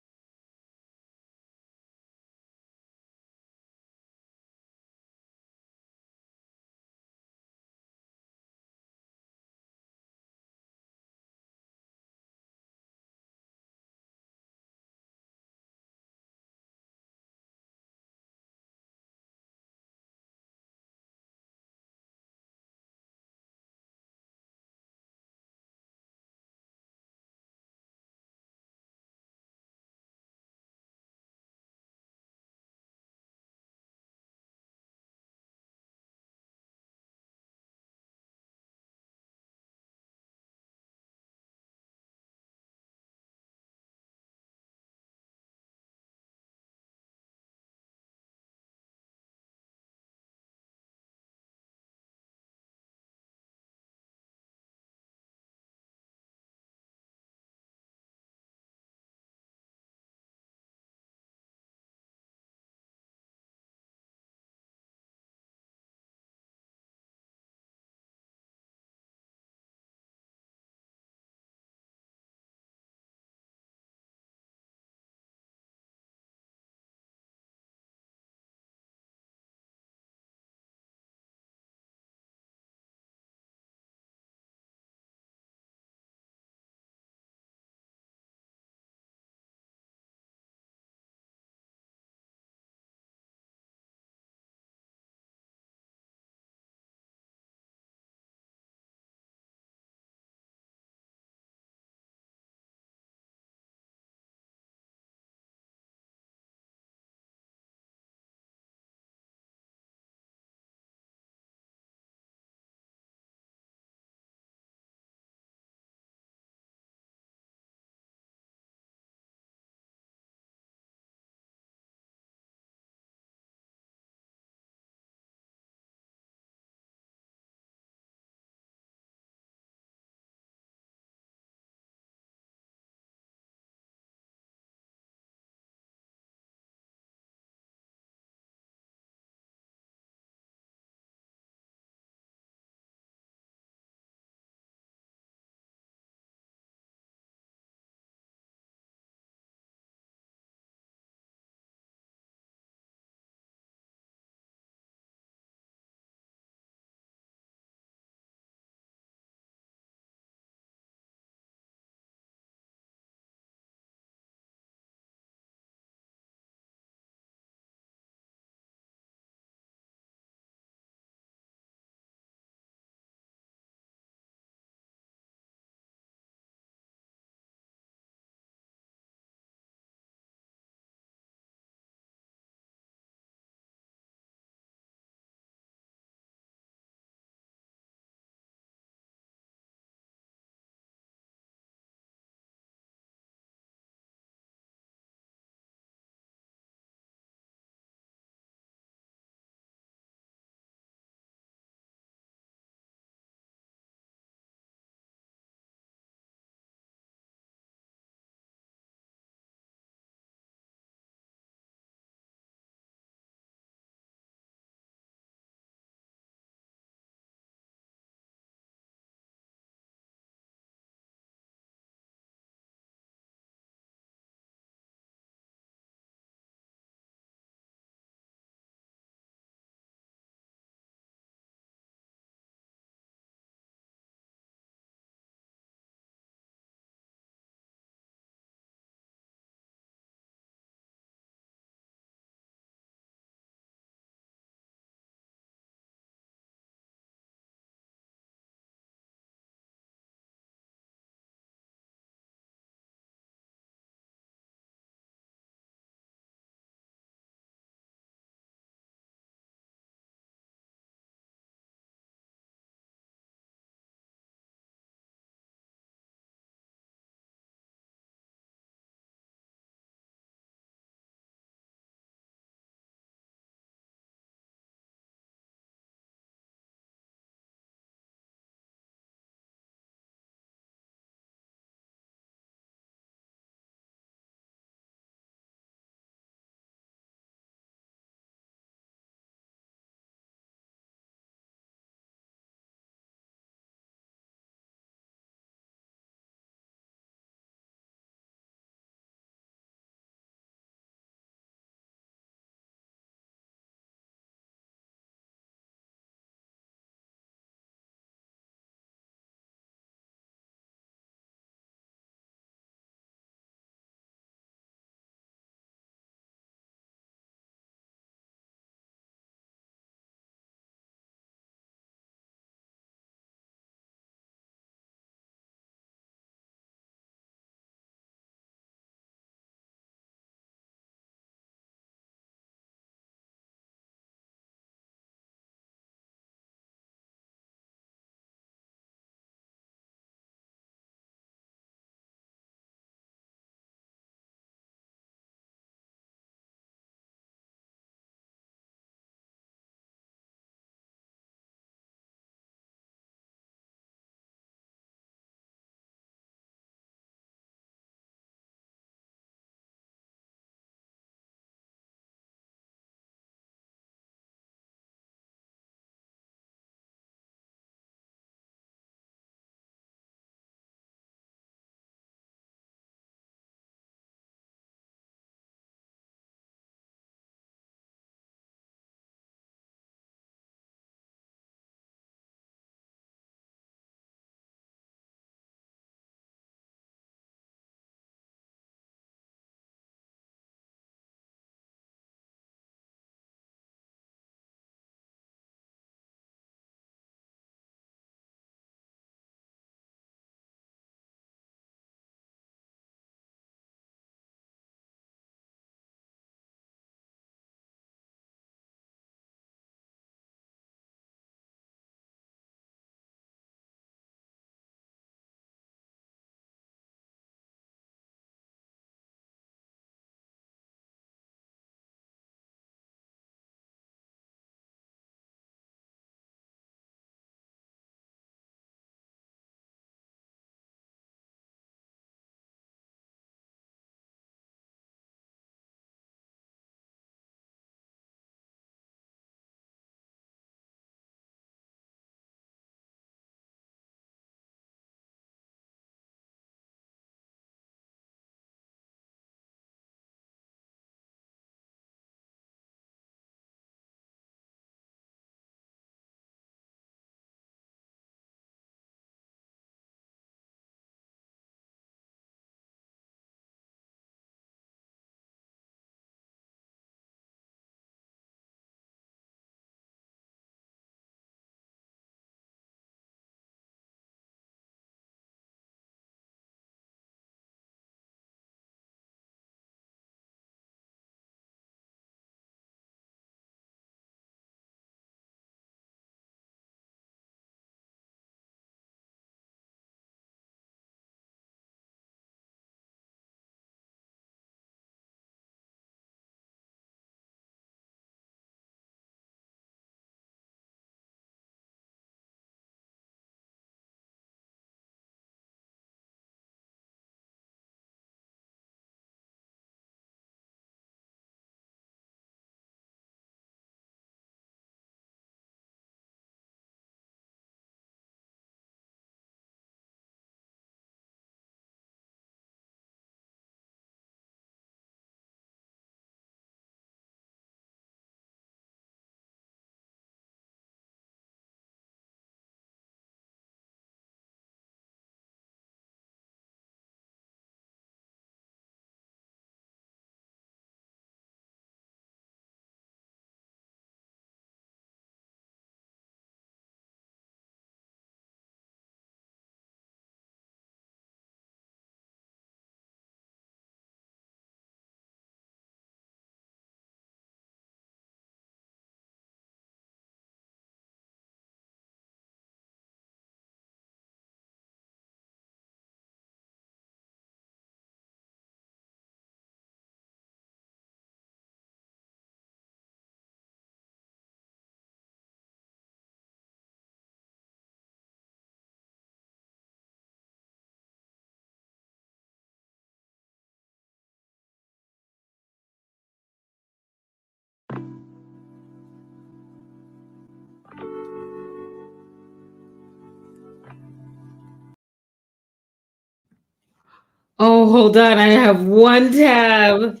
Oh, hold on. I have one tab.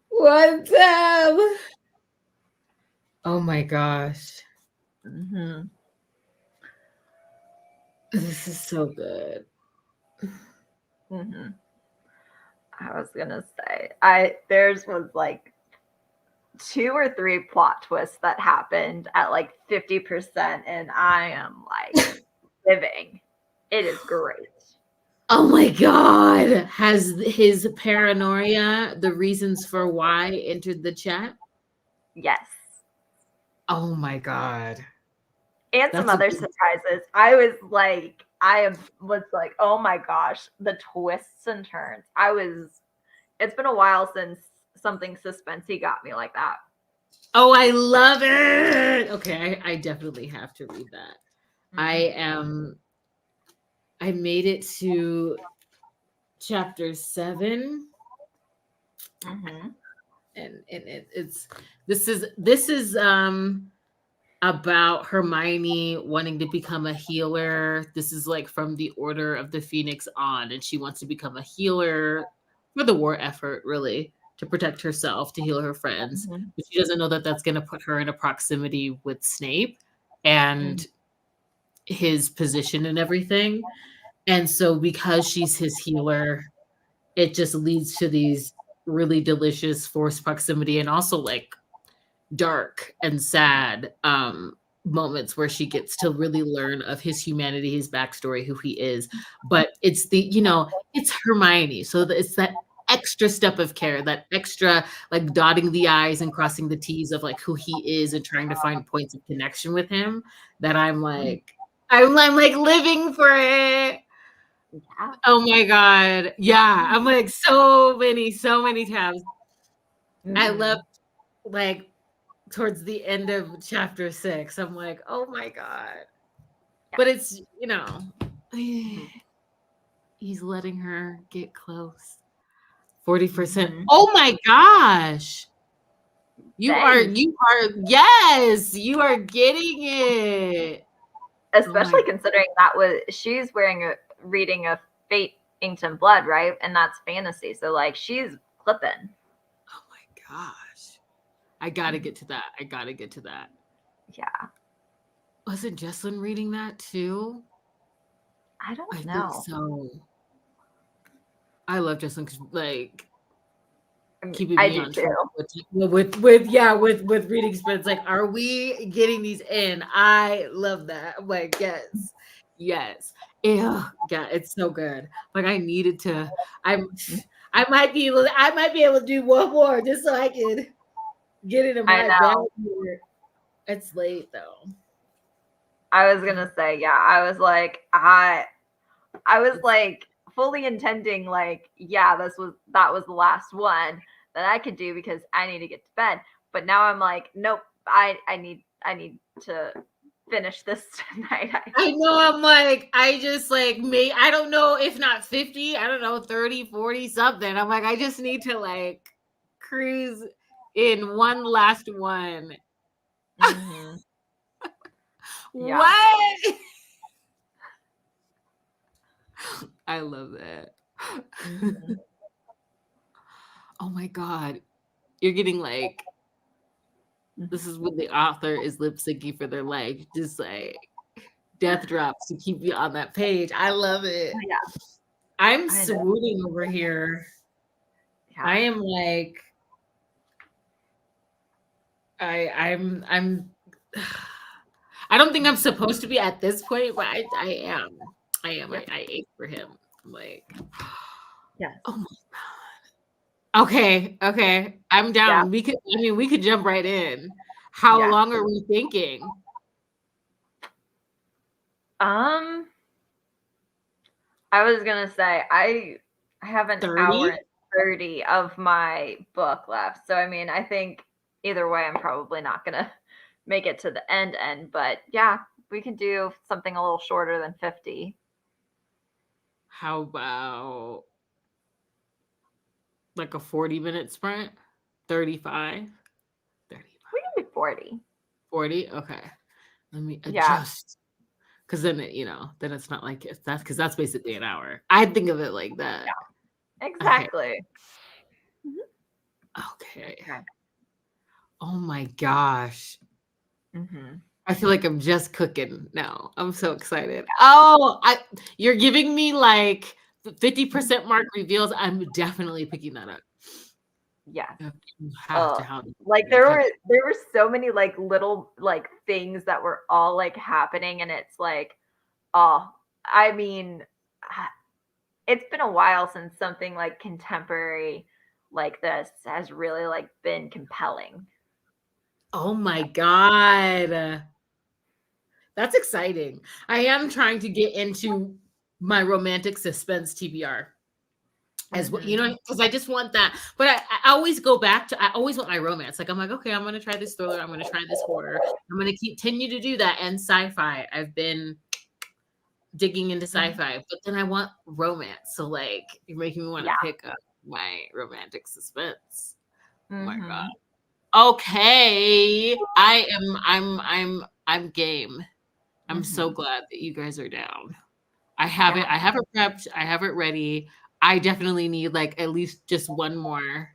One tab. Oh my gosh. Mm-hmm. This is so good. Mm-hmm. I was gonna say, theirs was like 2 or 3 plot twists that happened at like 50%, and I am like living. It is great. Oh my God. Has his paranoia, the reasons for why, entered the chat? Yes. Oh my God. And some That's a other big. surprises. Was like, oh my gosh, the twists and turns. It's been a while since something suspensey got me like that. Oh, I love it. Okay, I definitely have to read that. I am. I made it to chapter 7, Mm-hmm. and this is about Hermione wanting to become a healer. This is like from the Order of the Phoenix on, and she wants to become a healer for the war effort, really, to protect herself, to heal her friends. Mm-hmm. But she doesn't know that that's going to put her in a proximity with Snape and his position and everything. And so, because she's his healer, it just leads to these really delicious forced proximity and also like dark and sad moments where she gets to really learn of his humanity, his backstory, who he is. But it's it's Hermione. So it's that extra step of care, that extra like dotting the I's and crossing the T's of like who he is and trying to find points of connection with him that I'm like living for it. Yeah. Oh my God. Yeah. I'm like so many tabs. I Mm-hmm. love like towards the end of chapter 6. I'm like, oh my God. Yeah. But it's, Mm-hmm. he's letting her get close. 40%. Mm-hmm. Oh my gosh. Dang. Yes, you are getting it. Oh my Especially considering she's reading a Fate Inked in Blood, right? And that's fantasy. So like she's clipping. Oh my gosh. I gotta get to that. I gotta get to that. Yeah. Wasn't Jesslyn reading that too? I I don't think know. so. I love Jesslyn because like I mean, keeping I me do on too. track with reading sprints. Like, are we getting these in? I love that. I'm like, yes, yes. Yeah, yeah, it's so good. Like I needed to. I'm. I might be able to do one more just so I can get it in I my bag know. here. It's late though. I was gonna say, yeah, I was like fully intending like, yeah, that was the last one that I could do because I need to get to bed. But now I'm like, nope, I need to finish this tonight. I know. I'm like, I just like me. I don't know if not 50, I don't know, 30, 40 something. I'm like, I just need to like cruise in one last one. Mm-hmm. Yeah. What? I love that. Mm-hmm. Oh my God. You're getting like, this is when the author is lip syncing for their life. Just like death drops to keep you on that page. I love it. Yeah, I'm I know. swooning over here. Yeah. I am like, I'm I don't think I'm supposed to be at this point, but I am. I am. Yep. I ache for him. I'm like, Yes. oh my God. Okay, okay. I'm Yeah. down. We could jump right in. How Yeah. long are we thinking? Um, I was gonna say I have an hour 30? and 30 of my book left. So I mean, I think either way, I'm probably not gonna make it to the end. But yeah, we can do something a little shorter than 50. How about like a 40-minute sprint? 35? 35. We can do 40. 40? Okay. Let me Yeah. adjust. Because then then it's not like that's because that's basically an hour. I think of it like that. Okay. Exactly. Mhm. Okay. Okay. Oh my gosh. Mhm. I feel like I'm just cooking now. I'm so excited. Oh, you're giving me like the Mhm. 50% mark reveals. I'm definitely picking that up. Yes. You have Uh, to have like like have there were so many like little like things that were all like happening, and it's like, oh, I mean, ah, it's been a while since something like contemporary like this has really like been compelling. Oh my god. That's exciting. I am trying to get into my romantic suspense TBR. As well, you Mhm. know, because I just want that. But I always go back to I always want my romance. Like I'm like, okay, I'm gonna try this thriller, I'm gonna try this horror. I'm gonna continue to do that. And sci-fi. I've been digging into Mhm. sci-fi, but then I want romance. So like you're making me want to Yeah. pick up my romantic suspense. Oh my god. Mhm. Okay. I'm game. I'm so Mhm. glad that you guys are down. Yeah. I have it prepped, I have it ready. I definitely need like at least just one more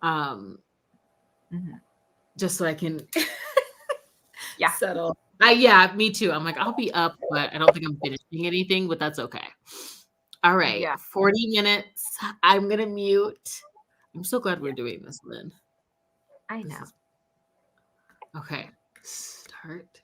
um Mhm. just so I can Yeah. settle. Yeah, me too. I'm like I'll be up, but I don't think I'm finishing anything, but that's okay. All right, Yeah. 40 minutes. I'm gonna mute. I'm so glad we're Yeah. doing this, Lynn. I This know. is okay. Start.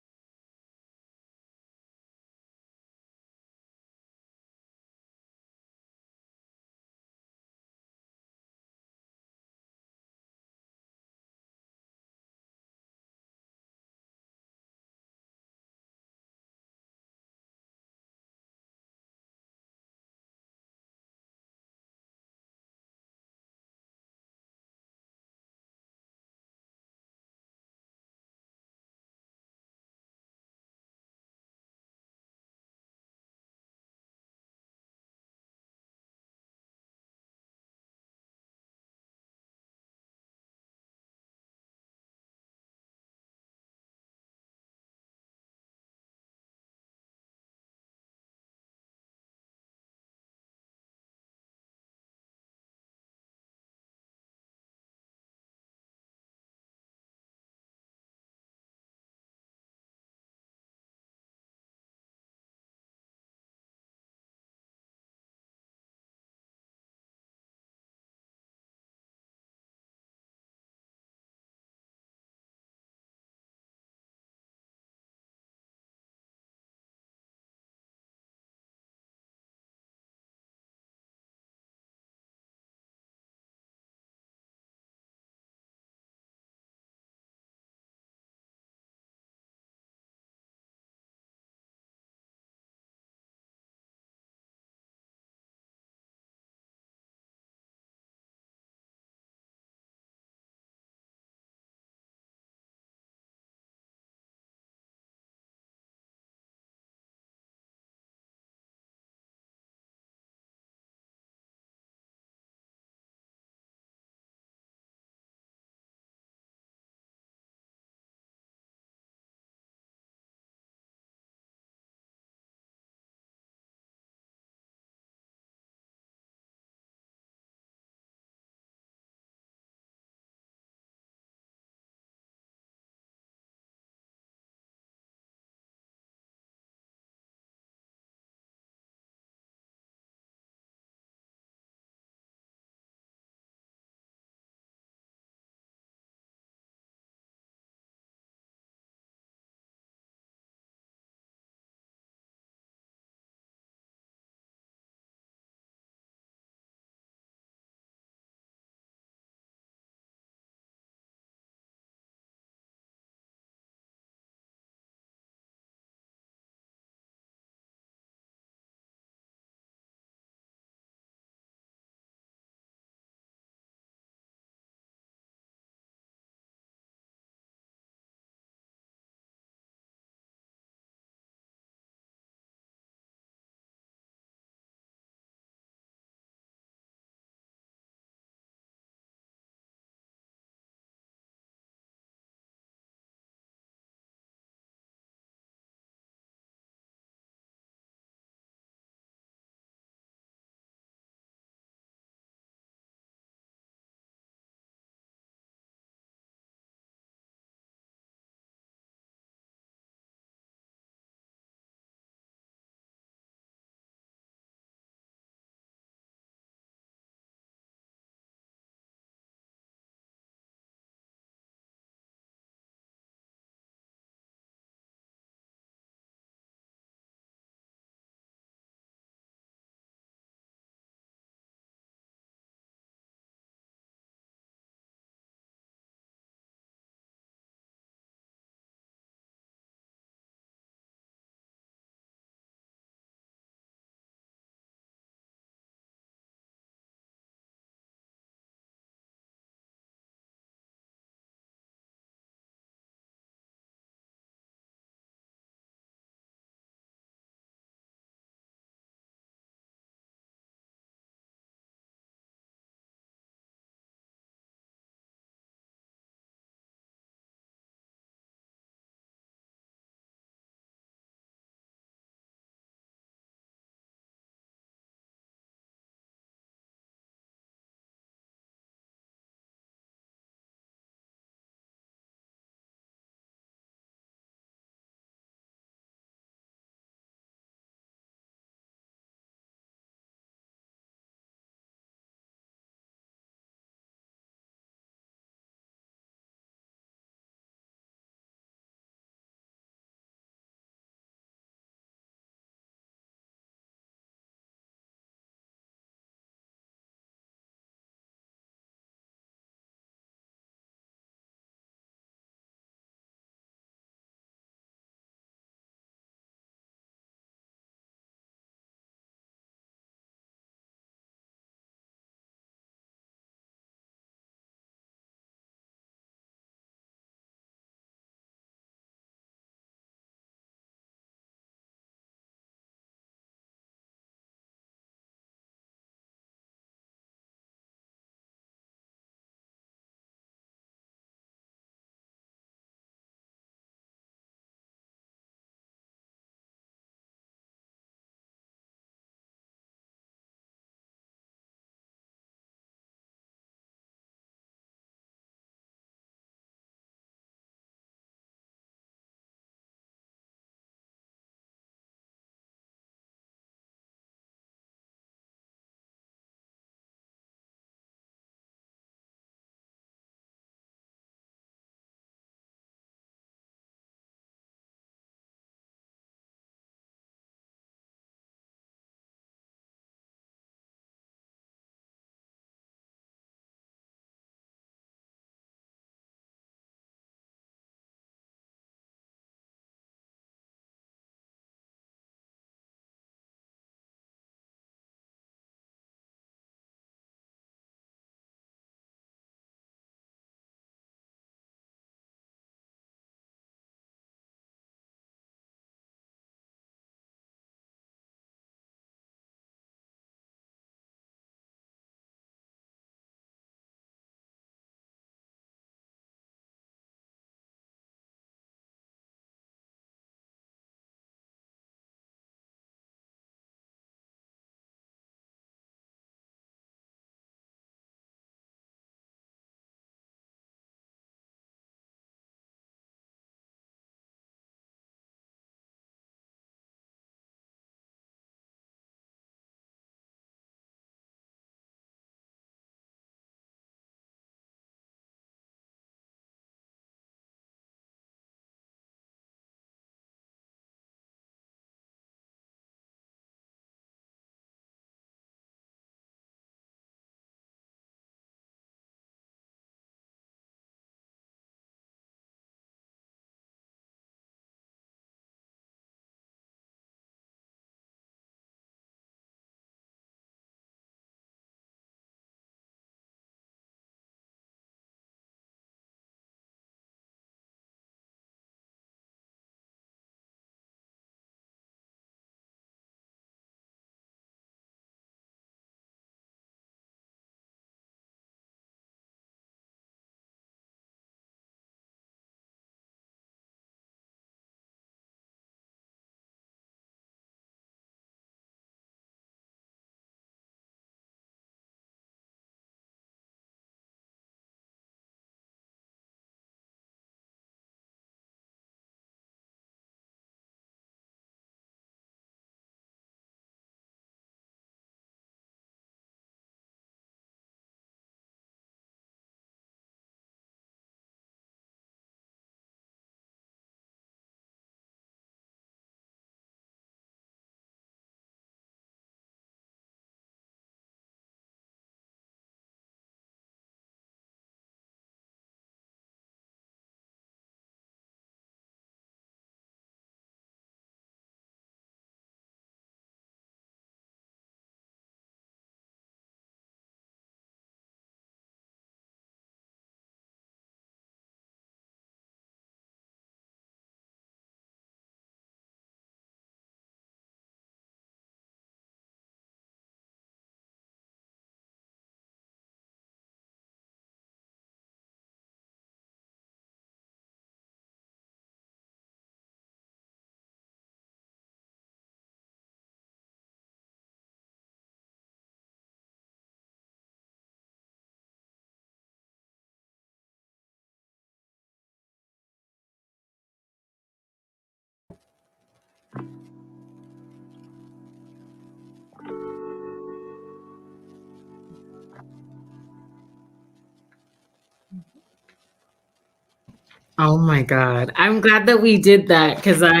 Oh my God. I'm glad that we did that because let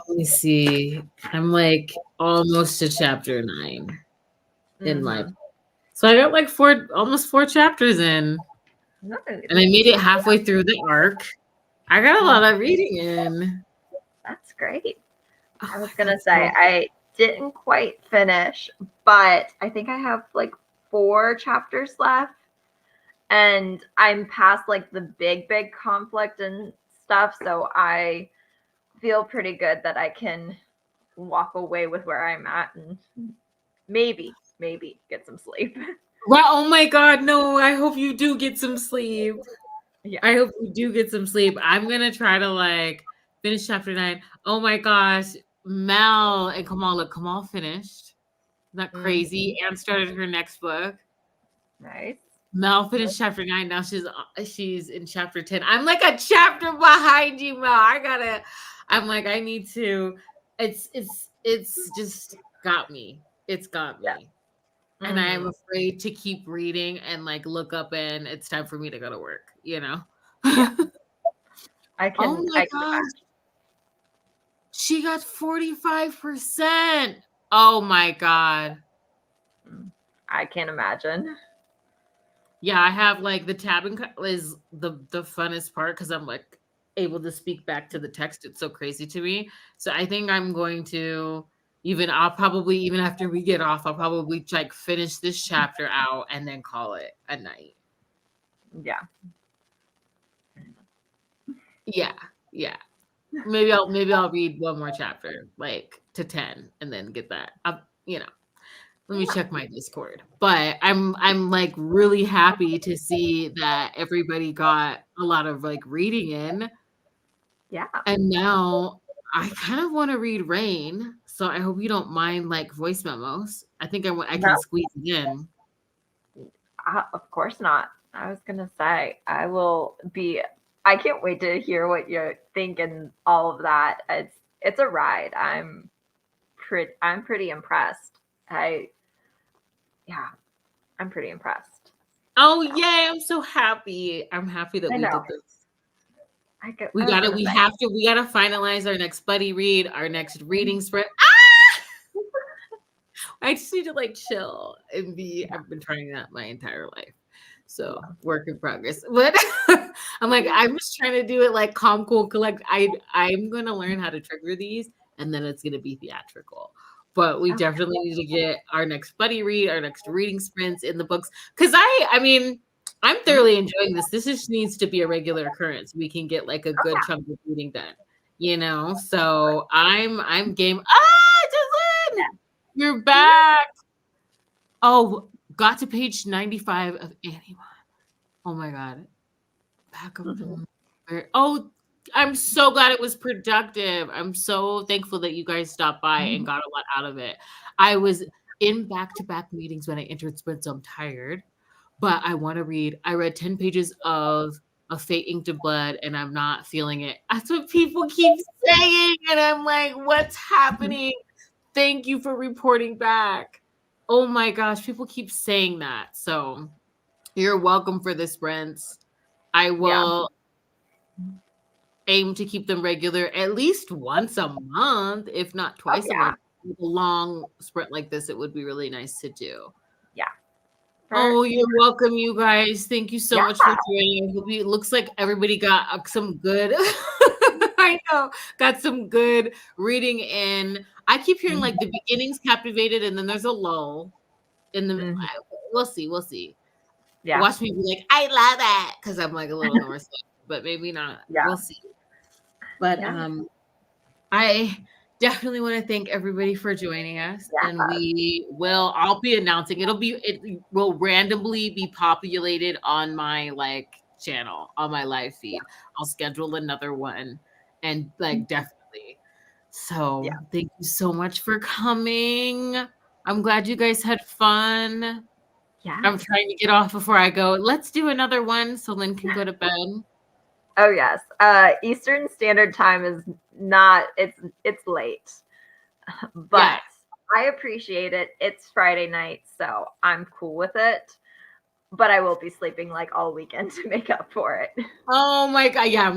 me see. I'm like almost to chapter 9 in my. Mm-hmm. So I got like almost 4 chapters in, Nice. and I made it halfway through the arc. I got a lot Mhm. of reading in. That's great. Oh I was my God. gonna say I didn't quite finish, but I think I have like 4 chapters left, and I'm past like the big conflict and stuff, so I feel pretty good that I can walk away with where I'm at and maybe get some sleep. Well, oh my God, no, I hope you do get some sleep. Yeah. I hope you do get some sleep. I'm gonna try to like finish chapter 9. Oh my gosh, Mel and Kamal finished. Not crazy. Mhm. Anne started her next book. Nice. Mel finished chapter 9. Now she's in chapter 10. I'm like a chapter behind you, Mel. I'm like, I need to. It's just got me. It's got Yeah. me. And I am Mhm. afraid to keep reading and like look up and it's time for me to go to work, you know? Yeah. Oh my I can gosh. She got 45%. Oh my God. imagine. I can't imagine. Yeah, I have like the is the funnest part because I'm like able to speak back to the text. It's so crazy to me. So I think I'm going to I'll probably even after we get off, I'll probably like finish this chapter out and then call it a night. Yeah. Yeah, yeah. Maybe I'll read one more chapter, like to 10, and then get that up. Let me check my Discord. But I'm like really happy to see that everybody got a lot of like reading in. Yeah. And now I kind of want to read Rain. So I hope you don't mind like voice memos. I think I No, can squeeze it in. of course not. I was gonna say I will be. I can't wait to hear what you think and all of that. It's a ride. I'm pretty impressed. I Yeah, I'm pretty impressed. Oh So yay, I'm so happy. I'm happy that I we know. did this. I was gonna say. We gotta finalize our next buddy read, our next reading sprint. I just need to like chill and be. Yeah. I've been trying that my entire life. So Yeah. work in progress. But I'm like, I'm just trying to do it like calm, cool, collect. I'm gonna learn how to trigger these and then it's gonna be theatrical. But we Okay. definitely need to get our next buddy read, our next reading sprints in the books. Cause I mean, I'm Mhm. thoroughly enjoying this. This just needs to be a regular occurrence. We can get like a Oh good yeah. chunk of reading done, you know? So I'm game. Ah, Jocelyn! You're Yeah. back. Oh, got to page 95 of Annie. Oh my god. Back up. Mhm. Oh, I'm so glad it was productive. I'm so thankful that you guys stopped by and got a lot out of it. I was in back-to-back meetings when I entered Sprint, so I'm tired, but I want to read. I read 10 pages of A Fate Inked in Blood and I'm not feeling it. That's what people keep saying. And I'm like, what's happening? Thank you for reporting back. Oh my gosh, people keep saying that. So you're welcome for this, Brent. I Yeah. will aim to keep them regular at least once a month, if not Oh twice a yeah. month. With a long sprint like this, it would be really nice to do. Yeah. For Oh, you're welcome, you guys. Thank you so yeah. much for joining. It looks like everybody got some good. I know, got some good reading in. I keep hearing Mhm. like the beginning's captivated, and then there's a lull. In the, Mhm. we'll see, we'll see. Yeah. Watch me be like, I love that, because I'm like a little North, but maybe not. Yeah. We'll see. But Yeah. I definitely want to thank everybody for joining us, and Yeah. I'll be announcing. It will randomly be populated on my like channel, on my live feed. I'll schedule another one, and like definitely. So Yeah. thank you so much for coming. I'm glad you guys had fun. I'm Yes. trying to get off before I go. Let's do another one so Lynn can go to bed. Oh yes. Eastern Standard Time is not. It's late, Yeah. but I appreciate it. It's Friday night, so I'm cool with it. but I will be sleeping like all weekend to make up for it. Oh my God. Yeah,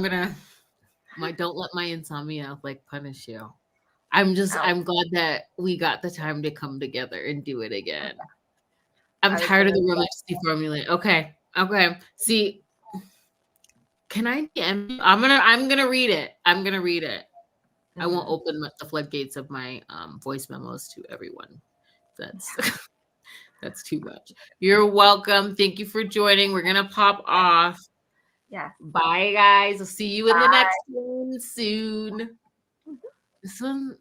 don't let my insomnia like punish you. I'm glad that we got the time to come together and do it again. I'm tired of the romantic formula. Okay. See, can I DM you? I'm gonna read it. I won't open the floodgates of my voice memos to everyone. That's too much. You're welcome. Thank you for joining. We're gonna pop off. Yeah. Bye, guys. I'll see you in the next one soon. This one